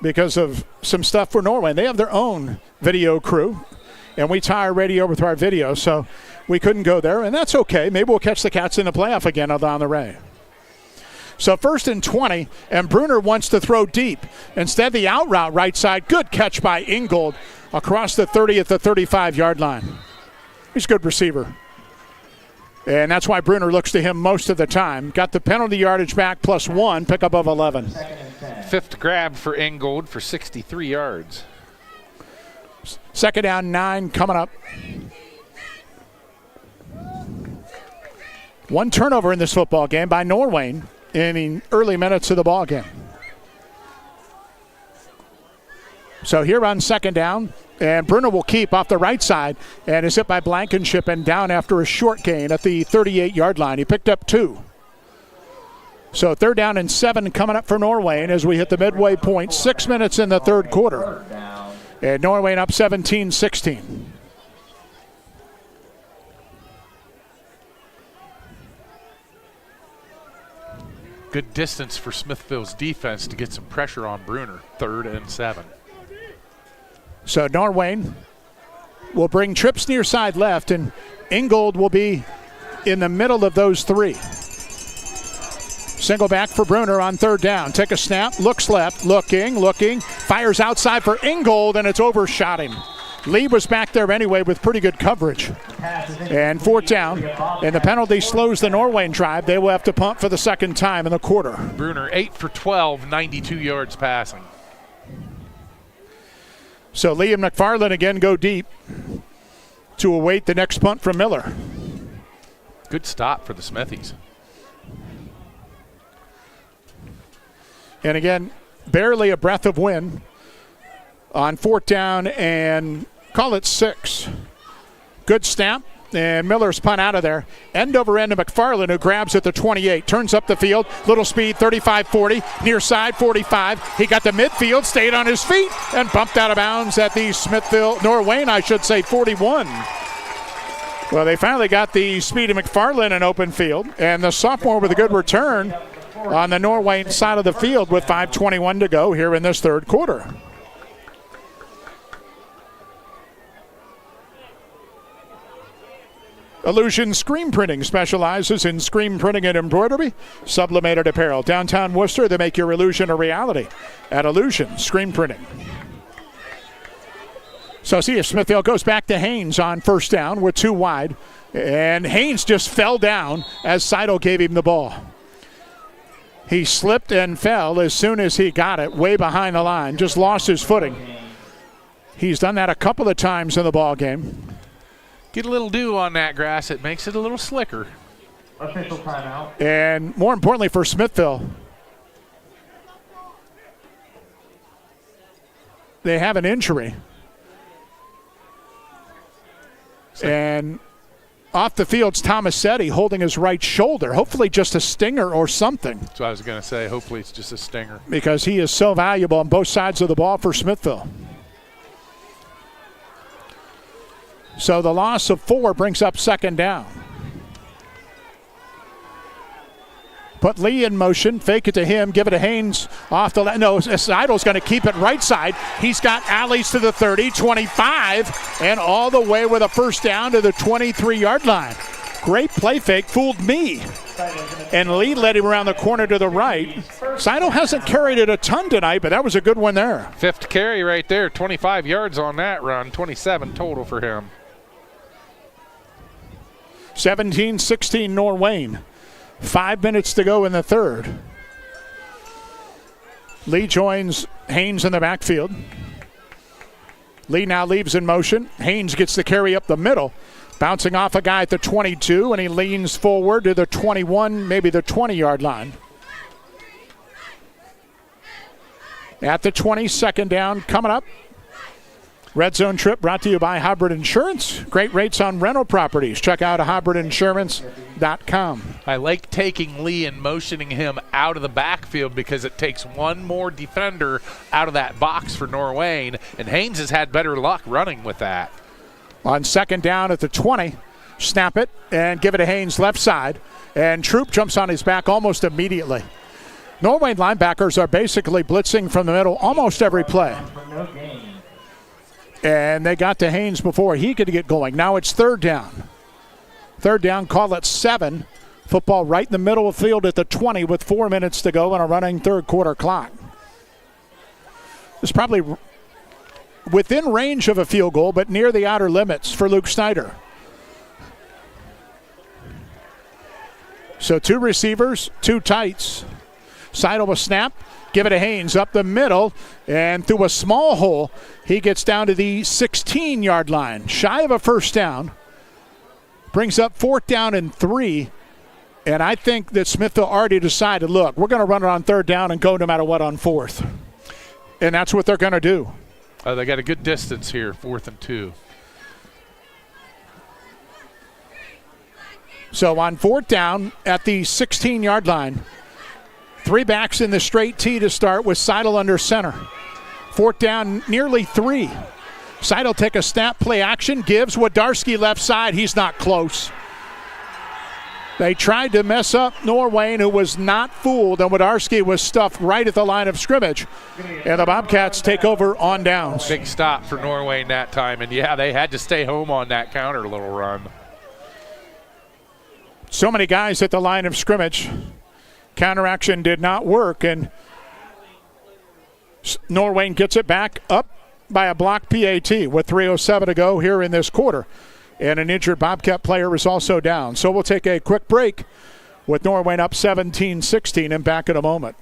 because of some stuff for Norwayne. They have their own video crew, and we tie our radio with our video, so we couldn't go there, and that's okay. Maybe we'll catch the Cats in the playoff again down the way. So 1st and 20, and Bruner wants to throw deep. Instead, the out route right side. Good catch by Ingold across the 30 at the 35-yard line. He's a good receiver. And that's why Bruner looks to him most of the time. Got the penalty yardage back +1, pickup of 11. 5th grab for Ingold for 63 yards. 2nd down, 9 coming up. 1 turnover in this football game by Norwayne in the early minutes of the ball game. So here on 2nd down, and Bruner will keep off the right side and is hit by Blankenship and down after a short gain at the 38-yard line. He picked up 2. So 3rd down and 7 coming up for Norwayne as we hit the midway point. 6 minutes in the 3rd quarter. And Norwayne up 17-16. Good distance for Smithville's defense to get some pressure on Bruner. 3rd and 7. So Norwayne will bring trips near side left, and Ingold will be in the middle of those 3. Single back for Bruner on 3rd down. Take a snap, looks left, looking, fires outside for Ingold, and it's overshot him. Lee was back there anyway with pretty good coverage. And 4th down, and the penalty slows the Norwayne drive. They will have to punt for the 2nd time in the quarter. Bruner 8 for 12, 92 yards passing. So Lee and McFarland again go deep to await the next punt from Miller. Good stop for the Smithies. And again, barely a breath of wind on 4th down and call it 6. Good snap, and Miller's punt out of there. End over end to McFarland, who grabs at the 28. Turns up the field, little speed, 35-40, near side 45. He got the midfield, stayed on his feet, and bumped out of bounds at the Norwayne 41. Well, they finally got the speedy McFarland in open field, and the sophomore with a good return on the Norwayne side of the field with 5:21 to go here in this 3rd quarter. Illusion Screen Printing specializes in screen printing and embroidery, sublimated apparel. Downtown Worcester, they make your illusion a reality at Illusion Screen Printing. So see if Smithville goes back to Haynes on 1st down with 2 wide. And Haynes just fell down as Seidel gave him the ball. He slipped and fell as soon as he got it way behind the line. Just lost his footing. He's done that a couple of times in the ball game. Get a little dew on that grass. It makes it a little slicker. Official timeout. And more importantly for Smithville, they have an injury. And off the field's Tomasetti holding his right shoulder. Hopefully just a stinger or something. That's what I was going to say. Hopefully it's just a stinger. Because he is so valuable on both sides of the ball for Smithville. So the loss of 4 brings up 2nd down. Put Lee in motion, fake it to him, give it to Haynes off the left. No, Seidel's going to keep it right side. He's got alleys to the 30, 25, and all the way with a 1st down to the 23-yard line. Great play fake, fooled me. And Lee led him around the corner to the right. Seidel hasn't carried it a ton tonight, but that was a good one there. 5th carry right there, 25 yards on that run, 27 total for him. 17-16 Norwayne. 5 minutes to go in the third. Lee joins Haynes in the backfield. Lee now leaves in motion. Haynes gets the carry up the middle, bouncing off a guy at the 22, and he leans forward to the 21, maybe the 20-yard line. At the 20, second down coming up. Red Zone Trip brought to you by Hybrid Insurance. Great rates on rental properties. Check out hybridinsurance.com. I like taking Lee and motioning him out of the backfield because it takes one more defender out of that box for Norwayne, and Haynes has had better luck running with that. On second down at the 20, snap it and give it to Haynes left side, and Troop jumps on his back almost immediately. Norwayne linebackers are basically blitzing from the middle almost every play. And they got to Haynes before he could get going. Now it's third down. Third down, call it 7. Football right in the middle of the field at the 20 with 4 minutes to go on a running third quarter clock. It's probably within range of a field goal, but near the outer limits for Luke Snyder. So 2 receivers, 2 tights. Seidel will snap. Give it to Haynes up the middle, and through a small hole, he gets down to the 16-yard line. Shy of a first down. Brings up 4th down and 3. And I think that Smithville already decided, look, we're going to run it on 3rd down and go no matter what on 4th. And that's what they're going to do. They got a good distance here, 4th and 2. So on 4th down at the 16-yard line, 3 backs in the straight tee to start with Seidel under center. 4th down, nearly 3. Seidel take a snap, play action, gives Wodarski left side. He's not close. They tried to mess up Norwayne, who was not fooled, and Wodarski was stuffed right at the line of scrimmage. And the Bobcats take over on downs. Big stop for Norwayne that time, and yeah, they had to stay home on that counter little run. So many guys at the line of scrimmage. Counteraction did not work, and Norwayne gets it back up by a blocked PAT with 3:07 to go here in this quarter. And an injured Bobcat player is also down. So we'll take a quick break with Norwayne up 17-16 and back in a moment.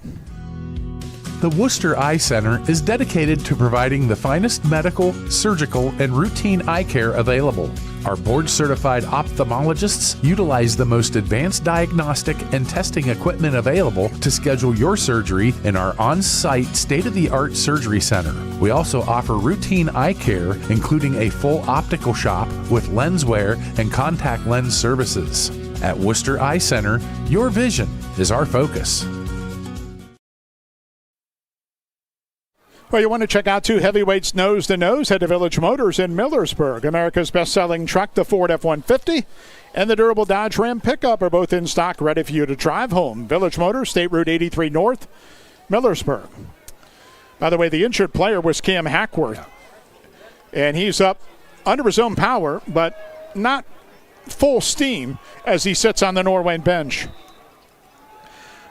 The Worcester Eye Center is dedicated to providing the finest medical, surgical, and routine eye care available. Our board-certified ophthalmologists utilize the most advanced diagnostic and testing equipment available to schedule your surgery in our on-site state-of-the-art surgery center. We also offer routine eye care, including a full optical shop with lens wear and contact lens services. At Worcester Eye Center, your vision is our focus. Well, you want to check out 2 heavyweights nose-to-nose? Head to Village Motors in Millersburg. America's best-selling truck, the Ford F-150, and the durable Dodge Ram pickup are both in stock, ready for you to drive home. Village Motors, State Route 83 North, Millersburg. By the way, the injured player was Cam Hackworth, and he's up under his own power, but not full steam as he sits on the Norwayne bench.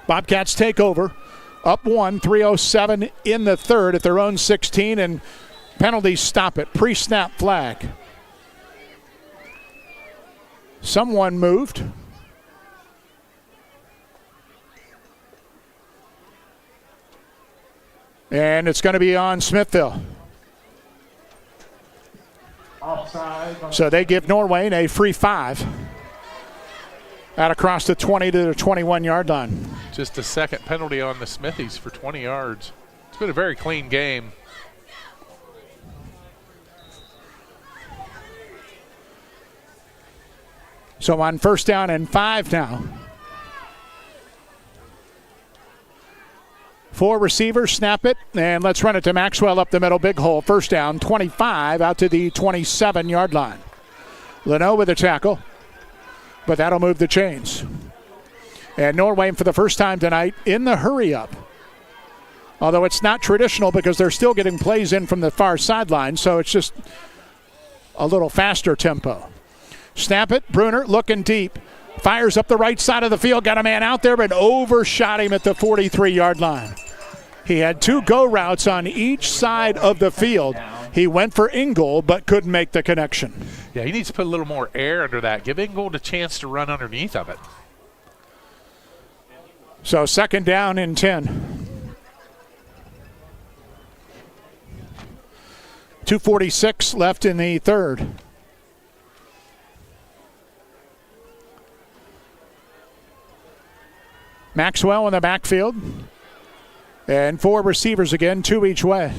Bobcats take over. Up 1, 3:07 in the third at their own 16, and penalties stop it. Pre-snap flag. Someone moved. And it's going to be on Smithville. So they give Norwayne a free 5. Out across the 20 to the 21-yard line. Just a second penalty on the Smithies for 20 yards. It's been a very clean game. So on 1st down and 5 now. 4 receivers, snap it, and let's run it to Maxwell up the middle, big hole. 1st down, 25 out to the 27-yard line. Leno with a tackle. But that'll move the chains. And Norwayne for the first time tonight in the hurry-up. Although it's not traditional because they're still getting plays in from the far sideline, so it's just a little faster tempo. Snap it, Bruner looking deep. Fires up the right side of the field, got a man out there, but overshot him at the 43-yard line. He had 2 go routes on each side of the field. He went for Ingold, but couldn't make the connection. Yeah, he needs to put a little more air under that. Give Ingold a chance to run underneath of it. So 2nd down and 10. 2:46 left in the third. Maxwell in the backfield. And 4 receivers again, 2 each way.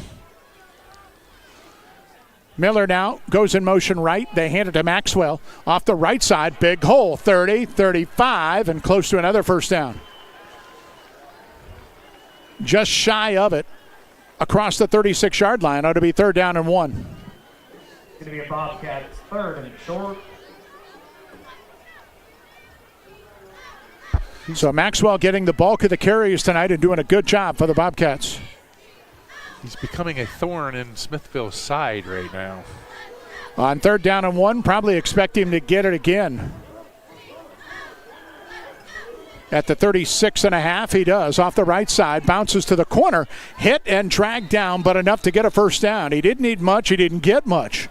Miller now goes in motion right. They hand it to Maxwell. Off the right side, big hole, 30, 35, and close to another first down. Just shy of it across the 36-yard line. Ought to be 3rd down and 1. It's going to be a Bobcats 3rd and short. So Maxwell getting the bulk of the carries tonight and doing a good job for the Bobcats. He's becoming a thorn in Smithville's side right now. On 3rd down and 1, probably expect him to get it again. At the 36.5, he does. Off the right side, bounces to the corner, hit and dragged down, but enough to get a first down. He didn't need much, he didn't get much.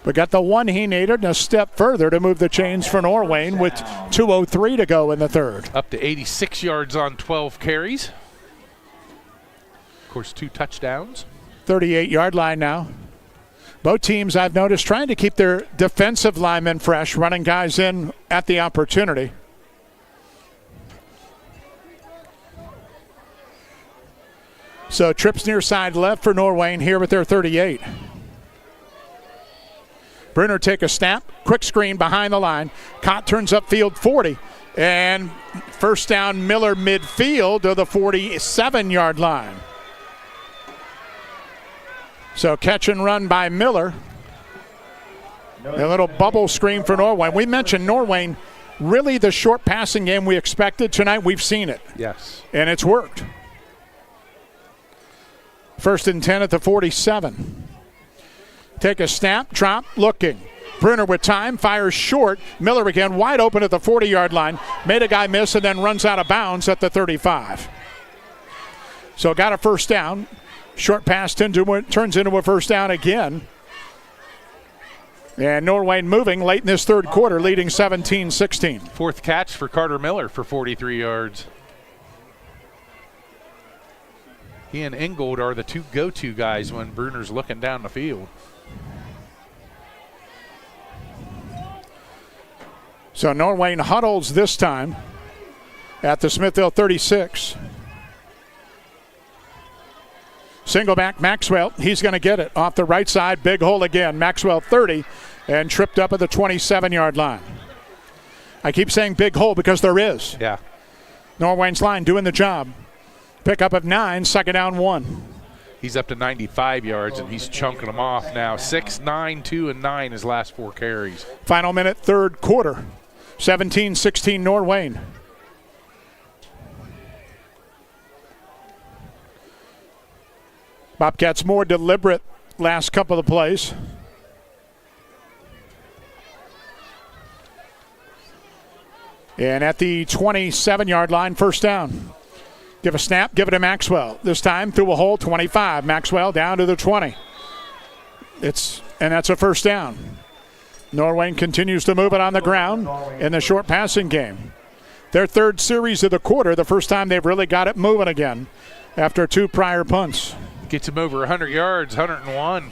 But got the one he needed and a step further to move the chains for Norwayne with 2:03 to go in the third. Up to 86 yards on 12 carries. Of course, 2 touchdowns. 38-yard line now. Both teams, I've noticed, trying to keep their defensive linemen fresh, running guys in at the opportunity. So trips near side left for Norwayne here with their 38. Brunner take a snap, quick screen behind the line. Cott turns upfield 40. And first down, Miller midfield to the 47-yard line. So catch and run by Miller. A little bubble screen for Norwayne. We mentioned Norwayne, really the short passing game we expected tonight. We've seen it. Yes. And it's worked. 1st and 10 at the 47. Take a snap, drop, looking. Brunner with time, fires short. Miller again wide open at the 40-yard line. Made a guy miss and then runs out of bounds at the 35. So got a first down. Short pass turns into a first down again. And Norwayne moving late in this third quarter, leading 17-16. 4th catch for Carter Miller for 43 yards. He and Ingold are the 2 go-to guys when Brunner's looking down the field. So Norwayne huddles this time at the Smithville 36. Single back Maxwell. He's going to get it off the right side. Big hole again. Maxwell 30 and tripped up at the 27-yard line. I keep saying big hole because there is. Yeah. Norwayne's line doing the job. Pickup of 9, 2nd down 1. He's up to 95 yards, and he's chunking them off now. 6, 9, 2, and 9 his last 4 carries. Final minute, third quarter. 17-16 Norwayne. Bobcats more deliberate last couple of plays. And at the 27-yard line, first down. Give a snap, give it to Maxwell. This time through a hole, 25. Maxwell down to the 20. And that's a first down. Norwayne continues to move it on the ground in the short passing game. Their 3rd series of the quarter, the first time they've really got it moving again after 2 prior punts. Gets him over 100 yards, 101.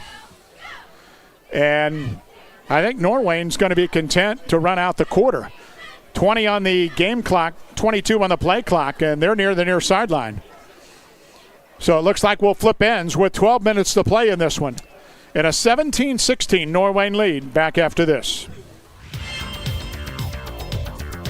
And I think Norwayne's going to be content to run out the quarter. 20 on the game clock, 22 on the play clock, and they're near the near sideline. So it looks like we'll flip ends with 12 minutes to play in this one. In a 17-16 Norwayne lead back after this.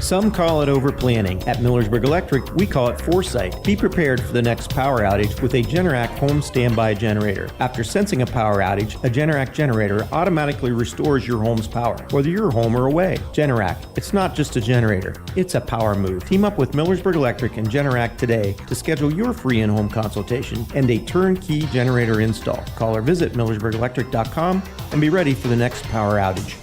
Some call it overplanning. At Millersburg Electric, we call it foresight. Be prepared for the next power outage with a Generac home standby generator. After sensing a power outage, a Generac generator automatically restores your home's power, whether you're home or away. Generac, it's not just a generator, it's a power move. Team up with Millersburg Electric and Generac today to schedule your free in-home consultation and a turnkey generator install. Call or visit millersburgelectric.com and be ready for the next power outage.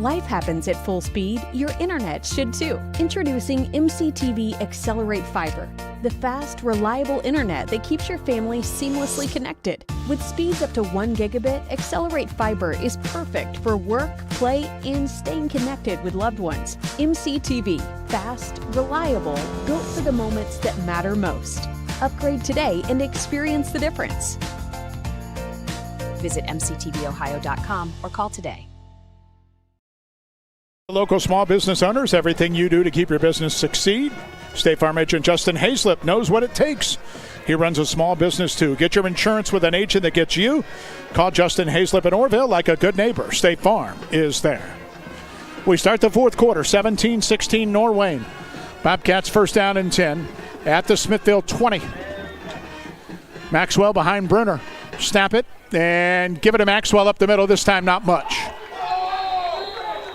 life happens at full speed, your internet should too. Introducing MCTV Accelerate Fiber, the fast, reliable internet that keeps your family seamlessly connected. With speeds up to 1 gigabit, Accelerate Fiber is perfect for work, play, and staying connected with loved ones. MCTV, fast, reliable, built for the moments that matter most. Upgrade today and experience the difference. Visit mctvohio.com or call today. Local small business owners, everything you do to keep your business succeed. State Farm agent Justin Hazlip knows what it takes. He runs a small business too. Get your insurance with an agent that gets you. Call Justin Hazlip in Orville like a good neighbor. State Farm is there. We start the fourth quarter, 17-16 Norwayne. Bobcats first down and 10 at the Smithville 20. Maxwell behind Brunner. Snap it and give it to Maxwell up the middle. This time not much.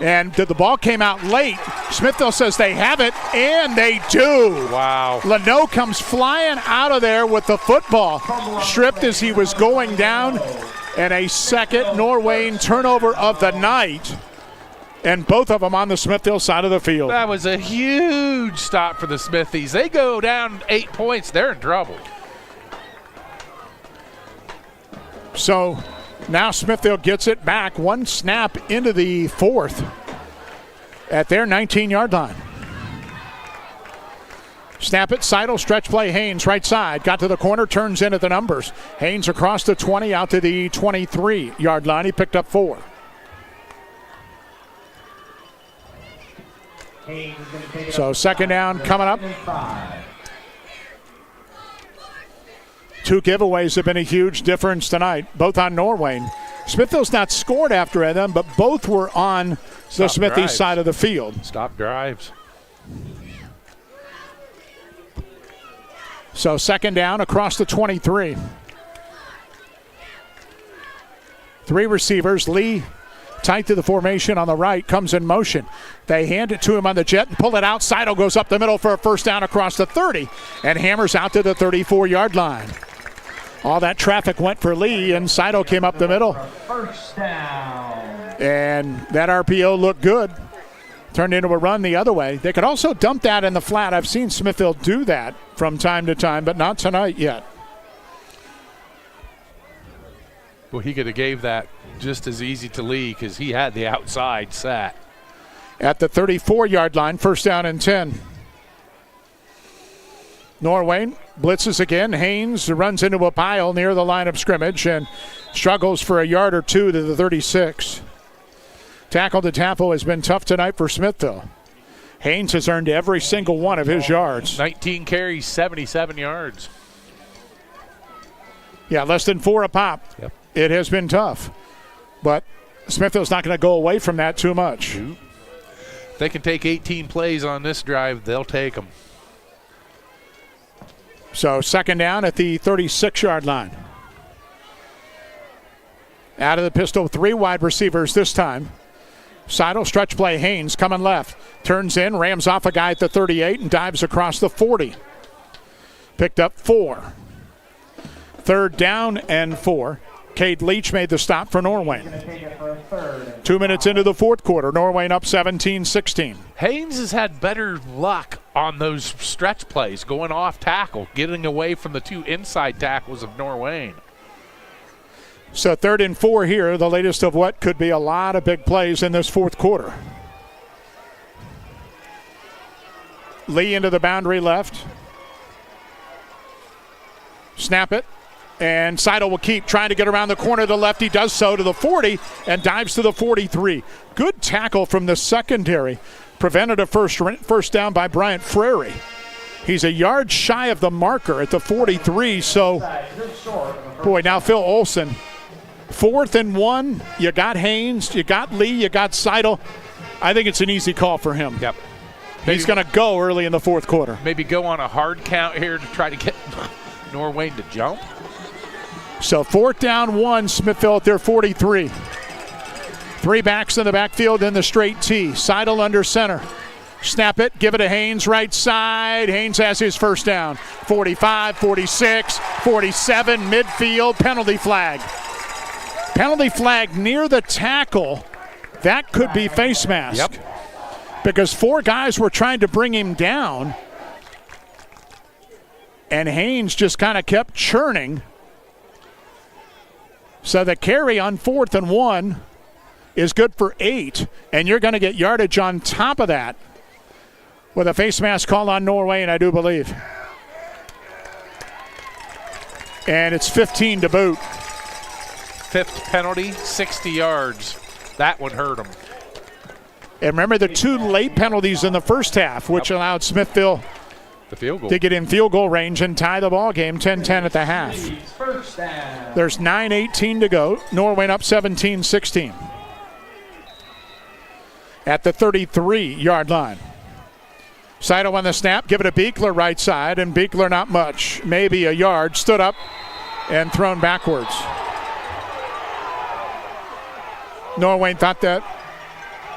And the ball came out late. Smithville says they have it, and they do. Wow. Leno comes flying out of there with the football. Stripped as he was going down. And a second Norwayne turnover of the night. And both of them on the Smithville side of the field. That was a huge stop for the Smithies. They go down 8 points. They're in trouble. So now Smithville gets it back. One snap into the fourth at their 19-yard line. Snap it, Seidel, stretch play, Haynes, right side. Got to the corner, turns in at the numbers. Haynes across the 20, out to the 23-yard line. He picked up 4. So second down coming up. 2 giveaways have been a huge difference tonight, both on Norwayne. Smithville's not scored after them, but both were on the Smithies side of the field. Stop drives. So second down across the 23. 3 receivers. Lee tight to the formation on the right, comes in motion. They hand it to him on the jet and pull it out. Seidel goes up the middle for a first down across the 30 and hammers out to the 34-yard line. All that traffic went for Lee, and Seidel came up the middle. First down. And that RPO looked good. Turned into a run the other way. They could also dump that in the flat. I've seen Smithville do that from time to time, but not tonight yet. Well, he could have gave that just as easy to Lee because he had the outside set. At the 34-yard line, first down and 10. Norwayne blitzes again. Haynes runs into a pile near the line of scrimmage and struggles for a yard or two to the 36. Tackle to tackle has been tough tonight for Smithville. Haynes has earned every single one of his yards. 19 carries, 77 yards. Yeah, less than 4 a pop. Yep. It has been tough. But Smithville's not going to go away from that too much. If they can take 18 plays on this drive, they'll take them. So second down at the 36-yard line. Out of the pistol, 3 wide receivers this time. Seidel, stretch play, Haynes coming left. Turns in, rams off a guy at the 38 and dives across the 40. Picked up 4. Third down and 4. Cade Leach made the stop for Norwayne. 2 minutes into the fourth quarter, Norwayne up 17-16. Haynes has had better luck on those stretch plays, going off tackle, getting away from the 2 inside tackles of Norwayne. So 3rd and 4 here, the latest of what could be a lot of big plays in this fourth quarter. Lee into the boundary left. Snap it. And Seidel will keep trying to get around the corner to the left. He does so to the 40 and dives to the 43. Good tackle from the secondary. Prevented a first down by Bryant Frary. He's a yard shy of the marker at the 43. So, boy, now Phil Olson. 4th and 1. You got Haynes, you got Lee, you got Seidel. I think it's an easy call for him. Yep. He's going to go early in the fourth quarter. Maybe go on a hard count here to try to get Norwayne to jump. So 4th down 1, Smithville at their 43. 3 backs in the backfield in the straight T. Seidel under center. Snap it, give it to Haynes right side. Haynes has his first down. 45, 46, 47, midfield, penalty flag. Penalty flag near the tackle That could be face mask. Yep. Because 4 guys were trying to bring him down, and Haynes just kind of kept churning. So the carry on 4th and 1 is good for 8, and you're going to get yardage on top of that with a face mask call on Norwayne, I do believe. And it's 15 to boot. 5th penalty, 60 yards. That one hurt him. And remember the 2 late penalties in the first half, which allowed Smithville the field goal to get in field goal range and tie the ball game 10-10 at the half. There's 9:18 to go. Norwayne up 17-16. At the 33-yard line. Seidel on the snap, give it to Beekler right side, and Beekler not much, maybe a yard, stood up and thrown backwards. Norwayne thought that,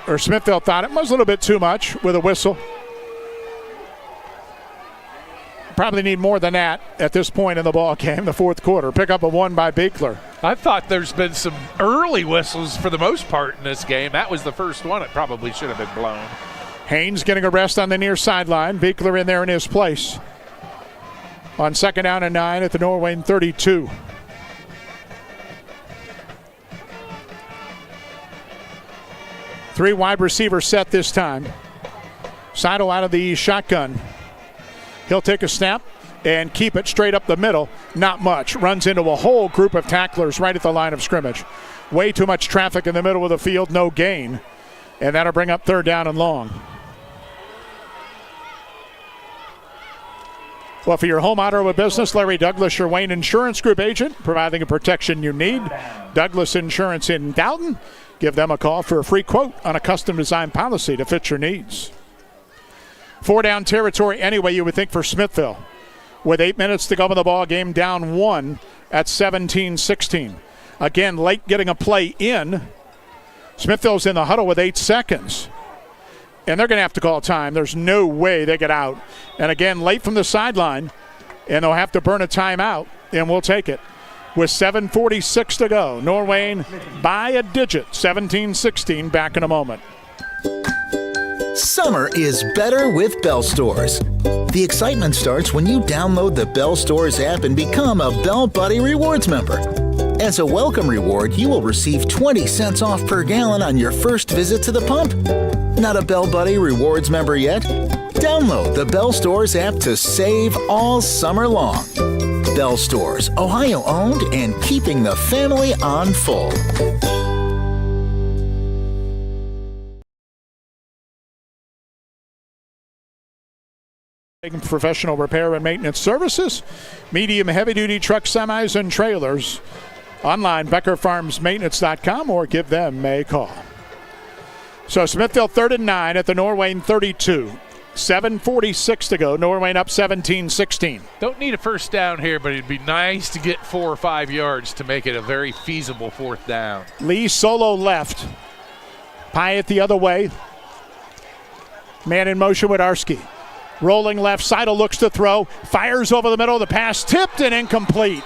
or Smithville thought it was a little bit too much with a whistle. Probably need more than that at this point in the ball game, the 4th quarter. Pick up a 1 by Beekler. I thought there's been some early whistles for the most part in this game. That was the first one. It probably should have been blown. Haynes getting a rest on the near sideline. Beekler in there in his place. On 2nd down and 9 at the Norwayne 32. Three wide receiver set this time. Seidel out of the shotgun. He'll take a snap and keep it straight up the middle. Not much. Runs into a whole group of tacklers right at the line of scrimmage. Way too much traffic in the middle of the field. No gain. And that'll bring up 3rd down and long. Well, for your home auto business, Larry Douglas, your Wayne Insurance Group agent, providing the protection you need. Douglas Insurance in Dalton. Give them a call for a free quote on a custom-designed policy to fit your needs. 4-down territory anyway, you would think, for Smithville. With 8 minutes to go in the ball game, down 1 at 17-16. Again, late getting a play in. Smithville's in the huddle with 8 seconds. And they're going to have to call time. There's no way they get out. And again, late from the sideline, and they'll have to burn a timeout, and we'll take it. With 7:46 to go, Norwayne by a digit, 17-16, back in a moment. Summer is better with Bell Stores. The excitement starts when you download the Bell Stores app and become a Bell Buddy Rewards member. As a welcome reward, you will receive 20 cents off per gallon on your first visit to the pump. Not a Bell Buddy Rewards member yet? Download the Bell Stores app to save all summer long. Bell Stores, Ohio owned and keeping the family on full. Professional repair and maintenance services, medium heavy-duty truck, semis, and trailers. Online, BeckerFarmsMaintenance.com, or give them a call. So Smithville 3rd and 9 at the Norwayne 32. 7:46 to go. Norwayne up 17-16. Don't need a first down here, but it'd be nice to get 4 or 5 yards to make it a very feasible 4th down. Lee solo left. Pyatt the other way. Man in motion with Arski. Rolling left, Seidel looks to throw, fires over the middle of the pass, tipped and incomplete.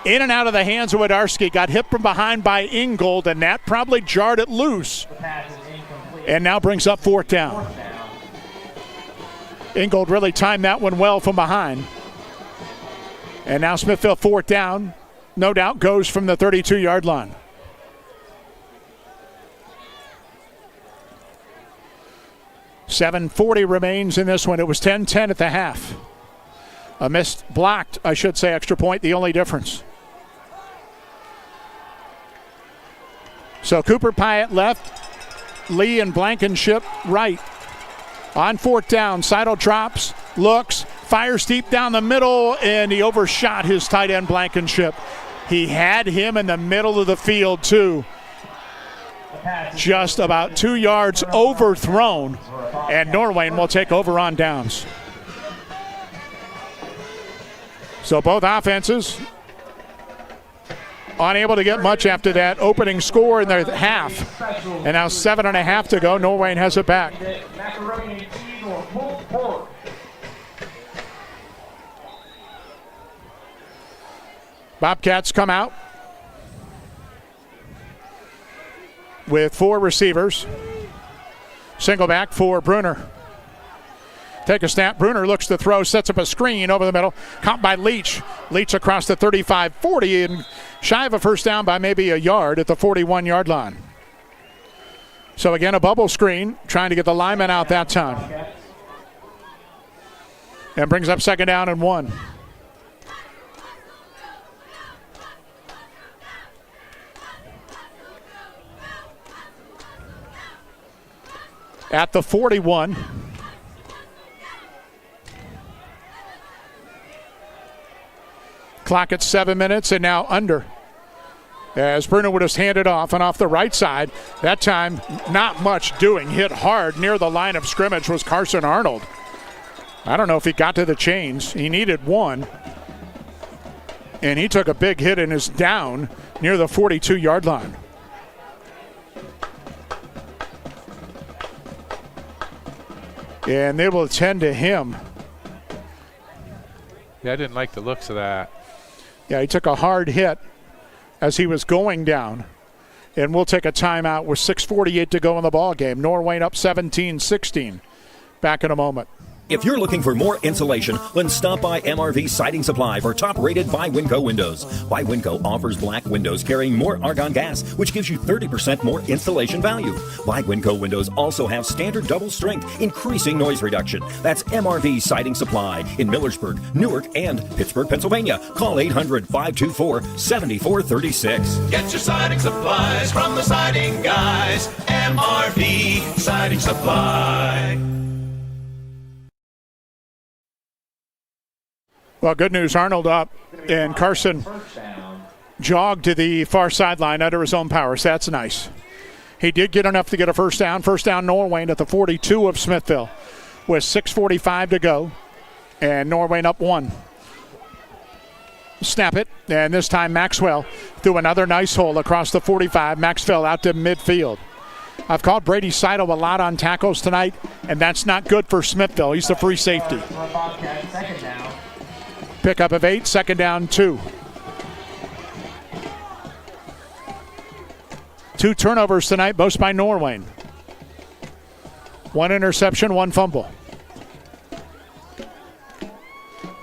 In and out of the hands of Wodarski, got hit from behind by Ingold, and that probably jarred it loose. And now brings up 4th down. Ingold really timed that one well from behind. And now Smithville 4th down, no doubt goes from the 32-yard line. $7:40 remains in this one. It was 10-10 at the half. A missed, blocked, I should say, extra point, the only difference. So Cooper Pyatt left, Lee and Blankenship right. On 4th down, Seidel drops, looks, fires deep down the middle, and he overshot his tight end Blankenship. He had him in the middle of the field too. Just about 2 yards overthrown, and Norwayne will take over on downs. So both offenses unable to get much after that opening score in their half. And now 7.5 to go. Norwayne has it back. Bobcats come out. with 4 receivers. Single back for Bruner. Take a snap. Bruner looks to throw, sets up a screen over the middle. Caught by Leach. Leach across the 35-40 and shy of a first down by maybe a yard at the 41-yard line. So again, a bubble screen, trying to get the lineman out that time. And brings up 2nd down and 1. At the 41. Clock at 7 minutes and now under. As Bruner would have handed off and off the right side. That time, not much doing. Hit hard near the line of scrimmage was Carson Arnold. I don't know if he got to the chains. He needed 1. And he took a big hit and is down near the 42-yard line. And they will attend to him. Yeah, I didn't like the looks of that. Yeah, he took a hard hit as he was going down. And we'll take a timeout with 6:48 to go in the ball game. Norwayne up 17-16. Back in a moment. If you're looking for more insulation, then stop by MRV Siding Supply for top-rated by Winco windows. By Winco offers black windows carrying more argon gas, which gives you 30% more installation value. By Winco windows also have standard double strength, increasing noise reduction. That's MRV Siding Supply in Millersburg, Newark, and Pittsburgh, Pennsylvania. Call 800-524-7436. Get your siding supplies from the siding guys. MRV Siding Supply. Well, good news, Arnold up, and Carson jogged to the far sideline under his own power, so that's nice. He did get enough to get a first down. First down, Norwayne at the 42 of Smithville with 6:45 to go, and Norwayne up 1. Snap it, and this time Maxwell threw another nice hole across the 45. Maxwell out to midfield. I've called Brady Seidel a lot on tackles tonight, and that's not good for Smithville. He's the free safety. Pickup of 8, 2nd down 2. 2 turnovers tonight, most by Norwayne. 1 interception, 1 fumble.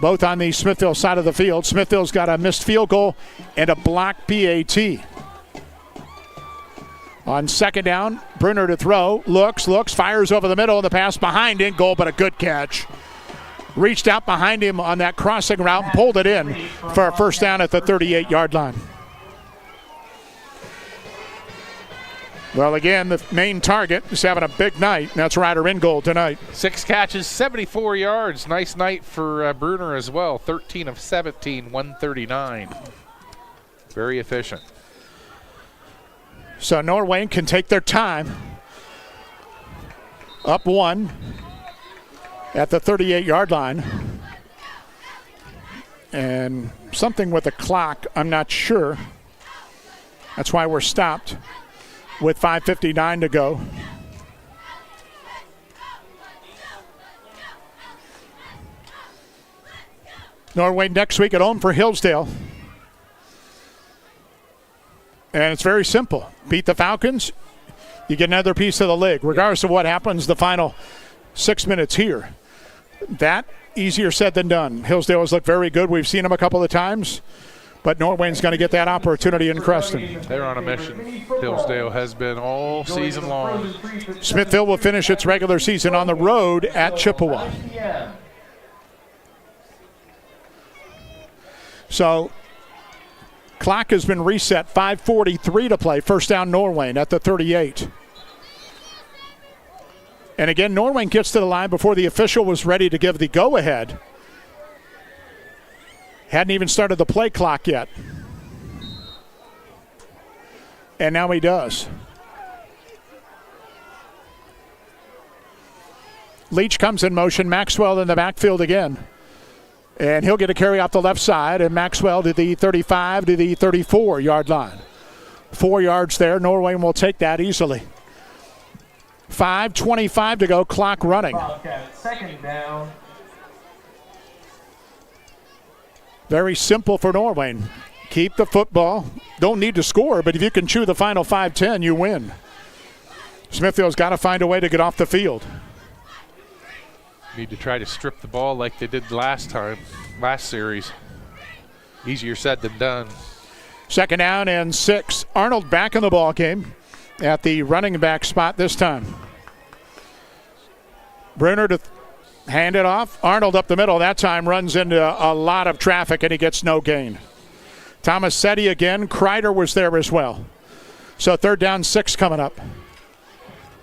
Both on the Smithville side of the field. Smithville's got a missed field goal and a blocked PAT. On 2nd down, Bruner to throw. Looks, fires over the middle, and the pass behind in goal, but a good catch. Reached out behind him on that crossing route and pulled it in for a first down at the 38-yard line. Well, again, the main target is having a big night. That's Ryder in goal tonight. 6 catches, 74 yards. Nice night for Bruner as well. 13 of 17, 139. Very efficient. So Norwayne can take their time. Up 1 at the 38-yard line. And something with the clock, I'm not sure. That's why we're stopped with 5:59 to go. Norwayne next week at home for Hillsdale. And it's very simple. Beat the Falcons, you get another piece of the league, regardless of what happens the final 6 minutes here. That easier said than done. Hillsdale has looked very good. We've seen them a couple of times, but Norwayne's going to get that opportunity in Creston. They're on a mission. Hillsdale has been all season long. Smithville will finish its regular season on the road at Chippewa. So clock has been reset, 5:43 to play. First down Norwayne at the 38. And again, Norwayne gets to the line before the official was ready to give the go-ahead. Hadn't even started the play clock yet. And now he does. Leach comes in motion. Maxwell in the backfield again. And he'll get a carry off the left side. And Maxwell to the 35 to the 34-yard line. 4 yards there. Norwayne will take that easily. 5:25 to go, clock running. Second down. Very simple for Norwayne. Keep the football. Don't need to score, but if you can chew the final 5-10, you win. Smithville's got to find a way to get off the field. Need to try to strip the ball like they did last series. Easier said than done. 2nd down and 6. Arnold back in the ball game at the running back spot this time. Bruner to hand it off. Arnold up the middle. That time runs into a lot of traffic and he gets no gain. Tomasetti again. Kreider was there as well. So 3rd down, 6 coming up.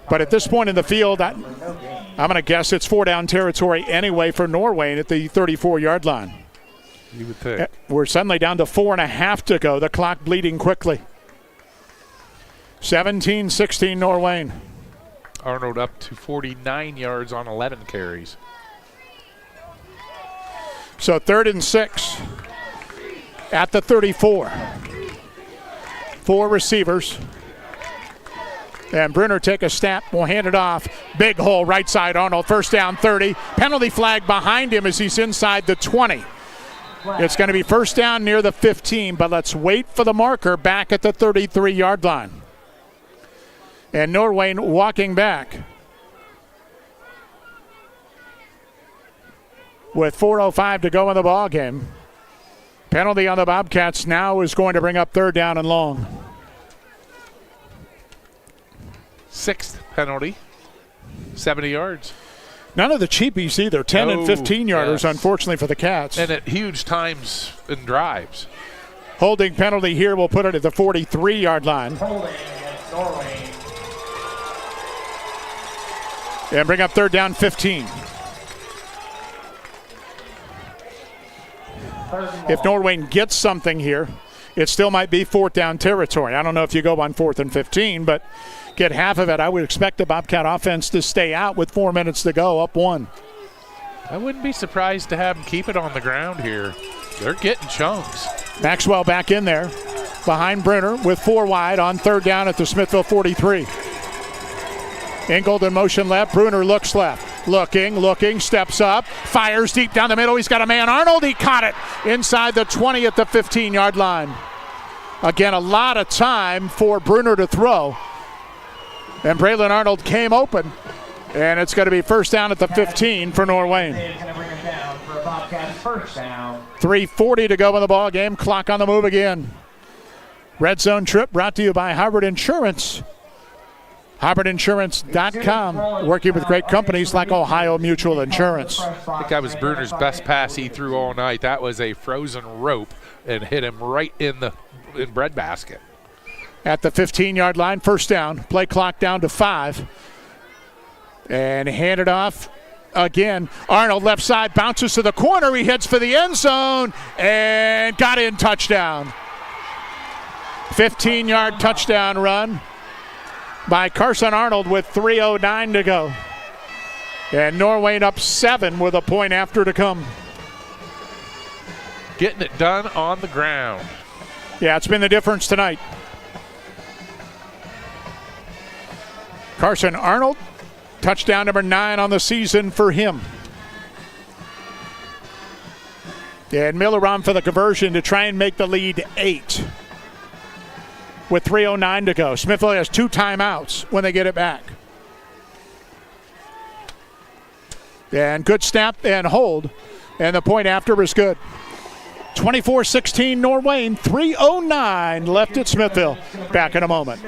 But at this point in the field, I'm going to guess it's 4-down territory anyway for Norwayne at the 34-yard line. You would think. We're suddenly down to 4.5 to go. The clock bleeding quickly. 17-16 Norwayne. Arnold up to 49 yards on 11 carries. So 3rd and 6 at the 34. 4 receivers. And Bruner take a snap, will hand it off. Big hole right side, Arnold. 1st down, 30. Penalty flag behind him as he's inside the 20. It's going to be 1st down near the 15, but let's wait for the marker back at the 33-yard line. And Norwayne walking back with 4:05 to go in the ball game. Penalty on the Bobcats now is going to bring up 3rd down and long. 6th penalty, 70 yards. None of the cheapies either. 10 and 15-yarders, yes. Unfortunately for the Cats. And at huge times in drives. Holding penalty here will put it at the 43-yard line. Holding against Norwayne. And bring up 3rd down, 15. If Norwayne gets something here, it still might be 4th down territory. I don't know if you go on 4th and 15, but get half of it. I would expect the Bobcat offense to stay out with 4 minutes to go, up 1. I wouldn't be surprised to have them keep it on the ground here. They're getting chunks. Maxwell back in there behind Bruner with 4 wide on 3rd down at the Smithville 43. Ingold in motion left. Bruner looks left. Looking, steps up, fires deep down the middle. He's got a man. Arnold, he caught it inside the 20 at the 15-yard line. Again, a lot of time for Bruner to throw. And Braylon Arnold came open. And it's going to be 1st down at the 15 for Norwayne. 3:40 to go in the ball game. Clock on the move again. Red Zone Trip brought to you by Harvard Insurance. HarvardInsurance.com, working with great companies like Ohio Mutual Insurance. I think that was Bruner's best pass he threw all night. That was a frozen rope and hit him right in the breadbasket. At the 15-yard line, 1st down. Play clock down to 5. And handed off again. Arnold left side, bounces to the corner. He heads for the end zone and got in, touchdown. 15-yard touchdown run by Carson Arnold with 3:09 to go. And Norwayne up 7 with a point after to come. Getting it done on the ground. Yeah, it's been the difference tonight. Carson Arnold, touchdown number 9 on the season for him. And Miller on for the conversion to try and make the lead 8. With 3:09 to go. Smithville has 2 timeouts when they get it back. And good snap and hold. And the point after is good. 24-16 Norwayne. 3:09 left at Smithville. Back in a moment.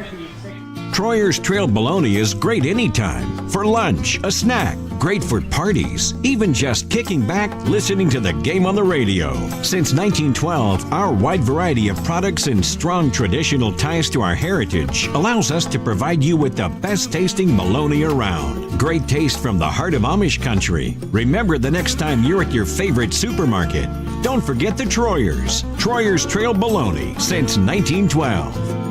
Troyer's Trail Bologna is great anytime. For lunch, a snack, great for parties, even just kicking back, listening to the game on the radio. Since 1912, our wide variety of products and strong traditional ties to our heritage allows us to provide you with the best tasting bologna around. Great taste from the heart of Amish country. Remember the next time you're at your favorite supermarket, don't forget the Troyers. Troyer's Trail Bologna since 1912.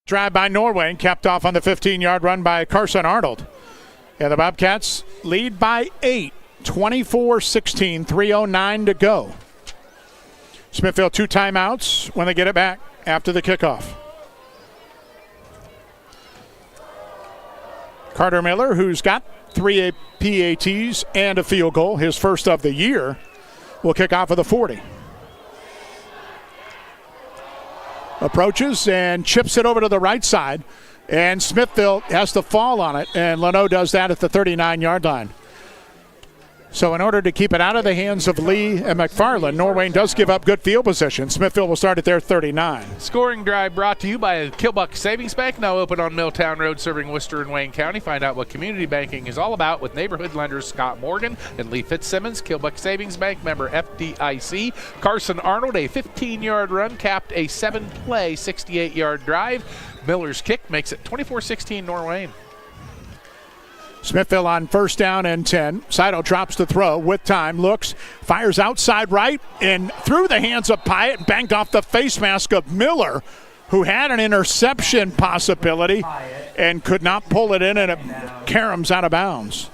Drive by Norwayne, capped off on the 15-yard run by Carson Arnold. And the Bobcats lead by 8, 24-16, 3:09 to go. Smithville 2 timeouts when they get it back after the kickoff. Carter Miller, who's got 3 PATs and a field goal, his first of the year, will kick off of the 40. approaches and chips it over to the right side. And Smithville has to fall on it, and Leno does that at the 39-yard line. So in order to keep it out of the hands of Lee and McFarland, Norwayne does give up good field position. Smithville will start at their 39. Scoring drive brought to you by Kilbuck Savings Bank, now open on Milltown Road, serving Worcester and Wayne County. Find out what community banking is all about with neighborhood lenders Scott Morgan and Lee Fitzsimmons. Kilbuck Savings Bank, member FDIC. Carson Arnold, a 15-yard run, capped a 7-play, 68-yard drive. Miller's kick makes it 24-16 Norwayne. Smithville on first down and 10. Seidel drops the throw with time, looks, fires outside right, and through the hands of Pyatt, banked off the face mask of Miller, who had an interception possibility and could not pull it in, and it caroms out of bounds.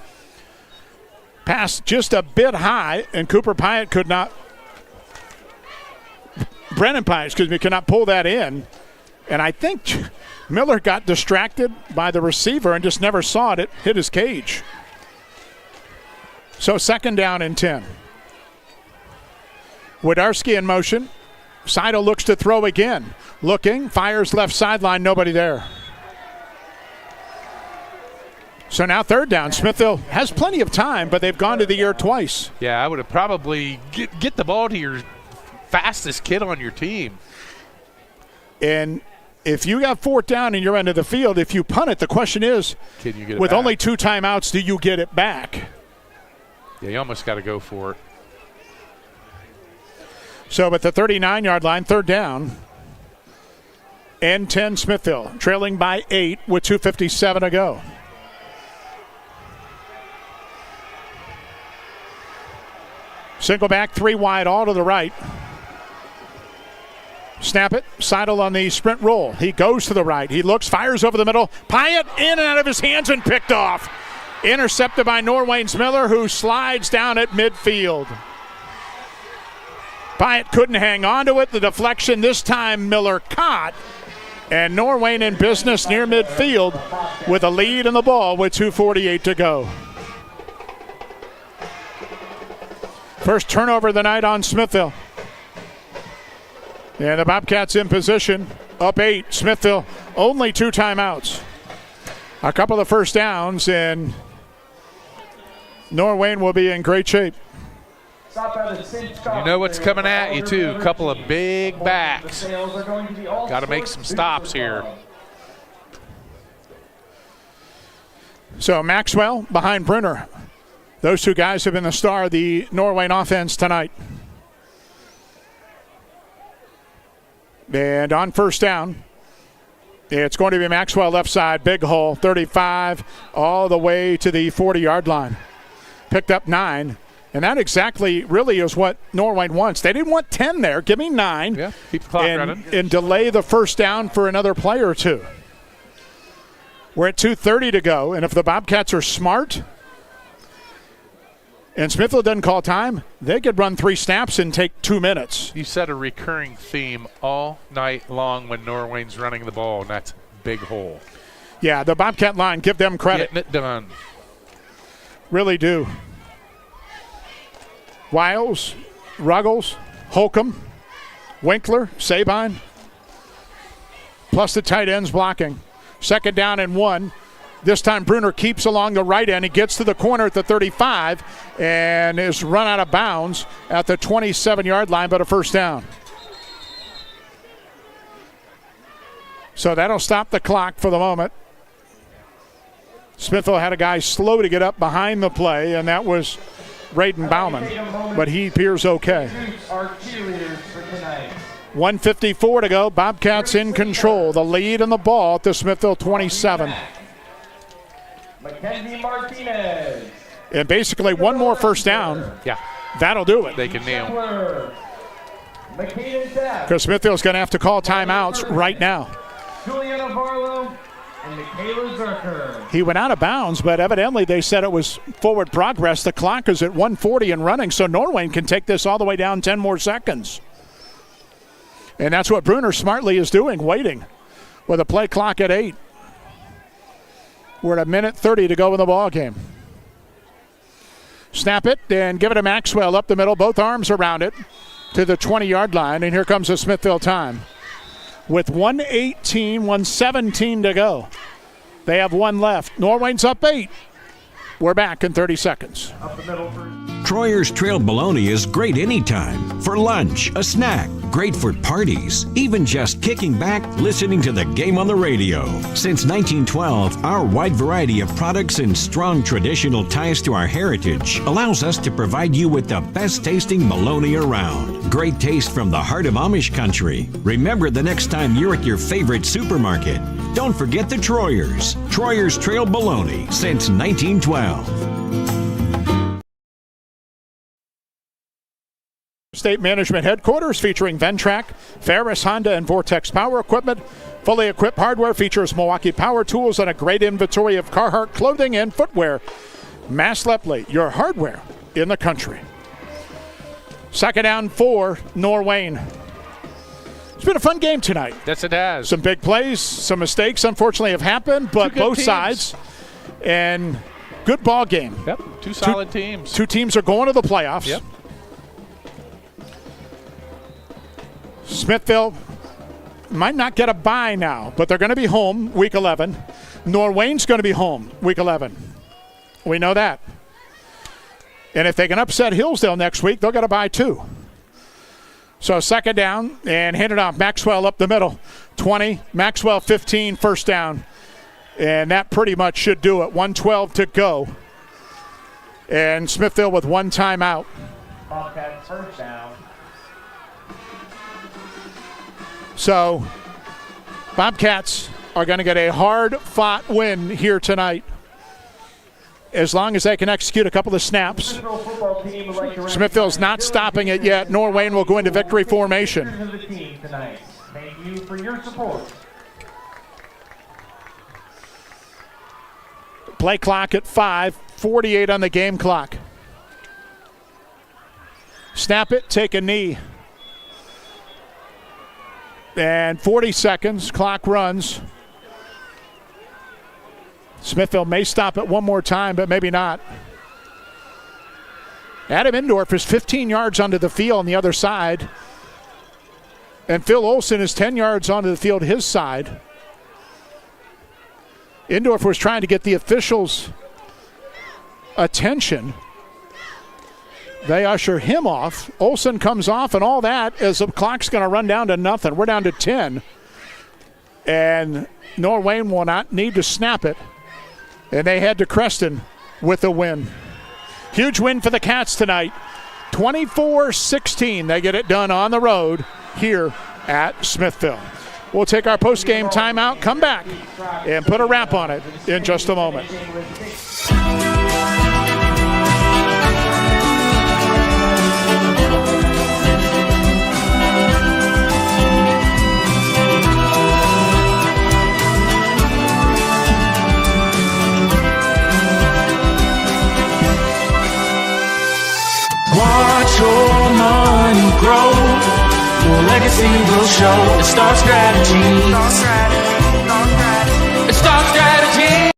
Pass just a bit high, and Brennan Pyatt, could not pull that in. And I think Miller got distracted by the receiver and just never saw it. It hit his cage. So second down and 10. Wodarski in motion. Seidel looks to throw again. Looking, fires left sideline, nobody there. So now third down. Smithville has plenty of time, but they've gone to the air twice. Yeah, I would have probably get the ball to your fastest kid on your team. And if you got fourth down in your end of the field, if you punt it, the question is, can you get it with back? only 2 timeouts, do you get it back? Yeah, you almost got to go for it. So at the 39-yard line, third down, and 10 Smithville, trailing by 8 with 2:57 to go. Single back, 3 wide, all to the right. Snap it. Seidel on the sprint roll. He goes to the right. He looks, fires over the middle. Pyatt in and out of his hands and picked off. Intercepted by Norwayne's Miller, who slides down at midfield. Pyatt couldn't hang on to it. The deflection this time Miller caught. And Norwayne in business near midfield with a lead in the ball with 2:48 to go. First turnover of the night on Smithville. And the Bobcats in position, up 8. Smithville, only 2 timeouts. A couple of first downs, and Norwayne will be in great shape. You know what's coming at you, too. A couple of big backs. Got to make some stops here. So Maxwell behind Brunner. Those 2 guys have been the star of the Norwayne offense tonight. And on first down, it's going to be Maxwell left side, big hole, 35, all the way to the 40-yard line. Picked up 9, and that exactly really is what Norwayne wants. They didn't want 10 there. Give me 9. Yeah, keep the clock running. And delay the first down for another play or 2. We're at 2:30 to go, and if the Bobcats are smart and Smithville doesn't call time, they could run 3 snaps and take 2 minutes. You said a recurring theme all night long when Norwayne's running the ball, and that's big hole. Yeah, the Bobcat line, give them credit. Getting it done. Really do. Wiles, Ruggles, Holcomb, Winkler, Sabine, plus the tight ends blocking. Second down and 1. This time Brunner keeps along the right end. He gets to the corner at the 35 and is run out of bounds at the 27-yard line, but a first down. So that'll stop the clock for the moment. Smithville had a guy slow to get up behind the play, and that was Raiden Bauman, but he appears okay. 1:54 to go. Bobcats in control. The lead and the ball at the Smithville 27. Martinez. And basically one more first down. Yeah. That'll do it. They can nail. Because Smithville's going to have to call timeouts right now. Juliana Barlow and Michaela Zerker. He went out of bounds, but evidently they said it was forward progress. The clock is at 1:40 and running, so Norwayne can take this all the way down 10 more seconds. And that's what Brunner smartly is doing, waiting with a play clock at 8. We're at 1:30 to go in the ball game. Snap it and give it to Maxwell up the middle, both arms around it to the 20-yard line, and here comes the Smithville time. with 1:17 to go. They have one left. Norwayne's up 8. We're back in 30 seconds. Up the middle for Troyer's Trail Bologna is great anytime. For lunch, a snack, great for parties, even just kicking back, listening to the game on the radio. Since 1912, our wide variety of products and strong traditional ties to our heritage allows us to provide you with the best tasting bologna around. Great taste from the heart of Amish country. Remember the next time you're at your favorite supermarket, don't forget the Troyers. Troyer's Trail Bologna since 1912. State Management Headquarters featuring Ventrac, Ferris, Honda, and Vortex Power Equipment. Fully equipped hardware features Milwaukee Power Tools and a great inventory of Carhartt clothing and footwear. Mass Lepley, your hardware in the country. Second down for Norwayne. It's been a fun game tonight. Yes, it has. Some big plays, some mistakes unfortunately have happened, but both teams. sides. And good ball game. Yep, two solid teams. Two teams are going to the playoffs. Yep. Smithville might not get a bye now, but they're going to be home week 11. Norwayne's going to be home week 11. We know that. And if they can upset Hillsdale next week, they'll get a bye too. So second down and hand it off. Maxwell up the middle. 20, Maxwell 15, first down. And that pretty much should do it. 1:12 to go. And Smithville with one timeout. Bobcats first down. So Bobcats are going to get a hard-fought win here tonight as long as they can execute a couple of snaps. Smithville's not stopping it yet. Norwayne will go into victory formation. Thank you for your support. Play clock at 5:48 on the game clock. Snap it, take a knee. And 40 seconds, clock runs. Smithville may stop it one more time, but maybe not. Adam Indorf is 15 yards onto the field on the other side. And Phil Olson is 10 yards onto the field his side. Indorf was trying to get the officials' attention. They usher him off. Olson comes off, and all that as the clock's going to run down to nothing. We're down to 10. And Norwayne will not need to snap it. And they head to Creston with a win. Huge win for the Cats tonight. 24-16. They get it done on the road here at Smithville. We'll take our post-game timeout, come back, and put a wrap on it in just a moment. Watch your money grow. Your legacy will show. It starts strategy. It starts strategy.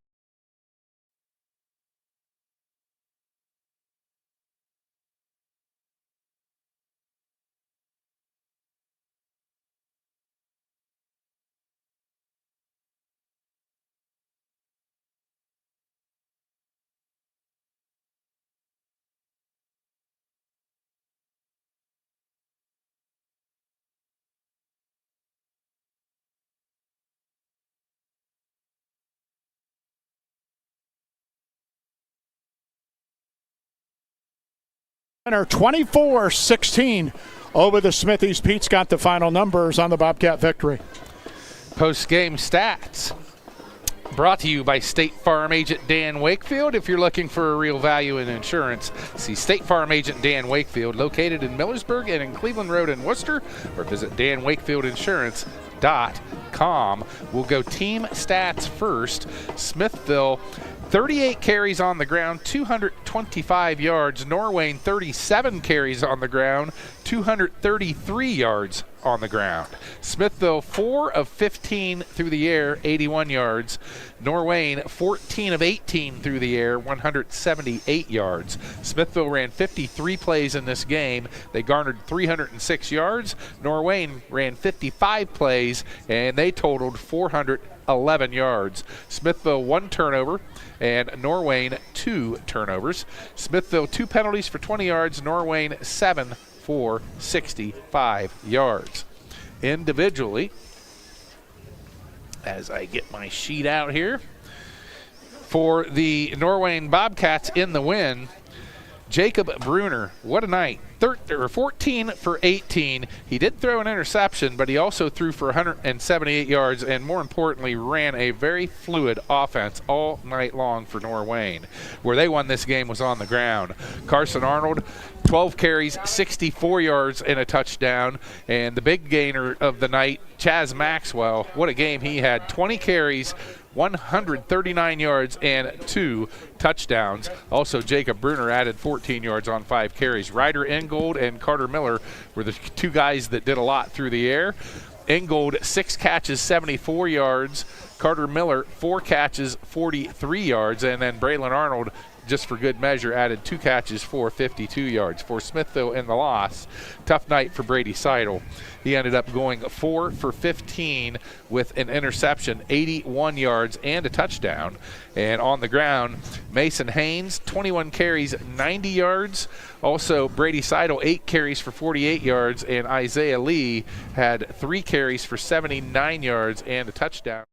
Winner 24-16 over the Smithies. Pete's got the final numbers on the Bobcat victory. Post-game stats brought to you by State Farm agent Dan Wakefield. If you're looking for a real value in insurance, see State Farm agent Dan Wakefield, located in Millersburg and in Cleveland Road in Worcester, or visit danwakefieldinsurance.com. We'll go team stats first. Smithville, 38 carries on the ground, 225 yards. Norwayne, 37 carries on the ground, 233 yards on the ground. Smithville 4 of 15 through the air, 81 yards. Norwayne 14 of 18 through the air, 178 yards. Smithville ran 53 plays in this game. They garnered 306 yards. Norwayne ran 55 plays, and they totaled 411 yards. Smithville 1 turnover, and Norwayne 2 turnovers. Smithville 2 penalties for 20 yards. Norwayne 7 for 65 yards. Individually, as I get my sheet out here, for the Norwayne Bobcats in the win, Jacob Bruner, what a night. 14 for 18. He did throw an interception, but he also threw for 178 yards and, more importantly, ran a very fluid offense all night long for Norwayne. Where they won this game was on the ground. Carson Arnold, 12 carries, 64 yards and a touchdown. And the big gainer of the night, Chaz Maxwell, what a game he had. 20 carries, 139 yards and 2 touchdowns. Also, Jacob Bruner added 14 yards on 5 carries. Ryder Ingold and Carter Miller were the 2 guys that did a lot through the air. Ingold, 6 catches, 74 yards. Carter Miller, 4 catches, 43 yards. And then Braylon Arnold, just for good measure, added 2 catches for 52 yards. For Smithville in the loss, tough night for Brady Seidel. He ended up going 4 for 15 with an interception, 81 yards and a touchdown. And on the ground, Mason Haynes, 21 carries, 90 yards. Also, Brady Seidel, 8 carries for 48 yards. And Isaiah Lee had 3 carries for 79 yards and a touchdown.